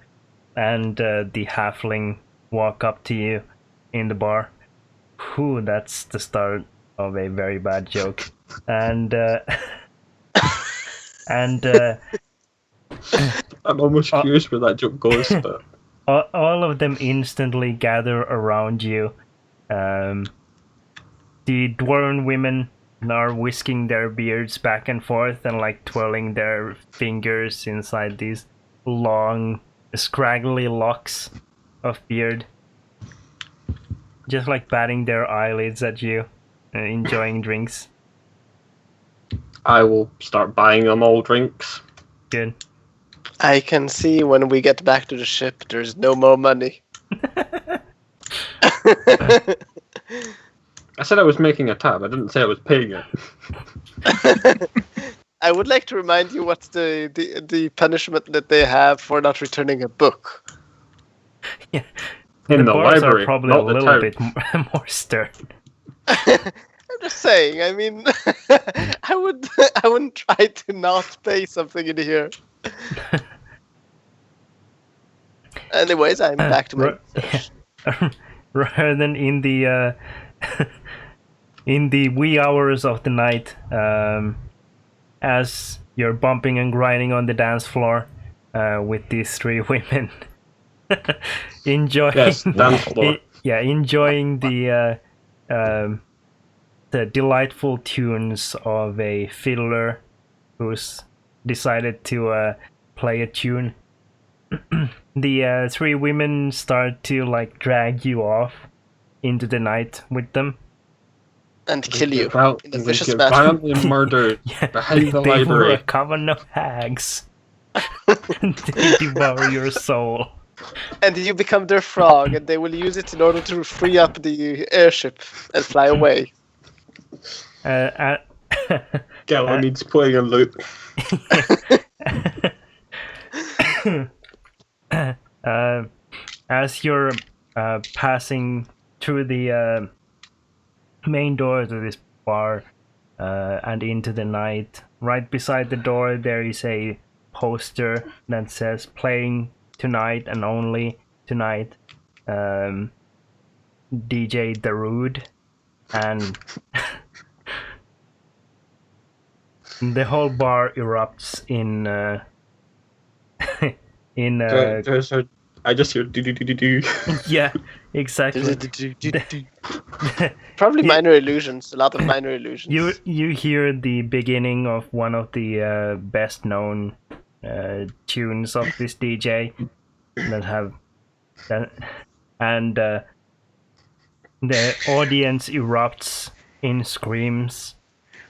and the halfling walk up to you in the bar. Whew, that's the start of a very bad joke. And I'm almost curious where that joke goes, but all of them instantly gather around you. The dwarven women are whisking their beards back and forth and like twirling their fingers inside these long, scraggly locks of beard. Just like batting their eyelids at you, enjoying drinks. I will start buying them all drinks. Good. I can see when we get back to the ship, there's no more money. I said I was making a tab. I didn't say I was paying it. I would like to remind you what's the punishment that they have for not returning a book. Yeah. In the bars library, are probably not a the little town. bit more stern. I'm just saying. I mean, I wouldn't try to not pay something in here. Anyways, I'm back to my research. Rather than in the in the wee hours of the night, as you're bumping and grinding on the dance floor with these three women, enjoying Yes, dance floor. enjoying the delightful tunes of a fiddler who's decided to play a tune. The three women start to like drag you off into the night with them. And kill you in the They vicious get manner. violently murdered behind the they were library. a coven of hags. They devour your soul. And you become their frog, and they will use it in order to free up the airship and fly away. Gala needs playing a lute. As you're passing through the main door to this bar and into the night, right beside the door there is a poster that says "Playing tonight and only tonight." DJ Darude, and the whole bar erupts in I just hear do do do do do. yeah, exactly. Probably minor illusions. A lot of minor illusions. You hear the beginning of one of the best known tunes of this DJ and the audience erupts in screams.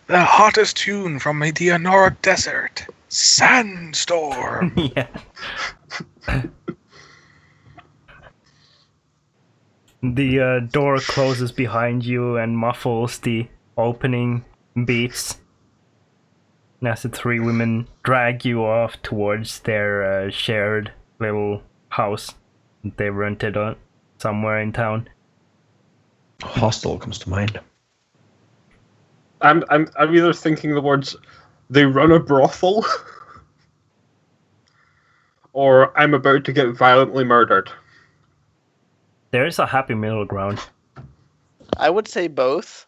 The hottest tune from the Anora Desert, Sandstorm. Yeah. The door closes behind you and muffles the opening beats as the three women drag you off towards their shared little house they rented on somewhere in town. Hostel comes to mind. I'm either thinking the words "they run a brothel" or "I'm about to get violently murdered." There is a happy middle ground. I would say both.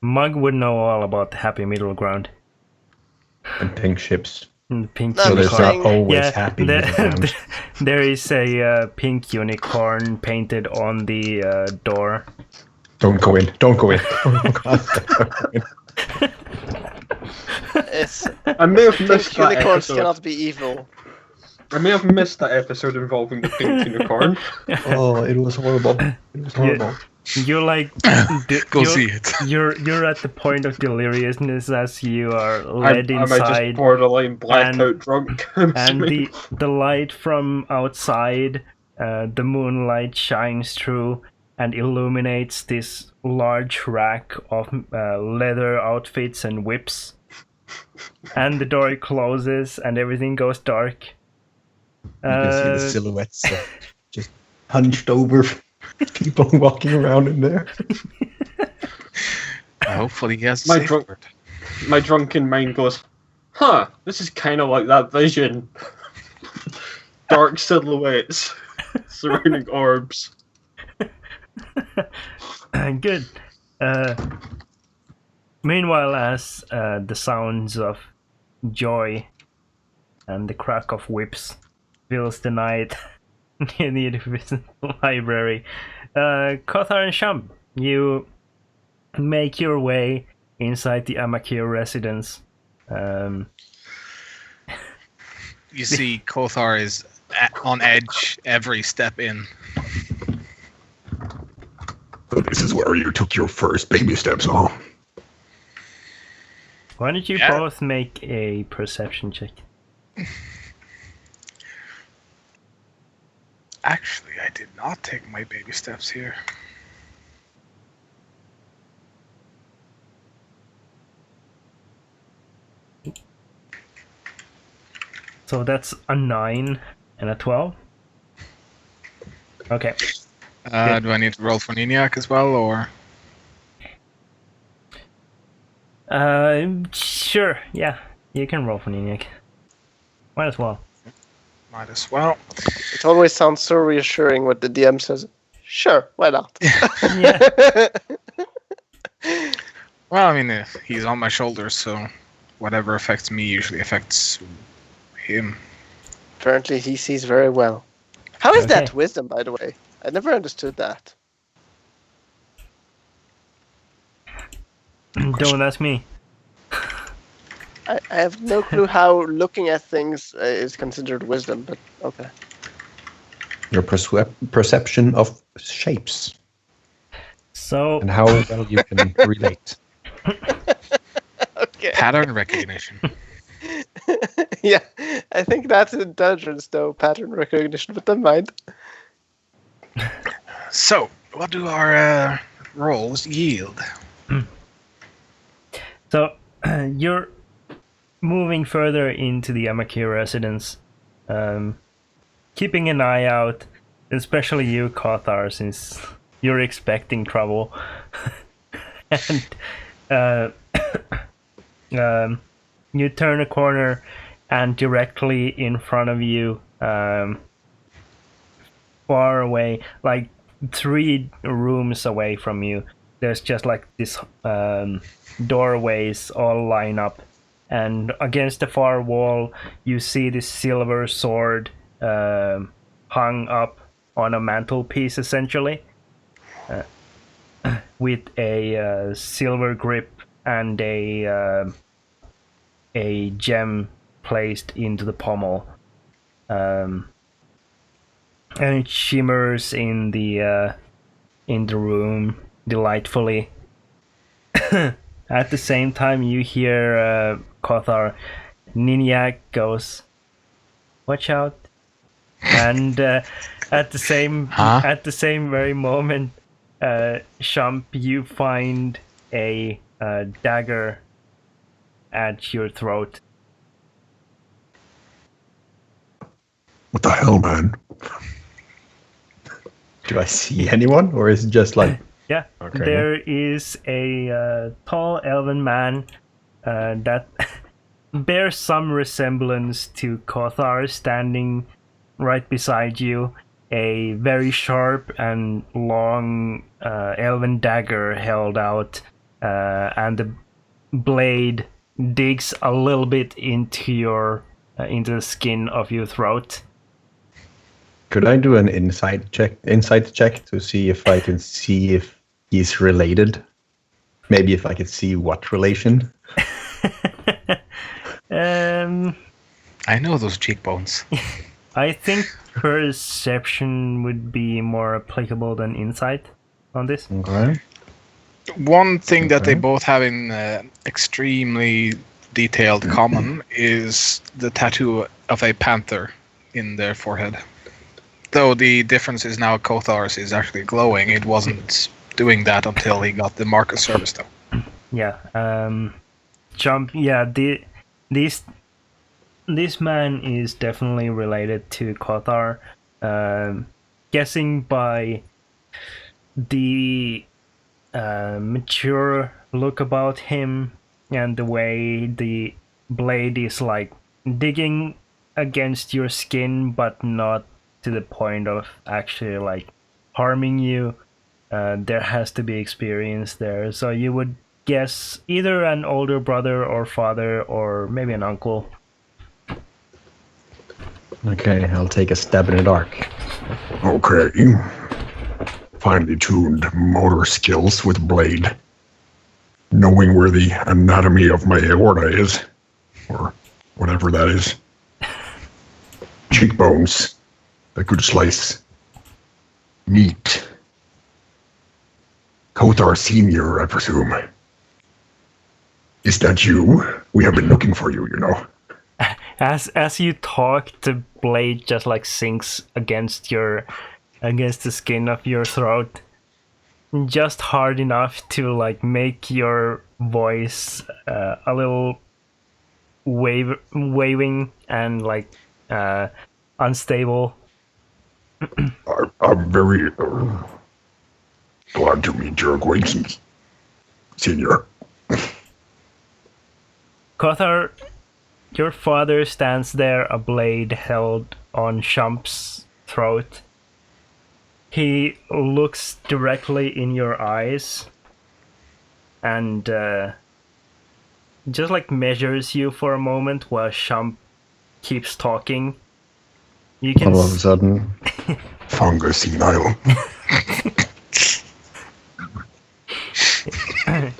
Mug would know all about the happy middle ground. And pink ships. And pink No, So there's unicorn. not always Yeah, happy middle ground. there is a pink unicorn painted on the door. Don't go in. Don't go in. It's, I may have missed that unicorns episode. cannot be evil. I may have missed that episode involving the pink unicorn. Oh, it was horrible. It was horrible. You're like Go see it. You're at the point of deliriousness as you are I'm led I just inside, borderline blackout and- drunk. and the light from outside, the moonlight shines through and illuminates this large rack of leather outfits and whips. And the door closes and everything goes dark. You can see the silhouettes of just hunched over people walking around in there. Hopefully he has a My safe drunk- word. My drunken mind goes, "Huh, this is kind of like that vision. Dark silhouettes surrounding orbs." Good. Meanwhile, as the sounds of joy and the crack of whips fills the night near the Edifice Library, Kothar and Sham, you make your way inside the Amakir residence. You see, Kothar is on edge every step in. So this is where you took your first baby steps, huh? Why don't you Yeah. both make a perception check? Actually, I did not take my baby steps here. So that's a 9 and a 12. Okay. Do I need to roll for Niniac as well, or? Sure. Yeah, you can roll for Niniac. Might as well. Might as well. It always sounds so reassuring when the DM says, "Sure, why not?" Yeah. Well, I mean, he's on my shoulders, so whatever affects me usually affects him. Apparently, he sees very well. How is that Okay. wisdom, by the way? I never understood that. Don't ask me. I have no clue how looking at things is considered wisdom, but okay. Your perception of shapes So and how well you can relate. Okay. Pattern recognition. Yeah, I think that's intelligence, though, pattern recognition, but never mind. So, what do our rolls yield? So you're moving further into the Amaki residence, keeping an eye out, especially you, Kothar, since you're expecting trouble. And you turn a corner, and directly in front of you, far away, like 3 rooms away from you, there's just like this doorways all line up, and against the far wall you see this silver sword hung up on a mantelpiece, essentially, with a silver grip and a gem placed into the pommel, and it shimmers in the room delightfully. At the same time, you hear Kothar, Niniac goes, "Watch out!" And at the same very moment, Shump, you find a dagger at your throat. What the hell, man? Do I see anyone, or is it just like Yeah, Okay. there is a tall elven man that bears some resemblance to Kothar, standing right beside you, a very sharp and long elven dagger held out, and the blade digs a little bit into the skin of your throat. Could I do an insight check to see if I can see if he's related? Maybe if I could see what relation. I know those cheekbones. I think perception would be more applicable than insight on this. Okay. One thing that they Okay. both have in extremely detailed common is the tattoo of a panther in their forehead. Though the difference is now Kothar's is actually glowing, it wasn't doing that until he got the mark of service, though. Yeah. Jump. Yeah. This man is definitely related to Kothar. Guessing by the mature look about him and the way the blade is like digging against your skin, but not to the point of actually like harming you. There has to be experience there, so you would guess either an older brother or father, or maybe an uncle. Okay, I'll take a stab in the dark. Okay. Finely tuned motor skills with blade. Knowing where the anatomy of my aorta is, or whatever that is. Cheekbones. A good slice. Meat. Kothar Senior, I presume. Is that you? We have been looking for you, you know. As you talk, the blade just like sinks against the skin of your throat, just hard enough to like make your voice a little waving and like unstable. I'm very glad to meet your acquaintance, Senior. Kothar, your father stands there, a blade held on Shump's throat. He looks directly in your eyes and just like measures you for a moment while Shump keeps talking. You can All of a sudden, Fungus senile.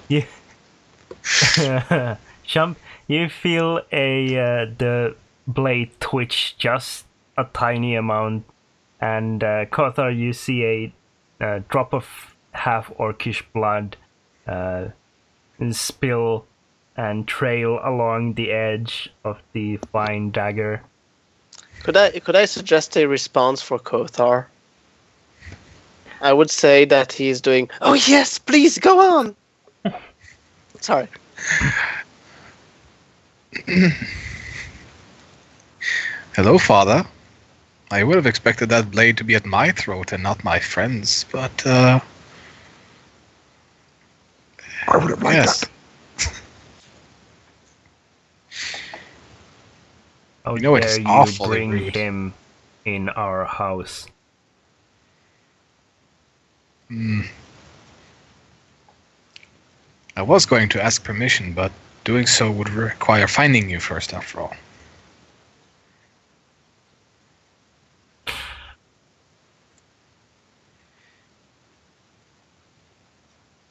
you Shump, you feel the blade twitch just a tiny amount, and Kothar, you see a drop of half orcish blood spill and trail along the edge of the fine dagger. Could I suggest a response for Kothar? I would say that he's doing. Oh yes, please go on. Sorry. Hello, Father. I would have expected that blade to be at my throat and not my friend's, but I would have liked yes. that. How You know it's dare you awfully bring rude. him in our house? I was going to ask permission, but doing so would require finding you first, after all.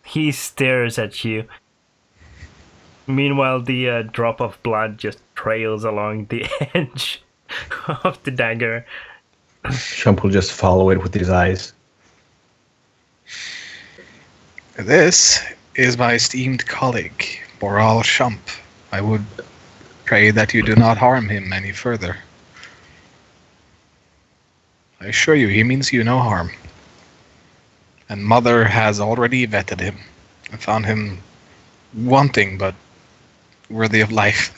He stares at you. Meanwhile, the drop of blood just trails along the edge of the dagger. Shump will just follow it with his eyes. This is my esteemed colleague, Boral Shump. I would pray that you do not harm him any further. I assure you, he means you no harm. And Mother has already vetted him. I found him wanting, but worthy of life.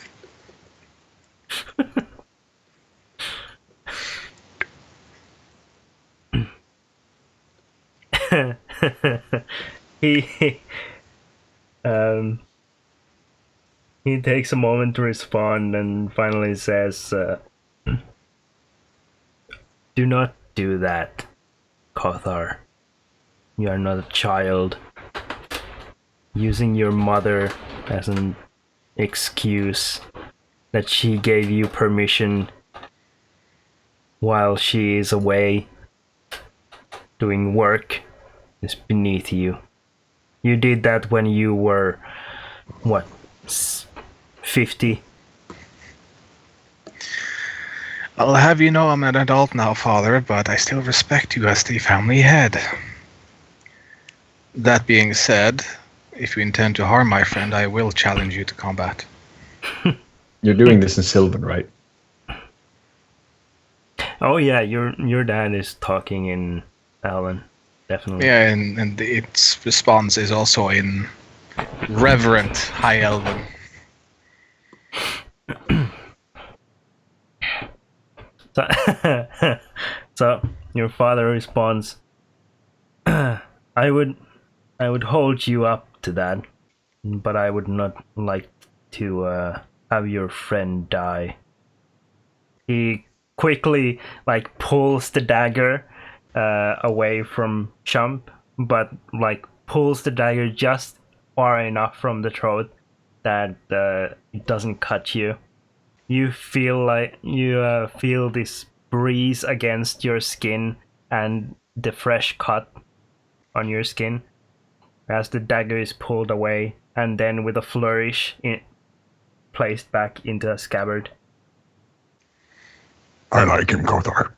he he takes a moment to respond and finally says, "Do not do that, Kothar. You are not a child. Using your mother as an excuse that she gave you permission while she is away doing work is beneath you. You did that when you were, what, 50? I'll have you know I'm an adult now, Father, but I still respect you as the family head. That being said, if you intend to harm my friend, I will challenge you to combat. You're doing this in Sylvan, right? Oh yeah, your dad is talking in Alan, definitely. Yeah, and its response is also in reverent High Elven. So your father responds, I would hold you up to that, but I would not like to have your friend die. He quickly like pulls the dagger away from Shump, but like pulls the dagger just far enough from the throat that it doesn't cut you. You feel like you feel this breeze against your skin and the fresh cut on your skin as the dagger is pulled away and then with a flourish placed back into a scabbard. I like him, Kothar.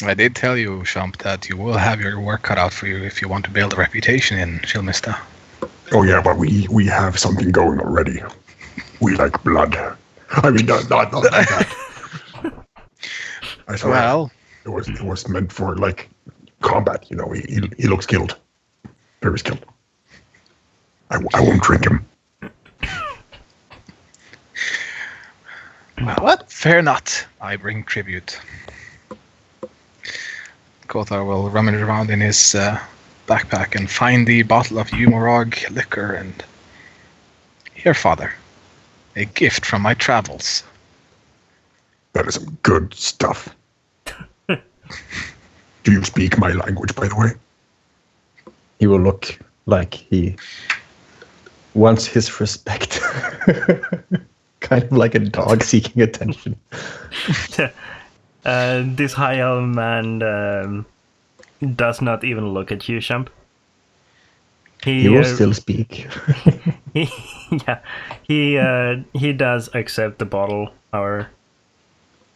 I did tell you, Shump, that you will have your work cut out for you if you want to build a reputation in Shilmista. Oh yeah, but we have something going already. We like blood. I mean, not like that. I swear, Well, it was meant for like combat. You know, he looks skilled, very skilled. I won't drink him. What? Fear not, I bring tribute. Kothar will rummage around in his backpack and find the bottle of Umorog liquor and... Here, father. A gift from my travels. That is some good stuff. Do you speak my language, by the way? He will look like he wants his respect. Kind of like a dog seeking attention. This high elf man does not even look at you, Champ. He will still speak. He does accept the bottle,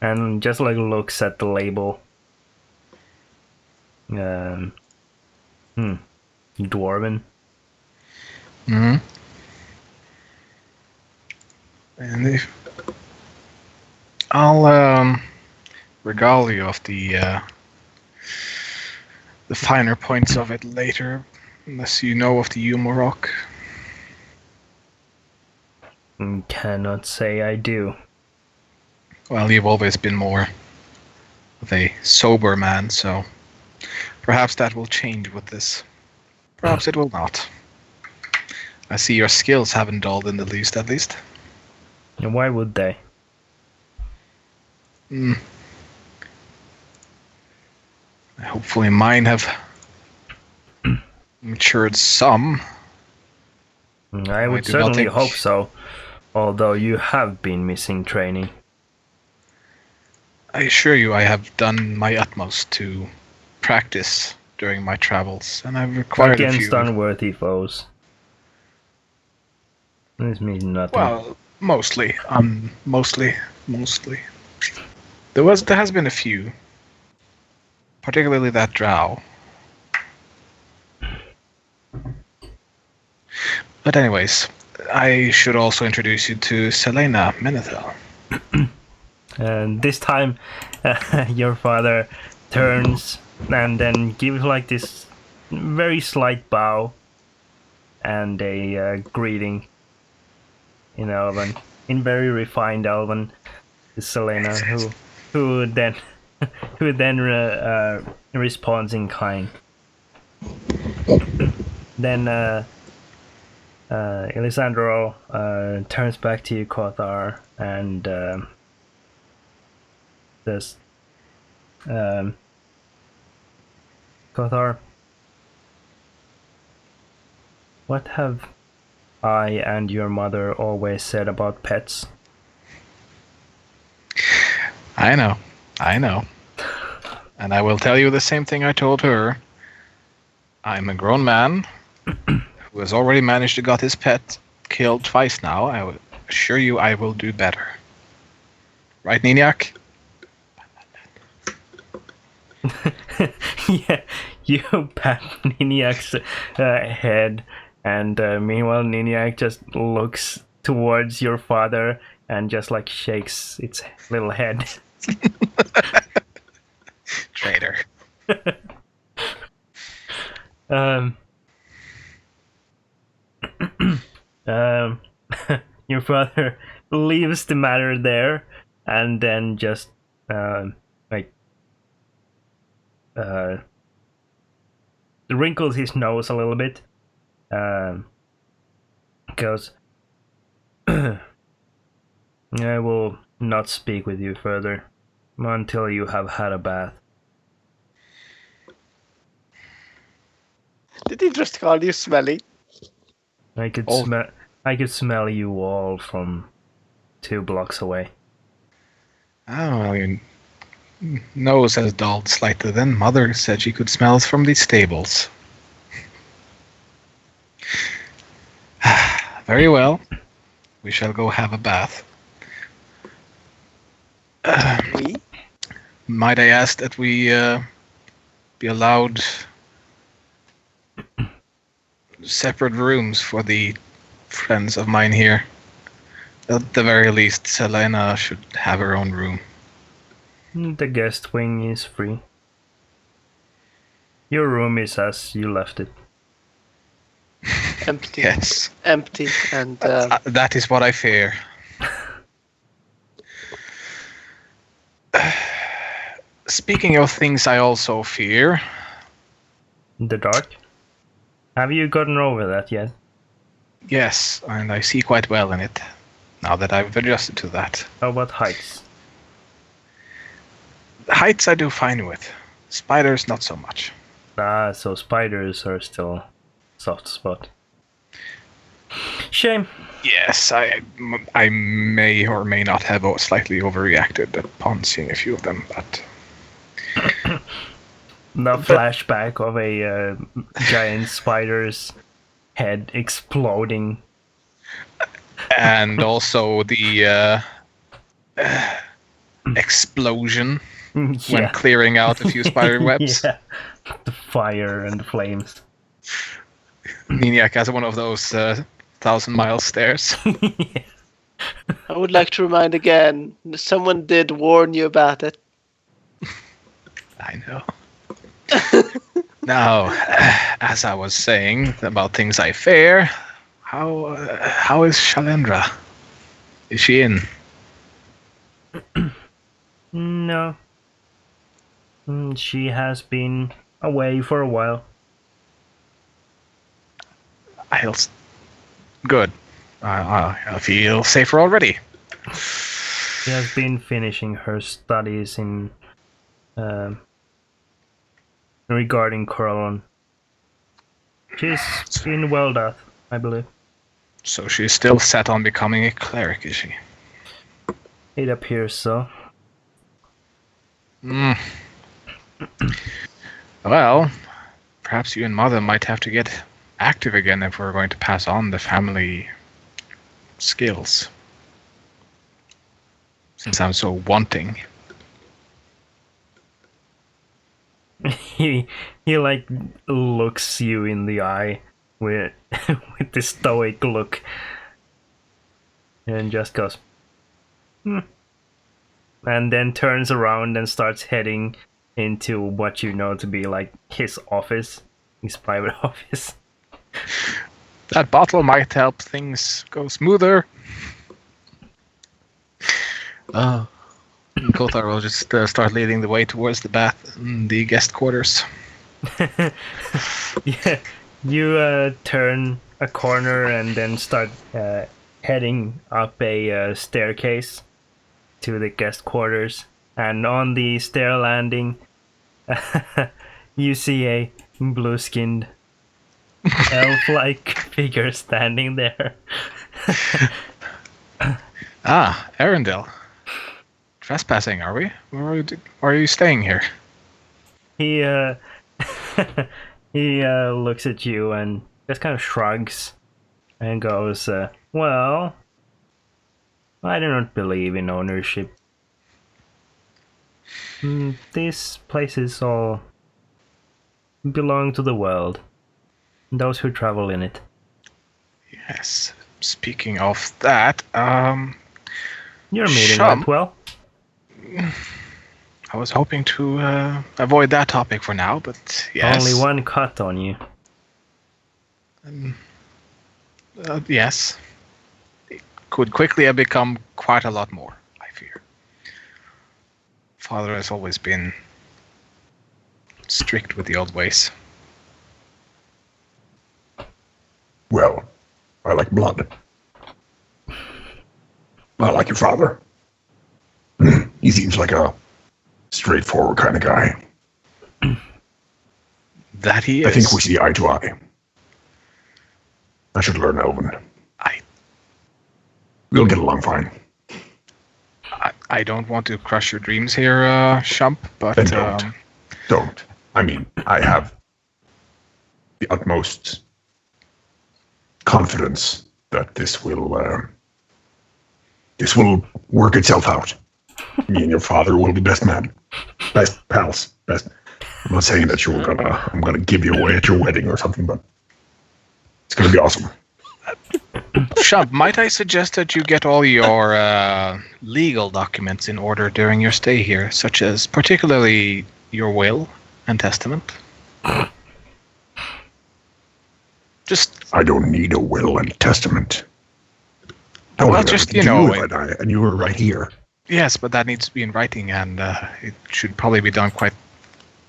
and just like looks at the label. Dwarven. Mm-hmm. And if I'll regale you of the finer points of it later, unless you know of the Umorok. Cannot say I do. Well, you've always been more of a sober man, so perhaps that will change with this. Perhaps it will not. I see your skills haven't dulled in the least, at least. And why would they? Hopefully mine have matured some. I would certainly hope so, although you have been missing training. I assure you I have done my utmost to practice during my travels, and I've required against unworthy foes. This means nothing. Well, mostly. Mostly. There has been a few. Particularly that drow. But anyways, I should also introduce you to Selena Menethil. And this time, your father turns and then gives like this very slight bow and a greeting in Elven, in very refined Elven, to Selena, who then responds in kind. Then Elisandro turns back to you, Kothar, and says, Kothar, what have I and your mother always said about pets? I know. And I will tell you the same thing I told her. I'm a grown man who has already managed to get his pet killed twice now. I will assure you I will do better. Right, Niniak? Yeah, you pat Niniak's head, and meanwhile Niniak just looks towards your father and just like shakes its little head. Traitor. Your father leaves the matter there, and then just wrinkles his nose a little bit. Goes, I will not speak with you further until you have had a bath. Did he just call you smelly? I could smell you all from 2 blocks away. Oh, your nose has dulled slightly then. Mother said she could smell us from the stables. Very well. We shall go have a bath. Might I ask that we be allowed separate rooms for the friends of mine here? At the very least, Selena should have her own room. The guest wing is free. Your room is as you left it. Empty. Yes. Empty and... that is what I fear. Speaking of things I also fear, The dark? Have you gotten over that yet? yes, and I see quite well in it, now that I've adjusted to that. How about heights? Heights I do fine with. Spiders, not so much. Ah, so spiders are still soft spot. Shame. Yes, I may or may not have slightly overreacted upon seeing a few of them, but The flashback of a giant spider's head exploding. and also the explosion when clearing out a few spider webs. Yeah, the fire and the flames. Niniak has one of those 1,000-mile stairs. I would like to remind again, someone did warn you about it. I know. Now, as I was saying about things I fear, how is Shalendra? Is she in? No. She has been away for a while. Good. I feel safer already. She has been finishing her studies in regarding Corellon. She's in Weldath, I believe. So she's still set on becoming a cleric, is she? It appears so. Well, perhaps you and Mother might have to get active again if we're going to pass on the family skills. Since I'm so wanting. He like looks you in the eye with with the stoic look and just goes and then turns around and starts heading into what you know to be like his office, his private office. That bottle might help things go smoother. Kothar will just start leading the way towards the guest quarters. Yeah, you turn a corner and then start heading up a staircase to the guest quarters. And on the stair landing, you see a blue-skinned elf-like figure standing there. Arendelle. Trespassing, are we? Or are you staying here? He he looks at you and just kind of shrugs and goes, well, I do not believe in ownership. These places all belong to the world, those who travel in it. Yes. Speaking of that, Your meeting went well. I was hoping to avoid that topic for now, but yes. Only one cut on you. Yes. It could quickly have become quite a lot more, I fear. Father has always been strict with the old ways. Well, I like blood. I like your father. He seems like a straightforward kind of guy. That he is. I think we see eye to eye. I should learn Elven. We'll get along fine. I don't want to crush your dreams here, Shump, but... Then don't. I mean, I have the utmost confidence that this will work itself out. Me and your father will be best man, best pals, best. I'm not saying that I'm gonna give you away at your wedding or something, but it's gonna be awesome. Shump, might I suggest that you get all your legal documents in order during your stay here, such as particularly your will and testament? I don't need a will and testament. Well, just, you know... And you were right here. Yes, but that needs to be in writing, and it should probably be done quite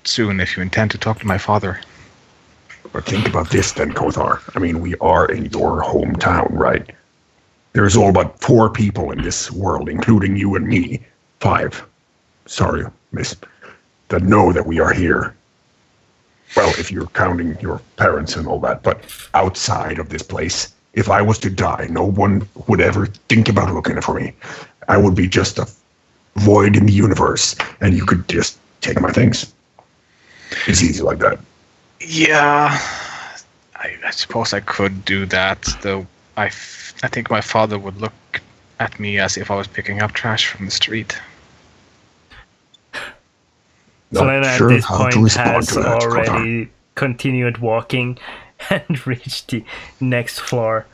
soon if you intend to talk to my father. But think about this then, Kothar. I mean, we are in your hometown, right? There's all but 4 people in this world, including you and me. 5. Sorry, miss. That know that we are here. Well, if you're counting your parents and all that, but outside of this place, if I was to die, no one would ever think about looking for me. I would be just a void in the universe, and you could just take my things. It's easy like that. Yeah, I suppose I could do that, though I think my father would look at me as if I was picking up trash from the street. Selena Not sure at this how to point respond has to that, Kothar. already continued walking and reached the next floor.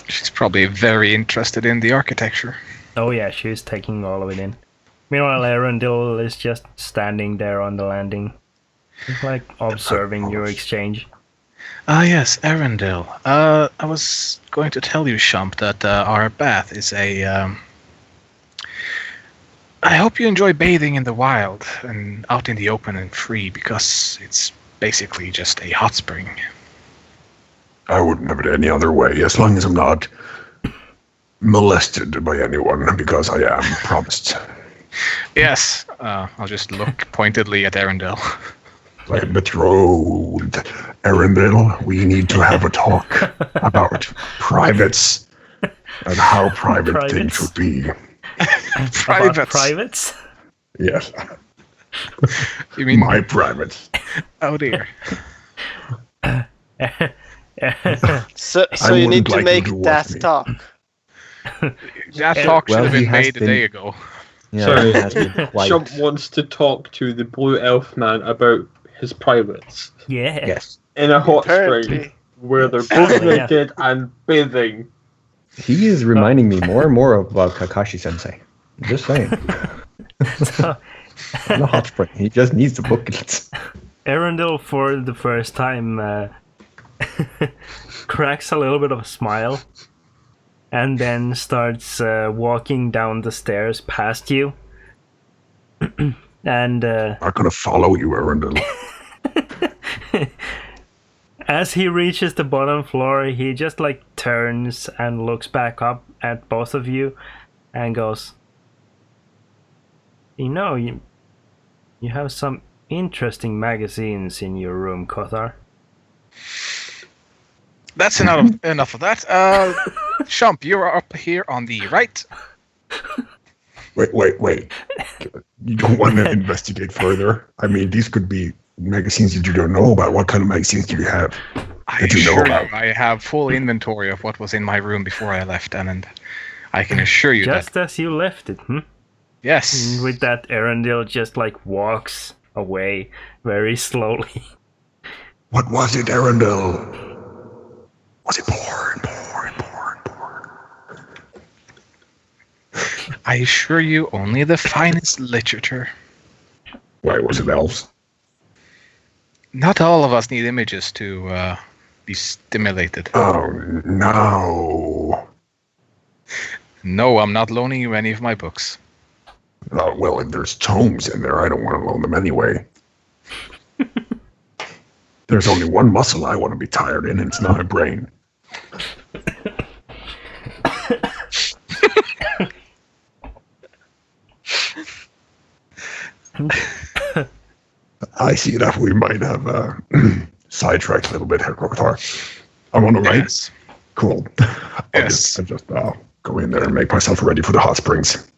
She's probably very interested in the architecture. Oh yeah, she's taking all of it in. Meanwhile, Arundel is just standing there on the landing. He's like observing your exchange. Ah, yes, Arundel. I was going to tell you, Shump, that our bath is a... I hope you enjoy bathing in the wild and out in the open and free, because it's basically just a hot spring. I wouldn't have it any other way, as long as I'm not molested by anyone, because I am promised. Yes, I'll just look pointedly at Arundel. My betrothed, Arundel, we need to have a talk about privates and how private things should be. About privates? Yes. You mean my privates? Oh dear. So I you need wouldn't to like make you to watch that me. talk. That talk should Well, have he been has made a been- day ago. Yeah, Sorry. it has been quite. Shump wants to talk to the blue elf man about his privates Yeah. Yes, in a hot spring Apparently. where they're both Apparently, yeah. naked and bathing. he is reminding me more and more about Kakashi Sensei. Just saying. So, In a hot spring, he just needs the booklets. Arundel, for the first time, cracks a little bit of a smile and then starts walking down the stairs past you. And I'm not gonna follow you, Arundel. as he reaches the bottom floor, he just like turns and looks back up at both of you and goes, you have some interesting magazines in your room, Kothar. That's enough of that. Shump, you are up here on the right. Wait. You don't want to investigate further? I mean, these could be magazines that you don't know about. What kind of magazines do you have that you know about? I have full inventory of what was in my room before I left, and I can assure you Just that... as you left it, Yes. And with that, Arundel just like walks away very slowly. What was it, Arundel? Was it porn? I assure you, only the finest literature. Why was it elves? Not all of us need images to be stimulated. Oh no. No, I'm not loaning you any of my books. Oh, well, if there's tomes in there, I don't want to loan them anyway. There's only one muscle I want to be tired in, and it's not a brain. I see that we might have sidetracked a little bit here, Kothar. I'm on the right. Yes. Cool. I'll just go in there and make myself ready for the hot springs.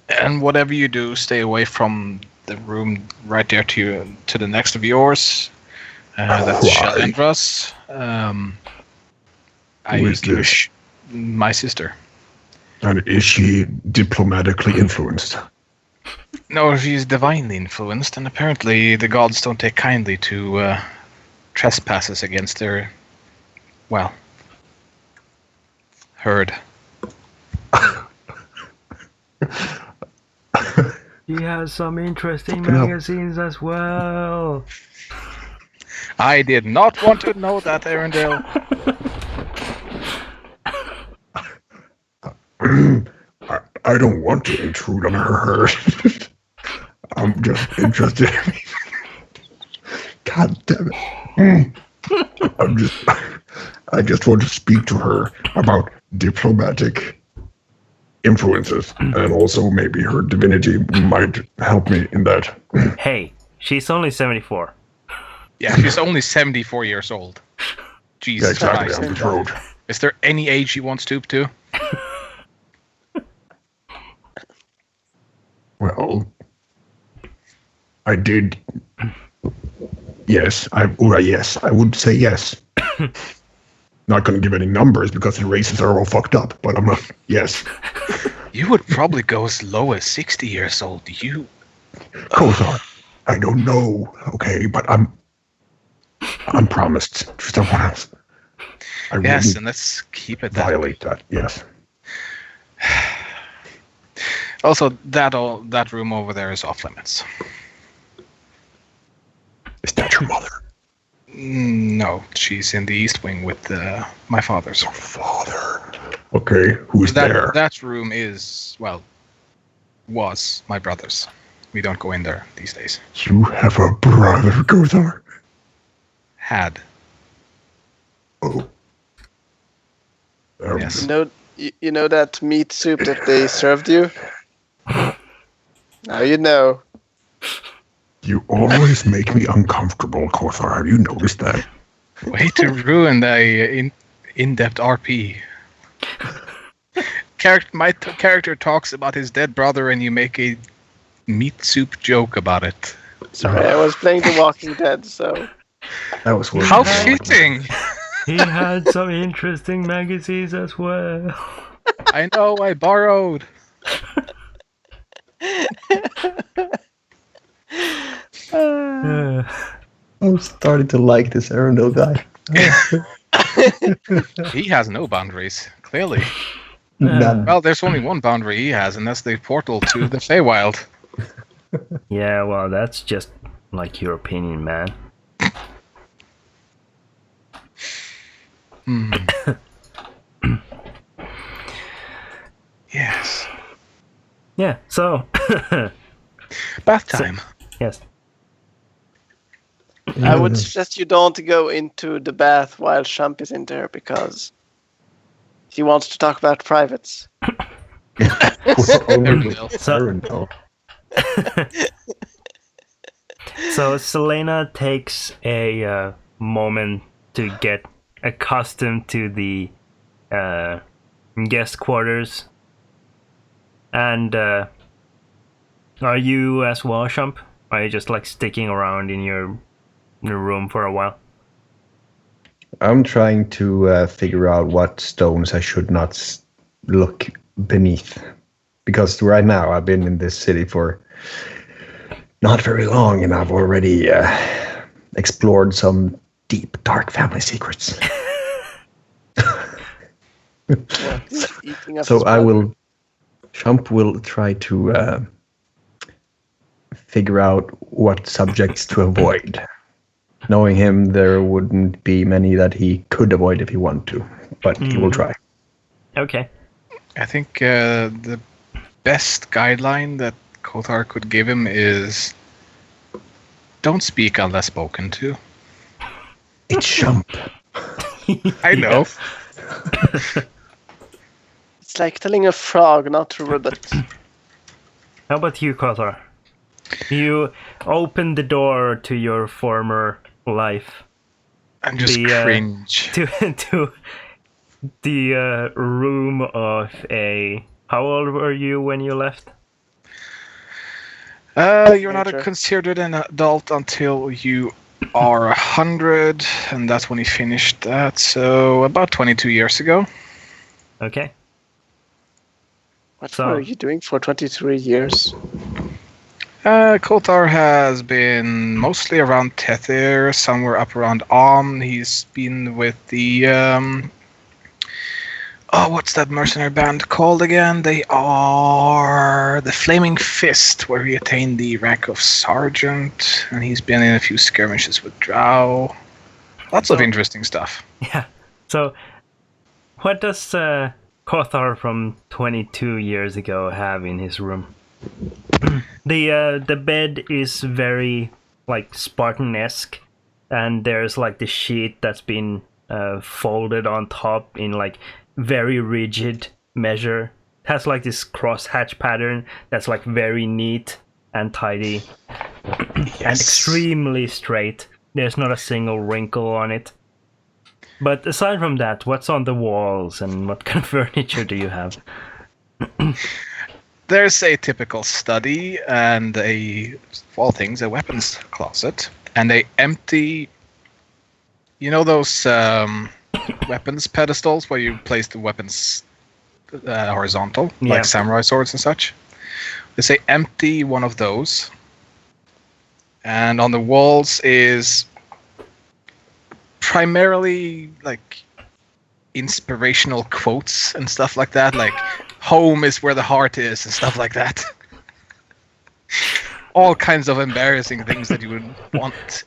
And whatever you do, stay away from the room right there to the next of yours. That's Why? Shalendra's. Who is this? My sister. And is she diplomatically influenced? No, she's divinely influenced, and apparently the gods don't take kindly to trespasses against their, well, herd. He has some interesting Fucking hell. magazines as well. I did not want to know that, Arundel. I I don't want to intrude on her. I'm just interested. God damn it. I just want to speak to her about diplomatic influences, and also maybe her divinity might help me in that. Hey, she's only 74. Yeah, she's only 74 years old. Jesus Yeah, exactly. Christ. I'm betrothed. Is there any age she wants to? Well, I did. Yes, I would say yes. Not going to give any numbers because the races are all fucked up, but I'm not. Yes. You would probably go as low as 60 years old. You. Kothar, I don't know, okay, but I'm promised to someone else. I Yes, wouldn't and let's keep it that way. violate that. Yes. Also, that room over there is off limits. Is that your mother? No, she's in the East Wing with my father's. Father. Okay, who's there? That room was my brother's. We don't go in there these days. You have a brother, Kothar? Had. Oh. Yes. You know that meat soup that they served you? Now you know. You always make me uncomfortable, Kothar. Have you noticed that? Way to ruin the in-depth RP. My character talks about his dead brother, and you make a meat soup joke about it. Sorry, I was playing The Walking Dead, so... That was weird. How fitting! He had some interesting magazines as well. I know, I borrowed. I'm starting to like this Arundel guy. He has no boundaries, clearly. None. Well, there's only one boundary he has, and that's the portal to the Feywild. Yeah, well, that's just like your opinion, man. Yes. Yeah, so... Bath time. Yes. I would suggest you don't go into the bath while Shump is in there, because he wants to talk about privates. Arundel. So Selena takes a moment to get accustomed to the guest quarters. And are you as well, Shump? Are you just like sticking around in your room for a while? I'm trying to figure out what stones I should not look beneath. Because right now I've been in this city for not very long, and I've already explored some deep, dark family secrets. So Shump will try to figure out what subjects to avoid. Knowing him, there wouldn't be many that he could avoid if he wanted to, but he will try. Okay. I think the best guideline that Kothar could give him is don't speak unless spoken to. It's Shump. I know. It's like telling a frog not to ribbit. How about you, Kothar? You open the door to your former life. I'm just cringe. To the room of a... How old were you when you left? You're not considered an adult until you are 100, and that's when he finished that. So about 22 years ago. Okay. What were you doing for 23 years? Kothar has been mostly around Tethir, somewhere up around He's been with the what's that mercenary band called again? They are the Flaming Fist, where he attained the rank of sergeant, and he's been in a few skirmishes with Drow. Lots of interesting stuff. Yeah. So, what does Kothar from 22 years ago have in his room. The bed is very like Spartan-esque, and there's like the sheet that's been folded on top in like very rigid measure. It has like this cross-hatch pattern that's like very neat and tidy and extremely straight. There's not a single wrinkle on it. But aside from that, what's on the walls and what kind of furniture do you have? There's a typical study and of all things, a weapons closet and a empty, those weapons pedestals where you place the weapons horizontal, like samurai swords and such. There's a empty one of those. And on the walls is primarily like inspirational quotes and stuff like that, like home is where the heart is and stuff like that. All kinds of embarrassing things that you would want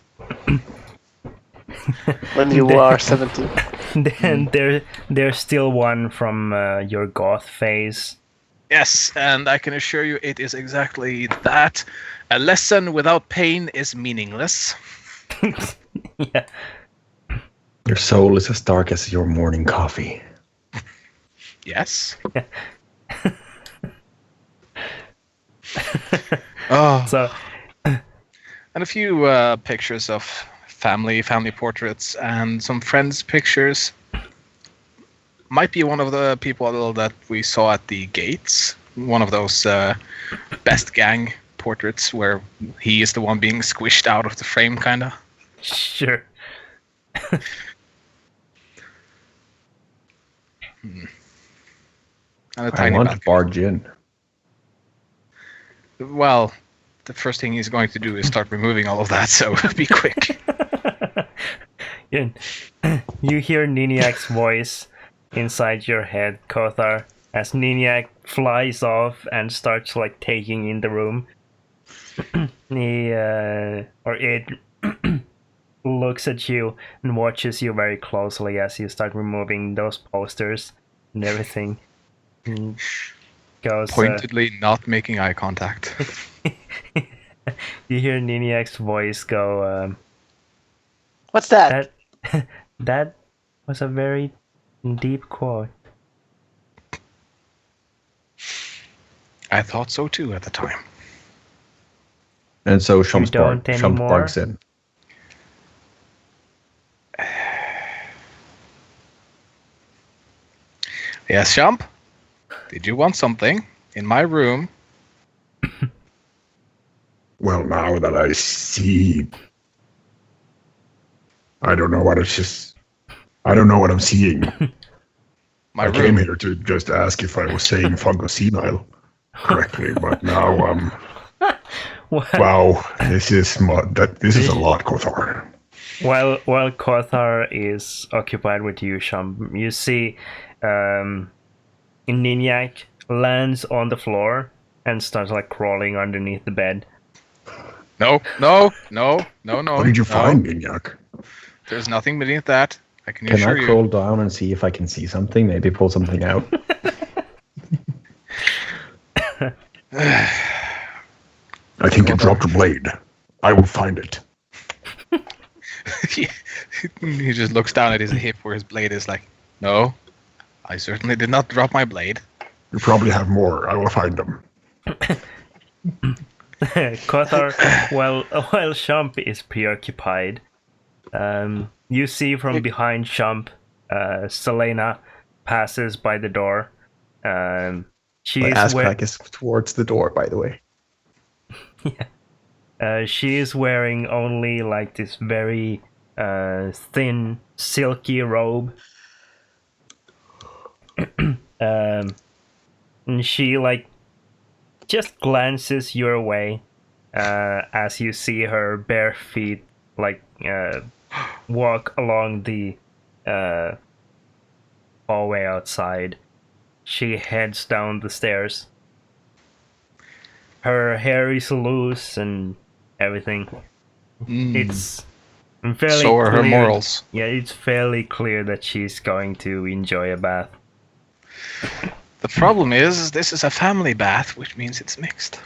when you are 17. Then there's still one from your goth phase. Yes, and I can assure you it is exactly that. A lesson without pain is meaningless. Yeah. Your soul is as dark as your morning coffee. Yes. Oh. So, and a few pictures of family portraits and some friends' pictures. Might be one of the people that we saw at the gates. One of those best gang portraits where he is the one being squished out of the frame, kind of. Sure. And a I tiny want to balcony. barge in. Well, the first thing he's going to do is start removing all of that, so be quick. You hear Niniak's voice inside your head, Kothar, as Niniak flies off and starts like taking in the room. It looks at you and watches you very closely as you start removing those posters and everything. And goes Pointedly not making eye contact. You hear Niniak's voice go, What's that? that was a very deep quote. I thought so too at the time. And so Shump don't anymore? barks in. Yes, Shump? Did you want something? In my room. Well, now that I see, I don't know what I'm seeing. My I room. came here to just ask if I was saying fungosenile correctly, but now wow, this is a lot, Kothar. While Kothar is occupied with you, Shump, you see Niniak lands on the floor and starts like crawling underneath the bed. No. What did you find, Minyak? There's nothing beneath that. I can Can assure I you. crawl down and see if I can see something? Maybe pull something out? I think you dropped a blade. I will find it. He just looks down at his hip where his blade is like, no, I certainly did not drop my blade. You probably have more. I will find them. Kothar, while Shump is preoccupied, you see from behind Shump, Selena passes by the door. She My is ass crack is towards the door, by the way. she is wearing only like this very thin, silky robe. And she like just glances your way as you see her bare feet like walk along the hallway outside. She heads down the stairs. Her hair is loose and everything. It's fairly So are her clear- morals. Yeah, it's fairly clear that she's going to enjoy a bath. The problem is, this is a family bath, which means it's mixed.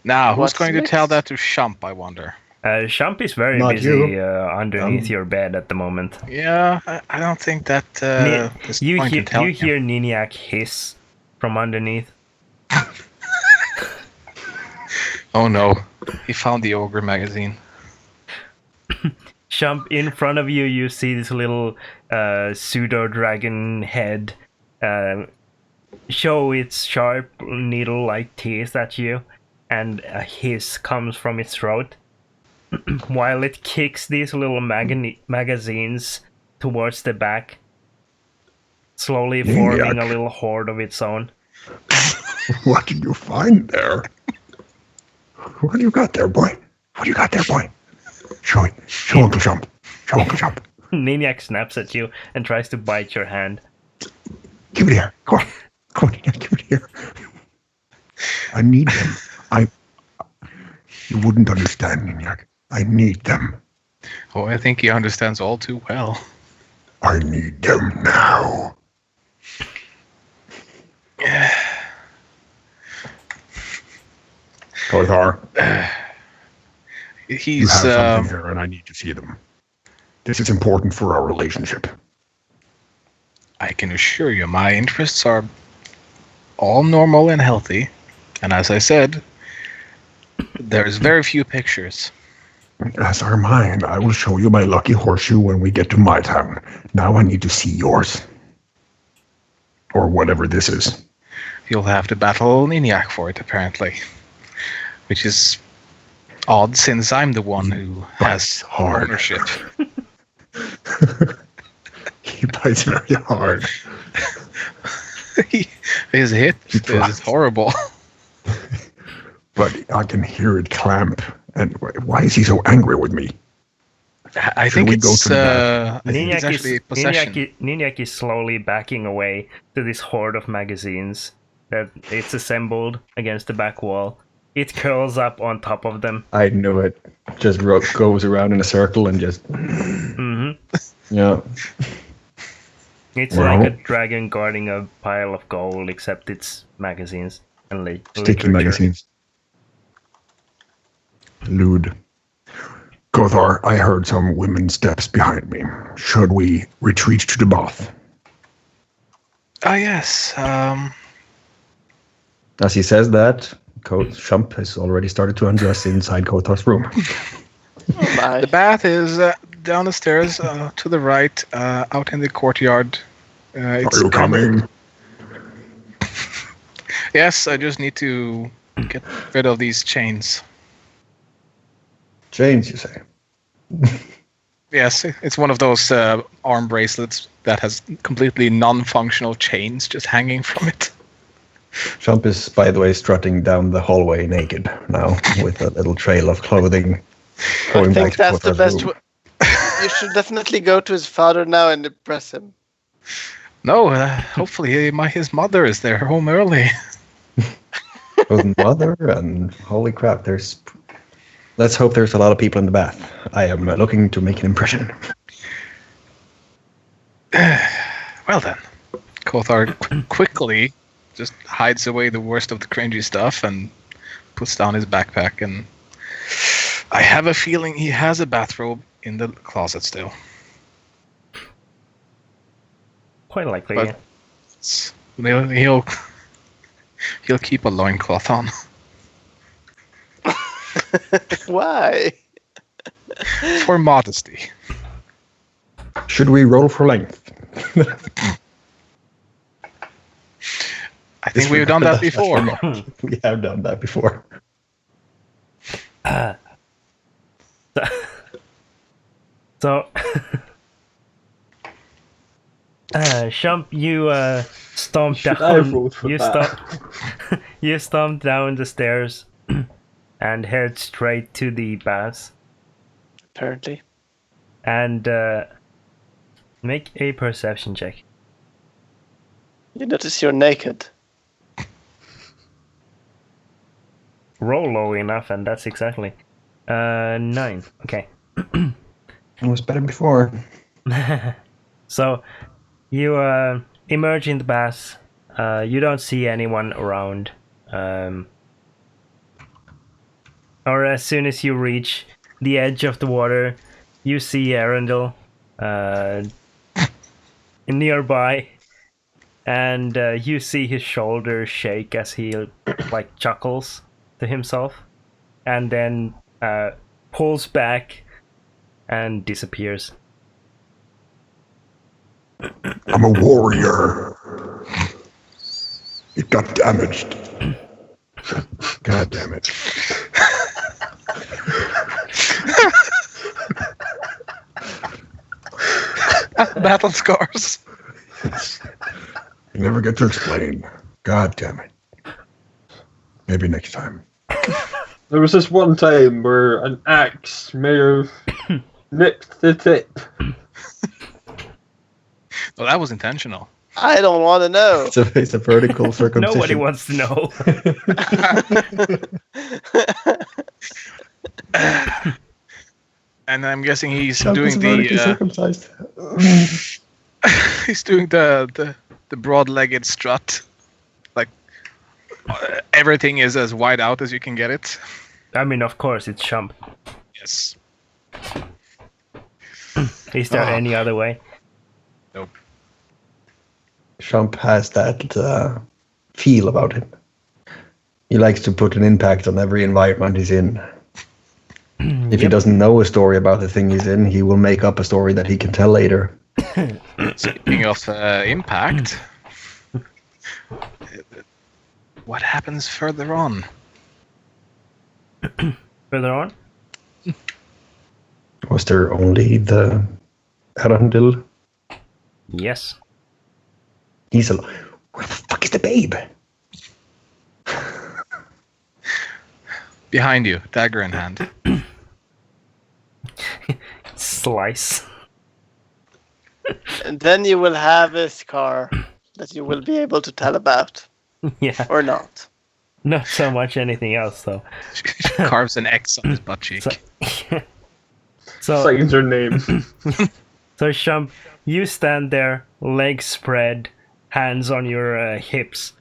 Now, who's What's going to tell mixed? that to Shump, I wonder? Shump is very Not busy you. underneath your bed at the moment. Yeah, I don't think that is the You point in telling hear Niniak hiss from underneath. Oh no, he found the Ogre magazine. Shump, in front of you, you see this little pseudo-dragon head show its sharp needle-like teeth at you, and a hiss comes from its throat, while it kicks these little magazines towards the back, slowly forming a little horde of its own. What did you find there? What do you got there, boy? What do you got there, boy? Show it. Show Uncle Jump. Show Uncle Jump. Niniak snaps at you and tries to bite your hand. Give it here. Come on. Come on, give it here. I need them. You wouldn't understand, Niniak. I need them. Oh, I think he understands all too well. I need them now. Kothar, you He's have something here, and I need to see them. This is important for our relationship. I can assure you, my interests are all normal and healthy, and as I said, there's very few pictures. As are mine. I will show you my lucky horseshoe when we get to my town. Now I need to see yours. Or whatever this is. You'll have to battle Niniak for it, apparently. Which is odd, since I'm the one who has hard. ownership. He bites very hard. His hit is bites. horrible. But I can hear it clamp. And why is he so angry with me? I think we it's, go to the I think it's actually possession. Niniak is slowly backing away to this horde of magazines that it's assembled against the back wall. It curls up on top of them. I knew it. Just goes around in a circle and just. Yeah. It's Well, like a dragon guarding a pile of gold, except it's magazines and sticky literature. magazines. Lewd. Kothar, I heard some women's steps behind me. Should we retreat to the bath? Ah, yes. As he says that, Shump has already started to undress inside Kothar's room. Oh my. The bath is down the stairs to the right, out in the courtyard. Are you coming? Yes, I just need to get rid of these chains. James, you say? Yes, it's one of those arm bracelets that has completely non-functional chains just hanging from it. Shump is, by the way, strutting down the hallway naked now with a little trail of clothing. I think that's the best way. You should definitely go to his father now and impress him. No, hopefully his mother is there home early. Both mother and holy crap, let's hope there's a lot of people in the bath. I am looking to make an impression. Well then, Kothar quickly just hides away the worst of the cringy stuff and puts down his backpack, and I have a feeling he has a bathrobe in the closet still. Quite likely, But he'll keep a loincloth on. Why? For modesty. Should we roll for length? I think we've done that before. We have done that before. So, Shump, you stomp down. You stomp down the stairs and head straight to the baths. Apparently. And make a perception check. You notice you're naked. Roll low enough, and that's exactly 9. Okay. It was better before. So, You emerge in the bath. You don't see anyone around. Or as soon as you reach the edge of the water, you see Arundel nearby, and you see his shoulders shake as he like chuckles to himself, and then pulls back and disappears. I'm a warrior. It got damaged. God damn it. Battle scars. You never get to explain. God damn it. Maybe next time. There was this one time where an axe may have nipped the tip. Well, that was intentional. I don't want to know. It's a vertical circumcision. Nobody wants to know. And I'm guessing he's Chuck doing is vertically the circumcised. he's doing the broad-legged strut. Like everything is as wide out as you can get it. I mean, of course, it's Shump. Yes. Is there any other way? Nope. Shump has that feel about him. He likes to put an impact on every environment he's in. If he doesn't know a story about the thing he's in, he will make up a story that he can tell later. Speaking of impact, what happens further on? Further on? Was there only the Arundel? Yes. He's alive. Where the fuck is the babe? Behind you, dagger in hand. Slice. And then you will have a scar that you will be able to tell about. Yeah. Or not. Not so much anything else, though. She carves an X on his butt cheek. So, Signs her name. so Shump, you stand there, legs spread, hands on your hips,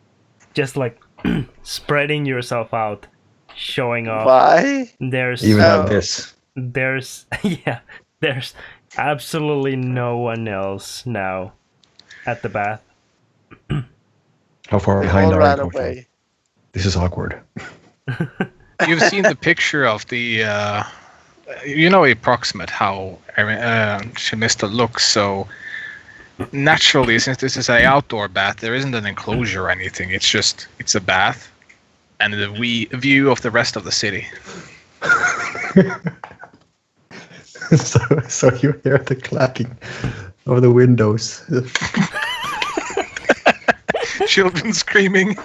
just like spreading yourself out, showing off. Why? There's Even like this. there's there's absolutely no one else now at the bath. How far They behind all are ran we? away. This is awkward. You've seen the picture of the, approximate how Shemista looks. So naturally, since this is an outdoor bath, there isn't an enclosure or anything. It's a bath, and a view of the rest of the city. so you hear the clacking of the windows. Children screaming.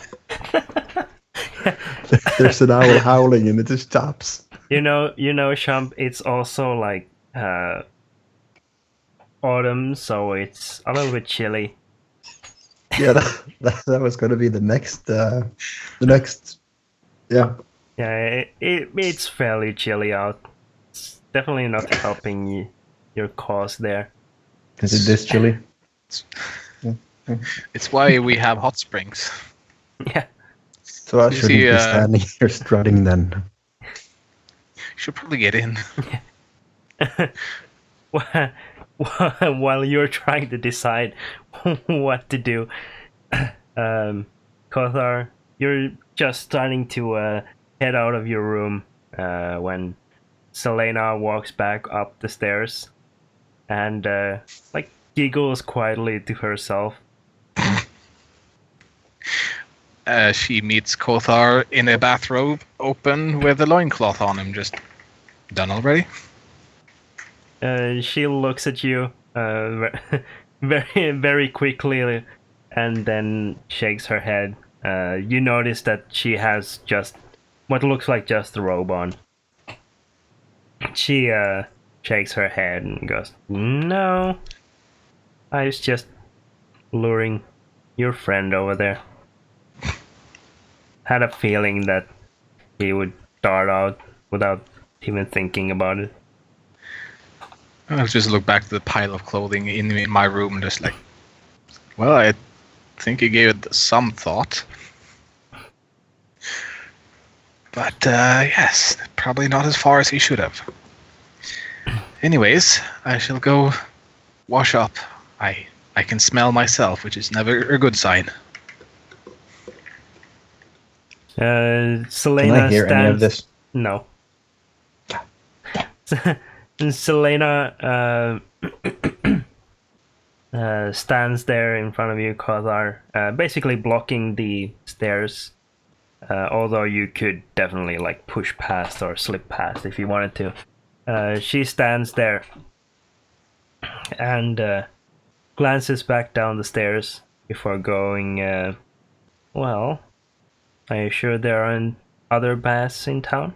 There's an owl howling and it just stops. You know, Shump, it's also like autumn, so it's a little bit chilly. Yeah, that was going to be the next. Yeah. Yeah, it's fairly chilly out. It's definitely not helping your cause there. Is it this chilly? It's why we have hot springs. Yeah. So I You shouldn't see, be standing here strutting then. Should probably get in. While you're trying to decide what to do, Kothar, you're just starting to head out of your room when Selena walks back up the stairs and like giggles quietly to herself. She meets Kothar in a bathrobe, open with a loincloth on him. Just done already? She looks at you very, very quickly and then shakes her head. You notice that she has just what looks like just a robe on. She shakes her head and goes, "No, I was just luring your friend over there. Had a feeling that he would start out without even thinking about it." I'll just look back to the pile of clothing in my room and just like, Well, I think he gave it some thought. But, yes, probably not as far as he should have. Anyways, I shall go wash up. I can smell myself, which is never a good sign. Selena Can I hear any of stands. this? No. Selena stands there in front of you, Kothar, basically blocking the stairs. Although you could definitely like push past or slip past if you wanted to. She stands there and glances back down the stairs before going, well, are you sure there aren't other baths in town?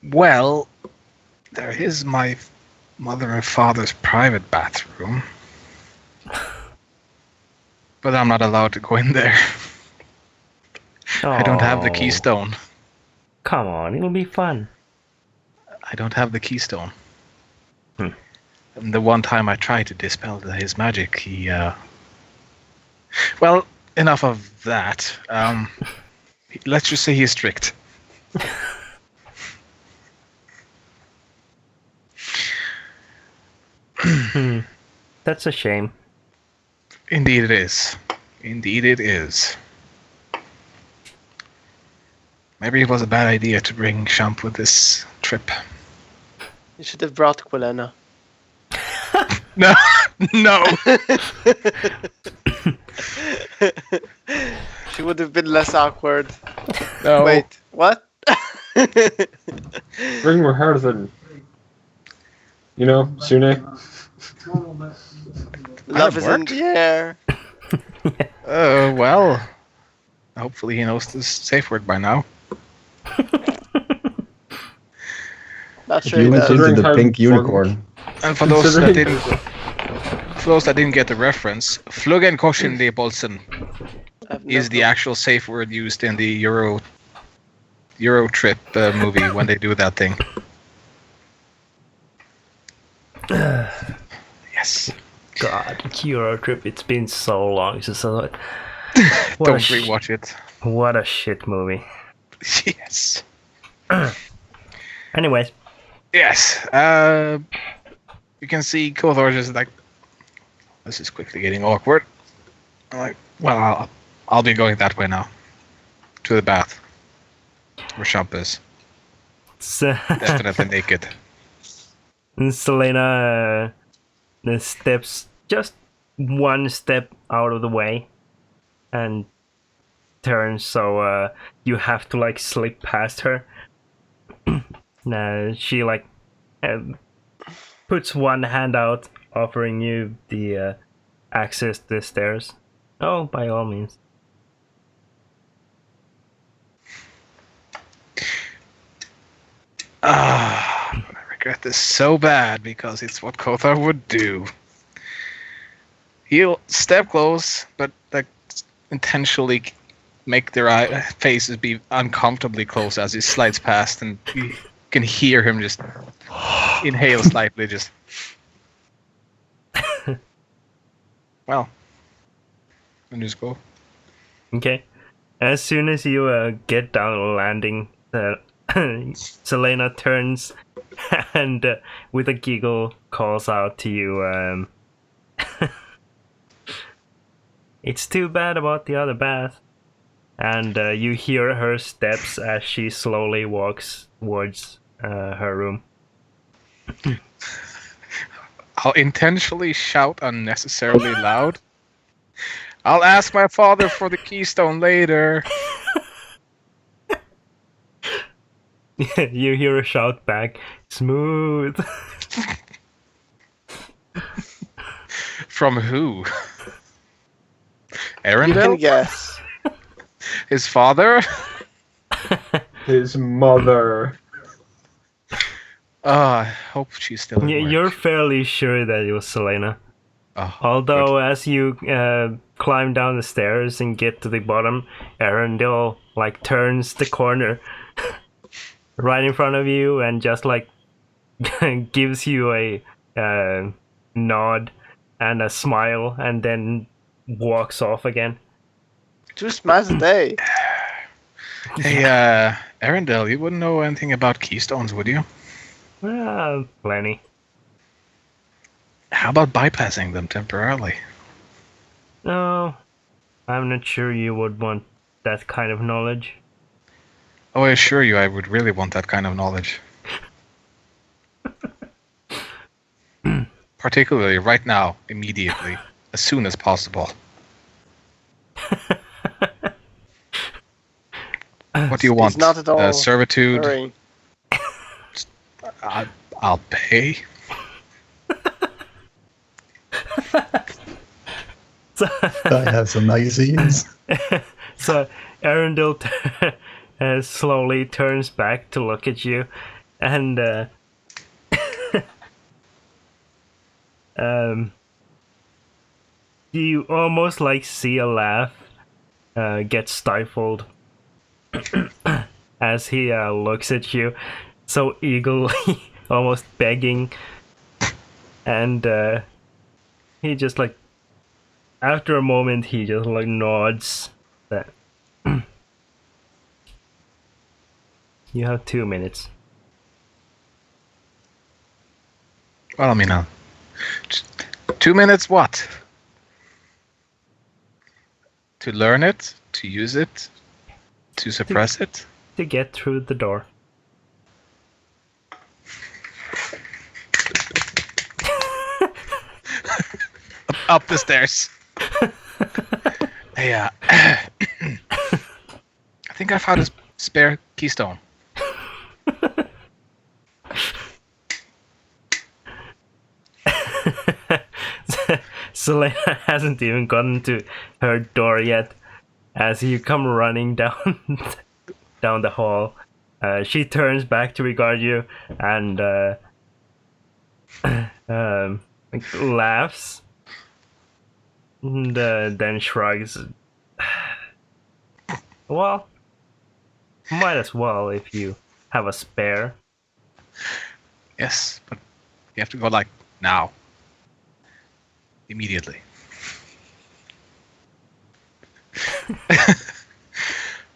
Well, there is my mother and father's private bathroom. But I'm not allowed to go in there. I don't have the Oh, keystone. come on, it'll be fun. I don't have the keystone. Hmm. And the one time I tried to dispel his magic, he... Well, enough of that. Let's just say he's strict. That's a shame. Indeed it is. Indeed it is. Maybe it was a bad idea to bring Champ with this trip. You should have brought Quilena. No, no. She would have been less awkward. No. Wait, what? Bring more hair than. You know, Sune. Love is in worked. the air. Well. Hopefully he knows the safe word by now. Not If sure you he went does. into Considering the how pink fun- unicorn, And for those that Considering- didn't get the reference, Fluggenkoschenlebolsen I've is the never- actual safe word used in the Euro Trip movie when they do that thing. Yes. God, Euro Trip, it's been so long since I saw it. What Don't a sh- rewatch it. What a shit movie. Yes. Anyways, Yes. You can see Kothor just like, this is quickly getting awkward. I'm like, well, I'll be going that way now. To the bath. Where Champ is. Definitely naked. Selena steps just one step out of the way and turns, so you have to like slip past her. She like puts one hand out, offering you the access to the stairs. Oh, by all means. I regret this so bad because it's what Kothar would do. He'll step close, but like intentionally make their faces be uncomfortably close as he slides past, and you can hear him just inhale slightly, just. Well, and just go. Okay. As soon as you get down the landing, Selena turns and with a giggle calls out to you, it's too bad about the other bath. And you hear her steps as she slowly walks towards her room. I'll intentionally shout unnecessarily loud. I'll ask my father for the keystone later. You hear a shout back, smooth. From who? You Arendelle? can guess. His father? His mother. I hope she's still at work. You're fairly sure that it was Selena. Oh, Although, as you climb down the stairs and get to the bottom, Arendelle like turns the corner right in front of you and just like gives you a nod and a smile, and then walks off again. 2 smiles a day. Hey, Arendelle, you wouldn't know anything about keystones, would you? Plenty. How about bypassing them temporarily? No, I'm not sure you would want that kind of knowledge. Oh, I assure you, I would really want that kind of knowledge. Particularly right now, immediately, as soon as possible. What do you want? He's not at all Servitude? hurrying. I'll pay. I have some magazines. So Arundel slowly turns back to look at you, and you almost like see a laugh get stifled as he looks at you, so eagerly, almost begging, and he just like, after a moment, he just like nods that you have 2 minutes. Well, I mean, 2 minutes what? To learn it? To use it? To suppress it? To get through the door. Up the stairs. Hey, I think I found a spare keystone. Selena hasn't even gotten to her door yet. As you come running down down the hall, she turns back to regard you and laughs, and then shrugs. Well, might as well if you have a spare. Yes, but you have to go like now. Immediately.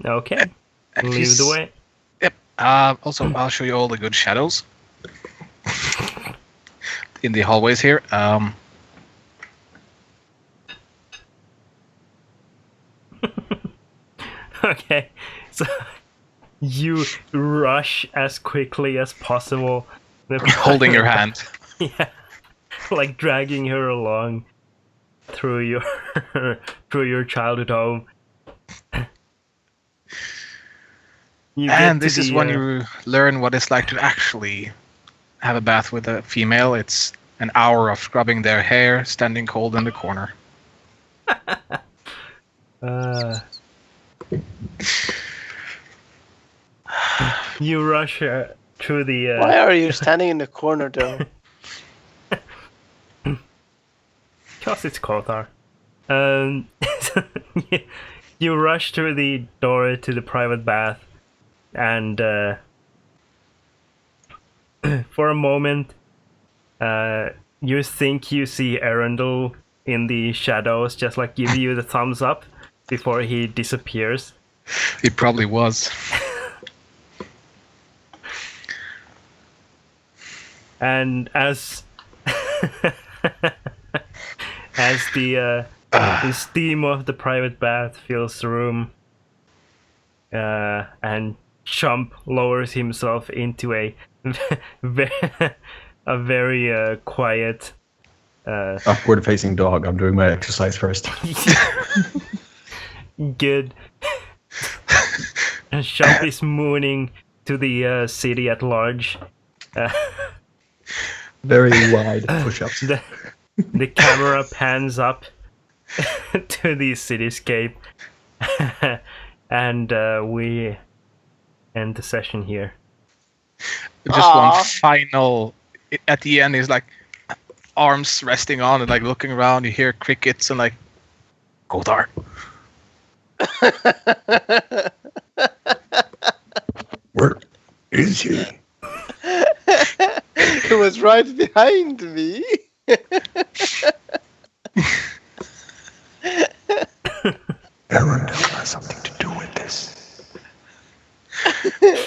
Okay, lead the way. Yep. Also, I'll show you all the good shadows in the hallways here. Okay, so you rush as quickly as possible. Holding your hand. Yeah, like dragging her along through your through your childhood home. And this is when you learn what it's like to actually have a bath with a female. It's an hour of scrubbing their hair, standing cold in the corner. You rush through the. Why are you standing in the corner, though? Because it's Kothar. You rush through the door to the private bath, and for a moment, you think you see Arundel in the shadows, just like give you the thumbs up before he disappears. He probably was. And as the steam of the private bath fills the room, and Chump lowers himself into a very quiet Upward facing dog. I'm doing my exercise first. good. And Chump is mooning to the city at large. Very wide push-ups. The camera pans up to the cityscape, and we end the session here. Just one final. At the end, he's like arms resting on and like looking around. You hear crickets and like, Goldar. Where is he? He was right behind me. Arundel has something to do with this.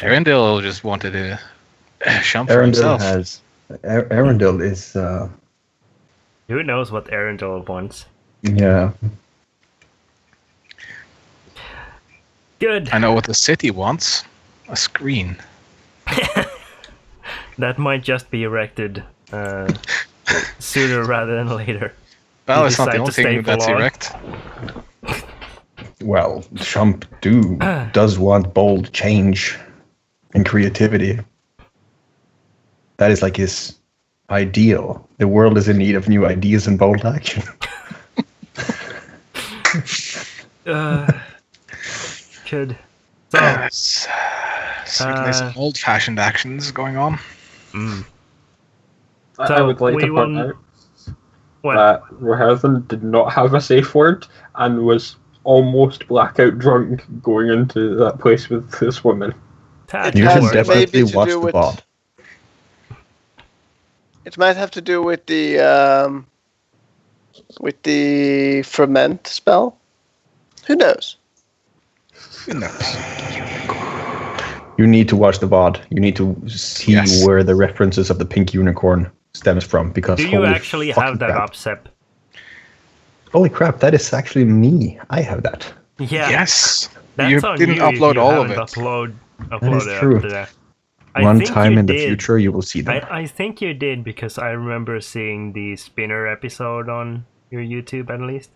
Arundel just wanted to jump for Arundel himself. has. Arundel is. Who knows what Arundel wants? Yeah. Good. I know what the city wants. A screen. That might just be erected sooner rather than later. Well, You it's not the decide only to stay thing for that's long. erect. Well, Trump does want bold change and creativity. That is like his ideal. The world is in need of new ideas and bold action. Good. So, Yes. Certainly some old-fashioned actions going on. I So would like we to point will- out what? that Roherthan did not have a safe word and was almost blackout drunk going into that place with this woman. Tad, It You has should word. definitely maybe to watch do the with- VOD. It might have to do with the ferment spell. Who knows? Who knows? You need to watch the VOD. You need to see Yes. where the references of the pink unicorn stems from. Because Do you holy actually fucking have that crap. up, Sep? Holy crap! That is actually me. I have that. Yeah. Yes. That's You on didn't you if upload you all of haven't it. Uploaded is true. up to that. I One think time you in the did. future, you will see them. I think you did because I remember seeing the spinner episode on your YouTube at least.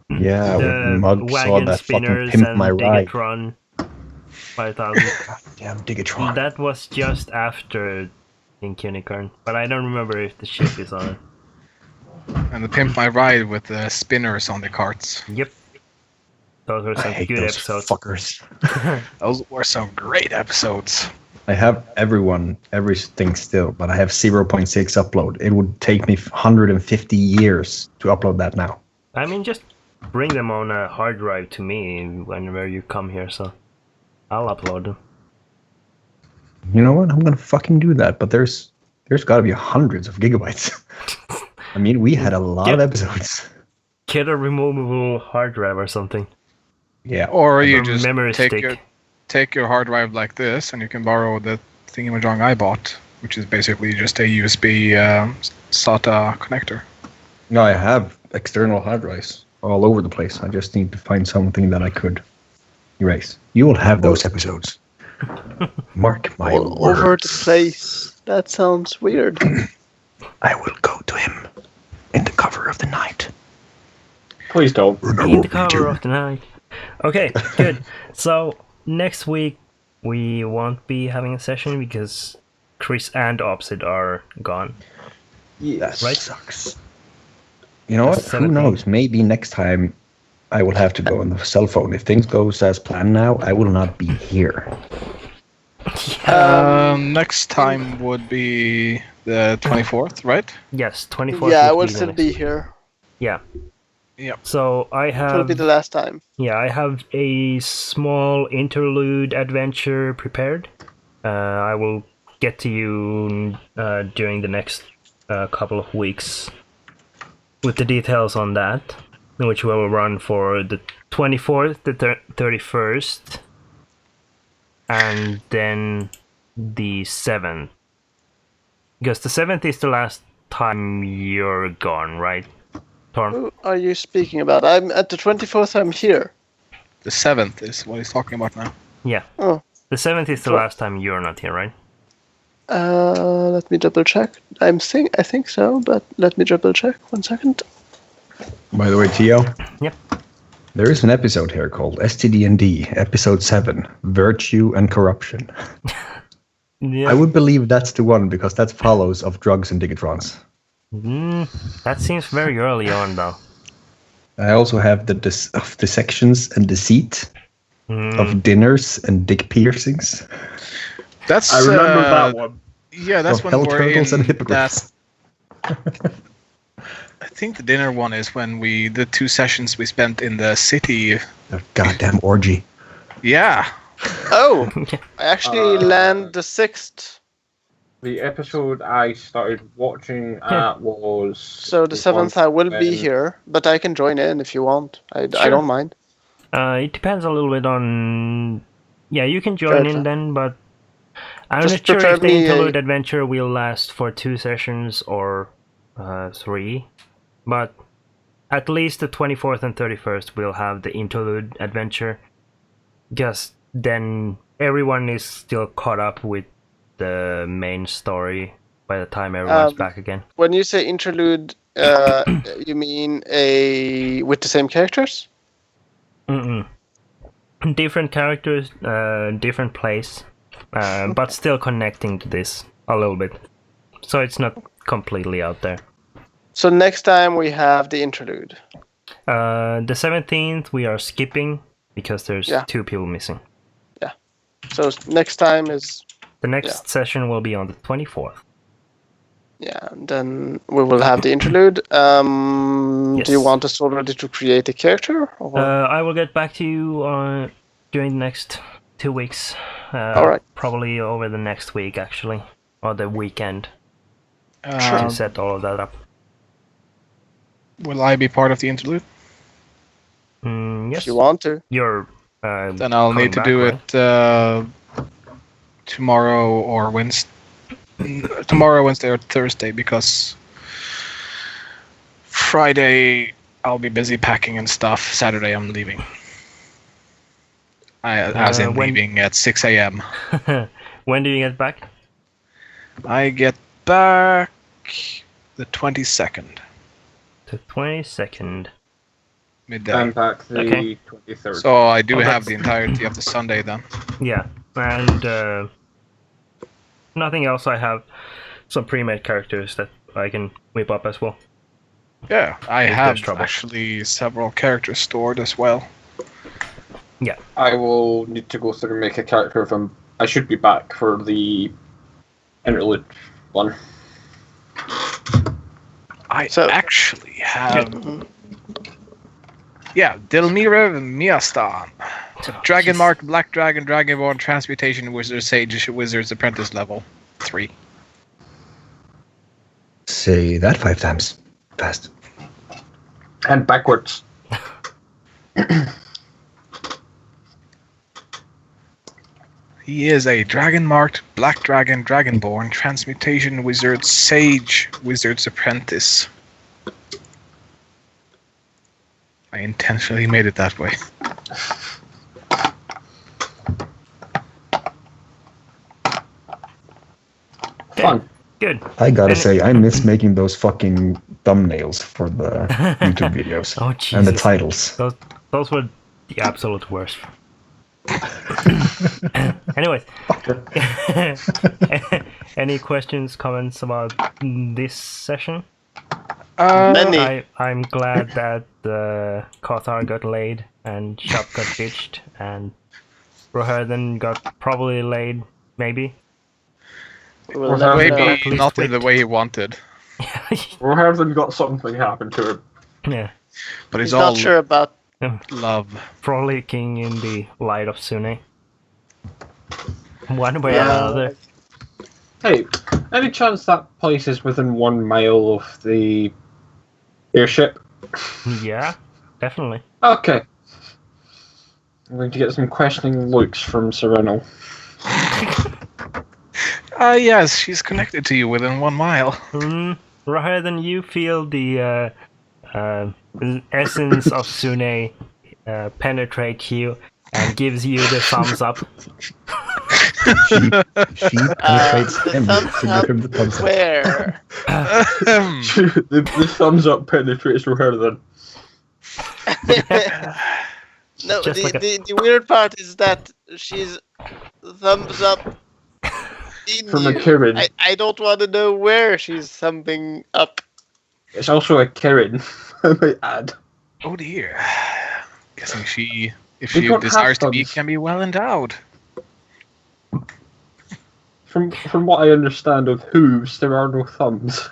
Yeah, when The Mug saw wagon that fucking spinners pimp and my ride. Digatron 5000. Damn Digatron. That was just after Pink Unicorn, but I don't remember if the ship is on it. And the Pimp My Ride with the spinners on the carts. Yep. Those were I some hate good those episodes. fuckers. Those were some great episodes. I have everything still, but I have 0.6 upload. It would take me 150 years to upload that now. I mean, just bring them on a hard drive to me whenever you come here, so I'll upload them. You know what? I'm gonna fucking do that. But there's got to be hundreds of gigabytes. I mean, we had a lot of Yep. episodes. Get a removable hard drive or something. Yeah. Or you Or just memory take stick. your hard drive like this, and you can borrow the thingamajong I bought, which is basically just a USB SATA connector. No, I have external hard drives all over the place. I just need to find something that I could erase. You will have those episodes. Mark my All over the words. place. That sounds weird. I will go to him in the cover of the night. Please don't. In the cover of the night. Okay, good. So next week we won't be having a session because Chris and Opsid are gone. That Right. sucks. You know what? That's Who 17. knows? Maybe next time I will have to go on the cell phone. If things goes as planned now, I will not be here. Next time would be the 24th, right? Yes, 24th. Yeah, I would will be the still next be week. here. Yeah. Yep. So I It'll have be the last time. I have a small interlude adventure prepared. I will get to you during the next couple of weeks with the details on that, which will run for the 24th, the 31st, and then the 7th. Because the 7th is the last time you're gone, right, Torm? Who are you speaking about? I'm at the 24th. I'm here. The 7th is what he's talking about now. Yeah. Oh. The 7th is the Sure. last time you're not here, right? Let me double check. I think so, but let me double check. 1 second. By the way, Tio. Yep. There is an episode here called STD&D, Episode 7, Virtue and Corruption. Yeah. I would believe that's the one because that follows of Drugs and Digatrons. That seems very early on, though. I also have the dissections and deceit of dinners and dick piercings. That's I remember that one. Yeah, that's Of when hell we're turtles in and hippogriffs. that. I think the dinner one is when the 2 sessions we spent in the city. A goddamn orgy. Yeah. Oh, I actually land the 6th. The episode I started watching at was. So the 7th I will be when- here, but I can join in if you want. I Sure. don't mind. It depends a little bit on. Yeah, you can join in then, but I'm Just not sure prepare if the me interlude adventure will last for 2 sessions or 3. But at least the 24th and 31st will have the interlude adventure. Just then everyone is still caught up with the main story by the time everyone's back again. When you say interlude, you mean with the same characters? Mm-mm. Different characters, different place, but still connecting to this a little bit. So it's not completely out there. So next time we have the interlude. The 17th we are skipping because there's 2 people missing. Yeah. So next time is... The next session will be on the 24th. Yeah, and then we will have the interlude. Yes. Do you want us already to create a character? Or? I will get back to you during the next 2 weeks. All right. Probably over the next week, actually. Or the weekend. Sure. To set all of that up. Will I be part of the interlude? Yes. If you want to. You're Then I'll coming need to back, do right? it tomorrow or Wednesday. Tomorrow, Wednesday, or Thursday, because Friday I'll be busy packing and stuff. Saturday I'm leaving. As in leaving at 6 a.m. When do you get back? I get back the 22nd. The 22nd. Midday. I'm back the Okay. 23rd. So I do Oh, have that's- the entirety of the Sunday then. Yeah, and nothing else. I have some pre-made characters that I can whip up as well. Yeah, I If there's have trouble. actually several characters stored as well. Yeah. I will need to go through and make a character if I should be back for the interlude one. I So- actually have... Mhm. Yeah, Delmira Miastan. Dragon jeez. Mark, Black Dragon, Dragonborn, Transmutation Wizard, Sage, Wizard's Apprentice level 3. Say that 5 times. Fast. And backwards. He is a Dragon Marked, Black Dragon, Dragonborn, Transmutation Wizard, Sage, Wizard's Apprentice. I intentionally made it that way. Fun. Good. I gotta And- say, I miss making those fucking thumbnails for the YouTube videos. Oh, And the Jesus. titles. Those were the absolute worst. Anyways, any questions, comments about this session? Many. I'm glad that Kothar got laid and Shop got ditched and Roherden got probably laid, maybe. We will Or never maybe know. at least not in the whipped. way he wanted, Or have them got something happen to him? Yeah, but He's it's all not sure about... love. frolicking in the light of Sune. One way or Yeah. another. Hey, any chance that place is within 1 mile of the airship? Yeah, definitely. Okay. I'm going to get some questioning looks from Sereno. Yes, she's connected to you within 1 mile. Roherden, you feel the essence of Sune penetrate you and gives you the thumbs up. She penetrates the him. thumbs So up give him the thumbs up. where? the thumbs up penetrates her then. No, Just like the weird part is that she's thumbs up in From you. a Kirin. I don't want to know where she's thumbing up. It's also a Kirin, I might add. Oh dear. Guessing if We she don't have desires to be, thumbs. can be well endowed. From what I understand of hooves, there are no thumbs.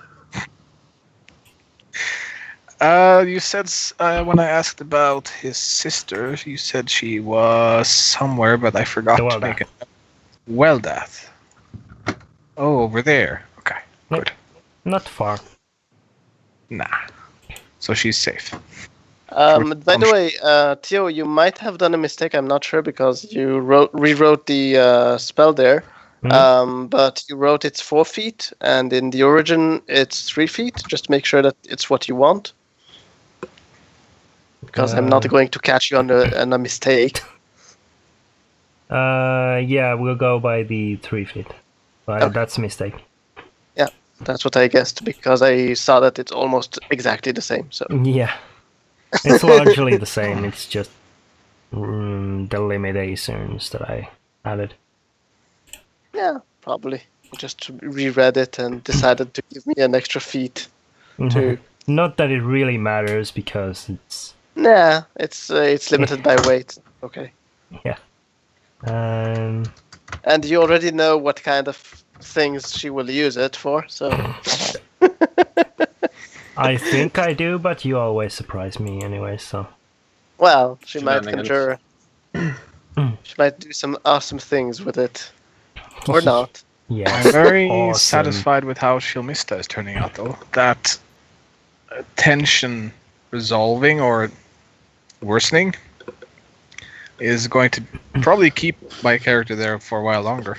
You said when I asked about his sister, you said she was somewhere, but I forgot to Weldath. make it. Weldath. Oh, over there. Okay, Yep. good. Not far. Nah. So she's safe. By the way, Theo, you might have done a mistake. I'm not sure because you rewrote the spell there. But you wrote it's 4 feet, and in the origin it's 3 feet. Just make sure that it's what you want. Because I'm not going to catch you on a mistake. Yeah, we'll go by the 3 feet. Okay. That's a mistake. Yeah, that's what I guessed because I saw that it's almost exactly the same. So Yeah. It's largely the same. It's just the limitations that I added. yeah, probably just reread it and decided to give me an extra feet. To Not that it really matters because it's nah, it's limited by weight. Okay. yeah. And you already know what kind of things she will use it for, so. I think I do, but you always surprise me anyway. So. Well, she might Shenanigans. conjure. She might do some awesome things with it, or not. Yes. I'm very awesome. satisfied with how Shilmista is turning out, though. That tension resolving or worsening is going to probably keep my character there for a while longer.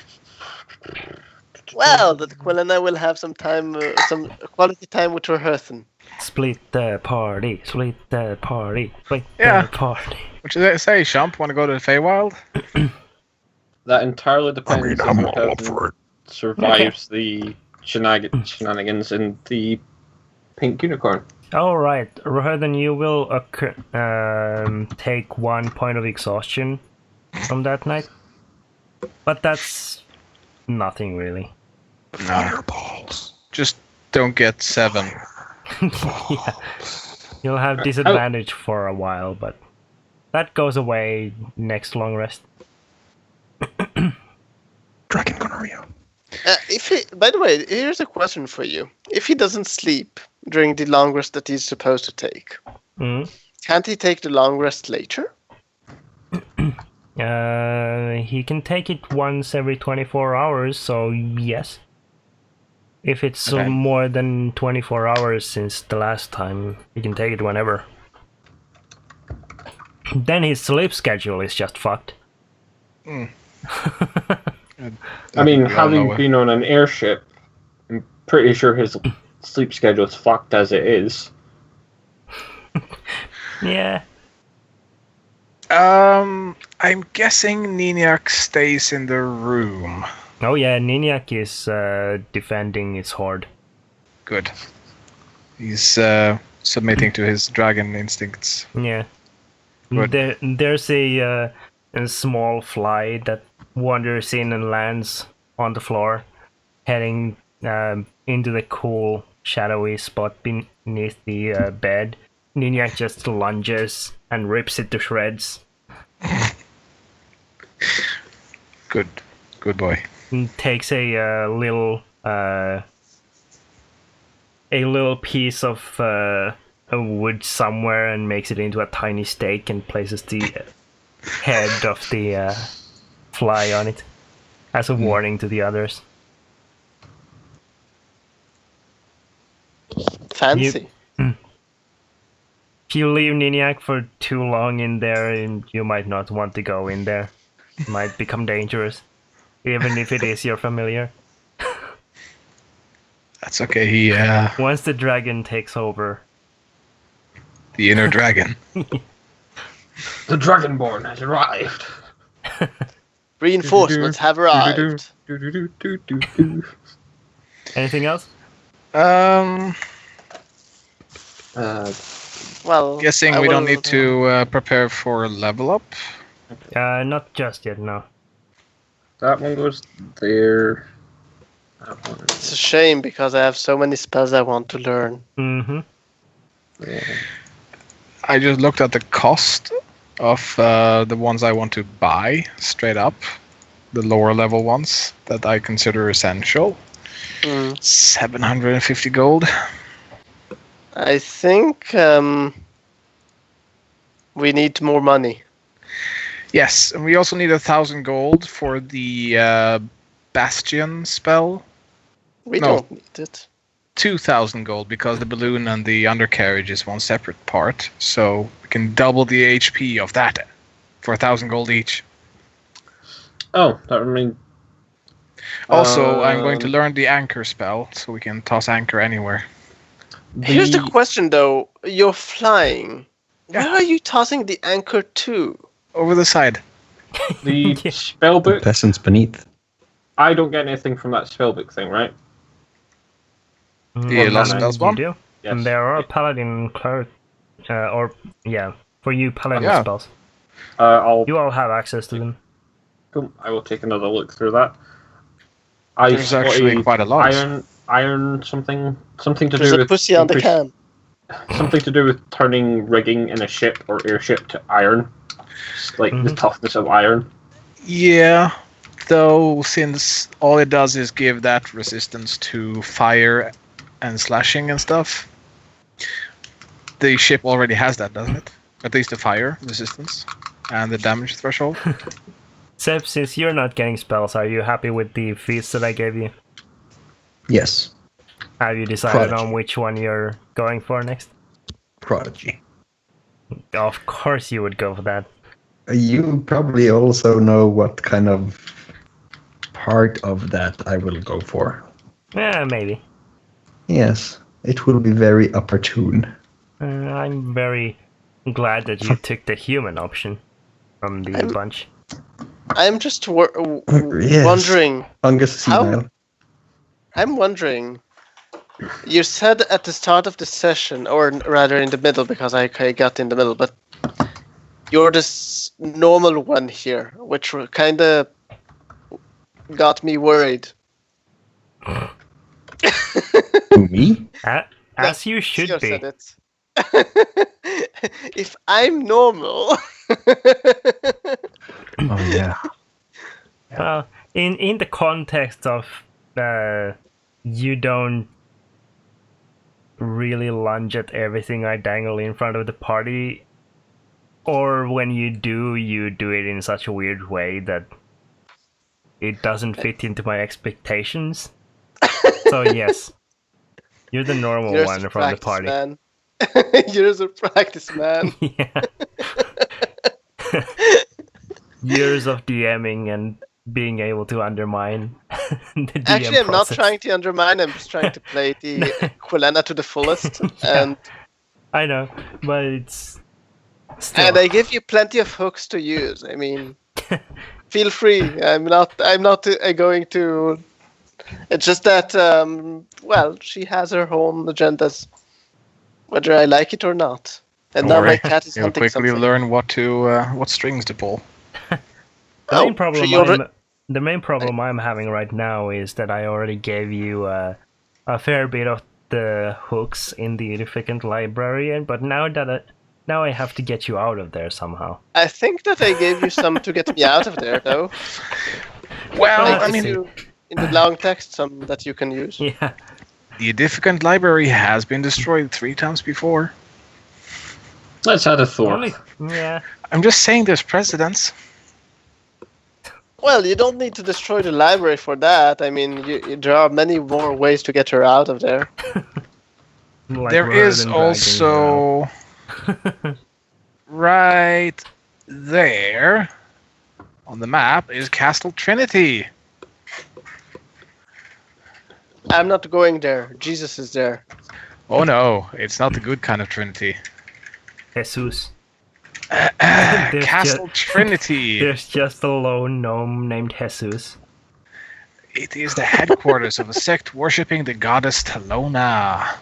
Well, that Quill and I will have some time, some quality time with Roherthan. Split the party. Split the party. Split Yeah. the party. What did I say, Shump? Want to go to the Feywild? That entirely I depends mean, if I'm all up Roherthan for it. survives the shenanigans in the pink unicorn. All right, Roherthan, you will take 1 point of exhaustion from that night, but that's nothing really. No. Fireballs. Just don't get 7. Yeah, you'll have disadvantage for a while, but that goes away next long rest. Dragon gonorrhea. By the way, here's a question for you. If he doesn't sleep during the long rest that he's supposed to take, can't he take the long rest later? He can take it once every 24 hours, so yes. If it's Okay. more than 24 hours since the last time, he can take it whenever. Then his sleep schedule is just fucked. I mean, We all know having it. been on an airship, I'm pretty sure his sleep schedule is fucked as it is. Yeah. I'm guessing Niniak stays in the room. Oh yeah, Niniak is defending its horde. Good. He's submitting to his dragon instincts. Yeah. Good. There's a small fly that wanders in and lands on the floor, heading into the cool, shadowy spot beneath the bed. Niniak just lunges and rips it to shreds. Good boy. And takes a little piece of wood somewhere and makes it into a tiny stake and places the head of the fly on it as a warning to the others. Fancy. If you leave Niniak for too long in there, you might not want to go in there. It might become dangerous, even if it is your familiar. That's okay. He Once the dragon takes over. the inner dragon. The Dragonborn has arrived. Reinforcements have arrived. Anything else? Well, Guessing I we don't will- need to prepare for level up. Not just yet, no. That one goes there. That one. It's a shame because I have so many spells I want to learn. Mm-hmm. Yeah. I just looked at the cost of the ones I want to buy straight up, the lower level ones that I consider essential. 750 gold. I think we need more money. Yes, and we also need 1,000 gold for the Bastion spell We No. don't need it. 2,000 gold because the balloon and the undercarriage is one separate part. So we can double the HP of that for 1,000 gold each. Oh, that remains. Also, I'm going to learn the anchor spell so we can toss anchor anywhere. Here's the question, though. You're flying. Yeah. Where are you tossing the anchor to? Over the side. The Yeah. spellbook. Peasants beneath. I don't get anything from that spellbook thing, right? The Lost Spells You one? do. Yes. And there are paladin cleric, for you paladin Yeah. spells. I'll. You all have access to them. Cool. I will take another look through that. I There's actually spotted quite a lot. iron something to There's do a with pussy on the increase- can. something to do with turning rigging in a ship or airship to iron. Just like the Mhm. toughness of iron. Yeah, though, since all it does is give that resistance to fire and slashing and stuff, the ship already has that, doesn't it? At least the fire resistance and the damage threshold. Seb, since you're not getting spells, are you happy with the feats that I gave you? Yes. Have you decided Prodigy. on which one you're going for next? Prodigy. Of course you would go for that. You probably also know what kind of part of that I will go for. Yeah, maybe. Yes, it will be very opportune. I'm very glad that you took the human option from the I'm- bunch. I'm just Yes. wondering. Fungus How- senile. I'm wondering. You said at the start of the session, or rather in the middle, because I got in the middle, but you're this normal one here, which kind of got me worried. Who, me? As you should Sio be. said it. If I'm normal. Oh yeah. In the context of you don't really lunge at everything I dangle in front of the party, or when you do it in such a weird way that it doesn't fit into my expectations. So yes, you're the normal You're one a from the practice party. man. You're a practice man. Yeah. Years of DMing and being able to undermine the DM Actually, I'm not process. trying to undermine. I'm just trying to play the Quilena to the fullest, Yeah. and I know, but it's still. and I give you plenty of hooks to use. I mean, feel free. I'm not going to. It's just that well, she has her own agendas, whether I like it or not. And Don't now worry, my cat is you'll hunting quickly something. learn what strings to pull. The main problem she already- the main problem I'm having right now is that I already gave you a fair bit of the hooks in the Edificant Library, but now I have to get you out of there somehow. I think that I gave you some to get me out of there, though. Well, Like I to mean, see. you, in the long text, some that you can use. Yeah, the Edificant Library has been destroyed 3 times before. Let's add a thought. only yeah. I'm just saying there's precedents. Well, you don't need to destroy the library for that. I mean, there are many more ways to get her out of there. Like There rather is than dragging her out. also right there on the map is Castle Trinity. I'm not going there. Jesus is there. Oh no, it's not the good kind of Trinity. Jesus. Castle Trinity. There's just a lone gnome named Jesus. It is the headquarters of a sect worshipping the goddess Talona.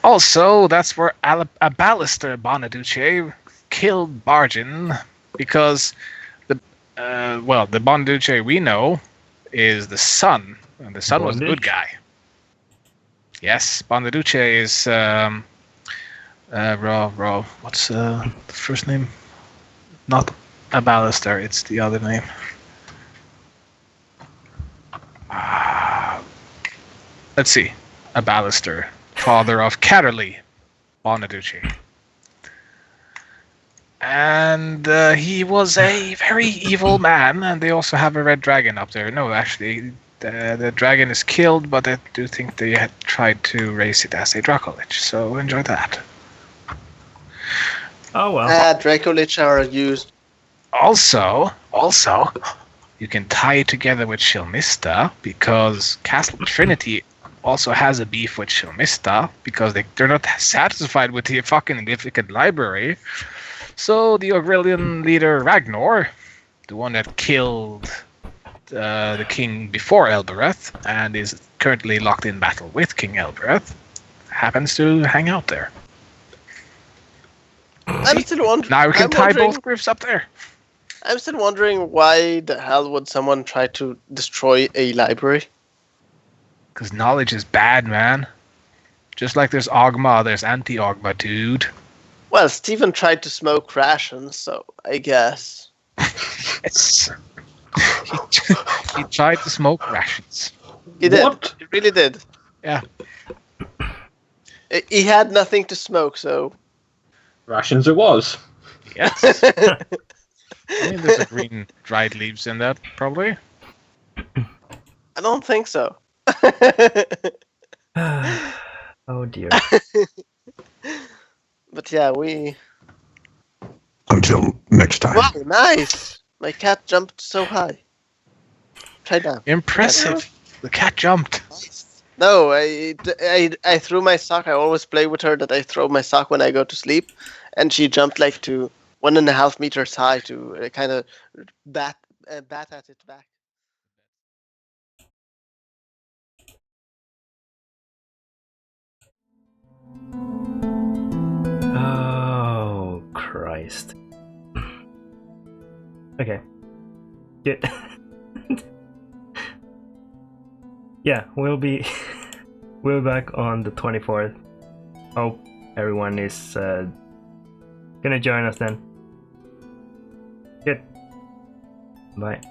Also, that's where Abalister Bonaduce killed Bargin, because the Bonaduce we know is the son, and the son was the good Bondage? guy. Yes, Bonaduce is what's the first name? Not Abalister, it's the other name. Let's see. Abalister, father of Caterly Bonaduce. And he was a very evil man, and they also have a red dragon up there. No, actually, The dragon is killed, but I do think they had tried to raise it as a Dracolich, so enjoy that. Oh well. Dracolich are used. Also, you can tie it together with Shilmista, because Castle Trinity also has a beef with Shilmista, because they're not satisfied with the fucking Mythic library. So the Aurelian leader Ragnar, the one that killed the king before Elbereth, and is currently locked in battle with King Elbereth, happens to hang out there. I'm still wondering. Now we can tie both groups up there. I'm still wondering why the hell would someone try to destroy a library? Because knowledge is bad, man. Just like there's Ogma, there's anti-Ogma, dude. Well, Steven tried to smoke rations, so I guess. Yes. He tried to smoke rations. He did. What? He really did. Yeah. He had nothing to smoke, so. Rations it was. Yes. I mean, there's a green dried leaves in that, probably. I don't think so. Oh dear. But yeah, we. Until next time. Wow, nice! My cat jumped so high. Try that. Impressive. The cat jumped. No, I threw my sock. I always play with her that I throw my sock when I go to sleep, and she jumped like to 1.5 meters high to kind of bat at it back. Oh Christ. Okay. Good. Yeah, we'll be back on the 24th. Hope everyone is gonna join us then. Good. Bye.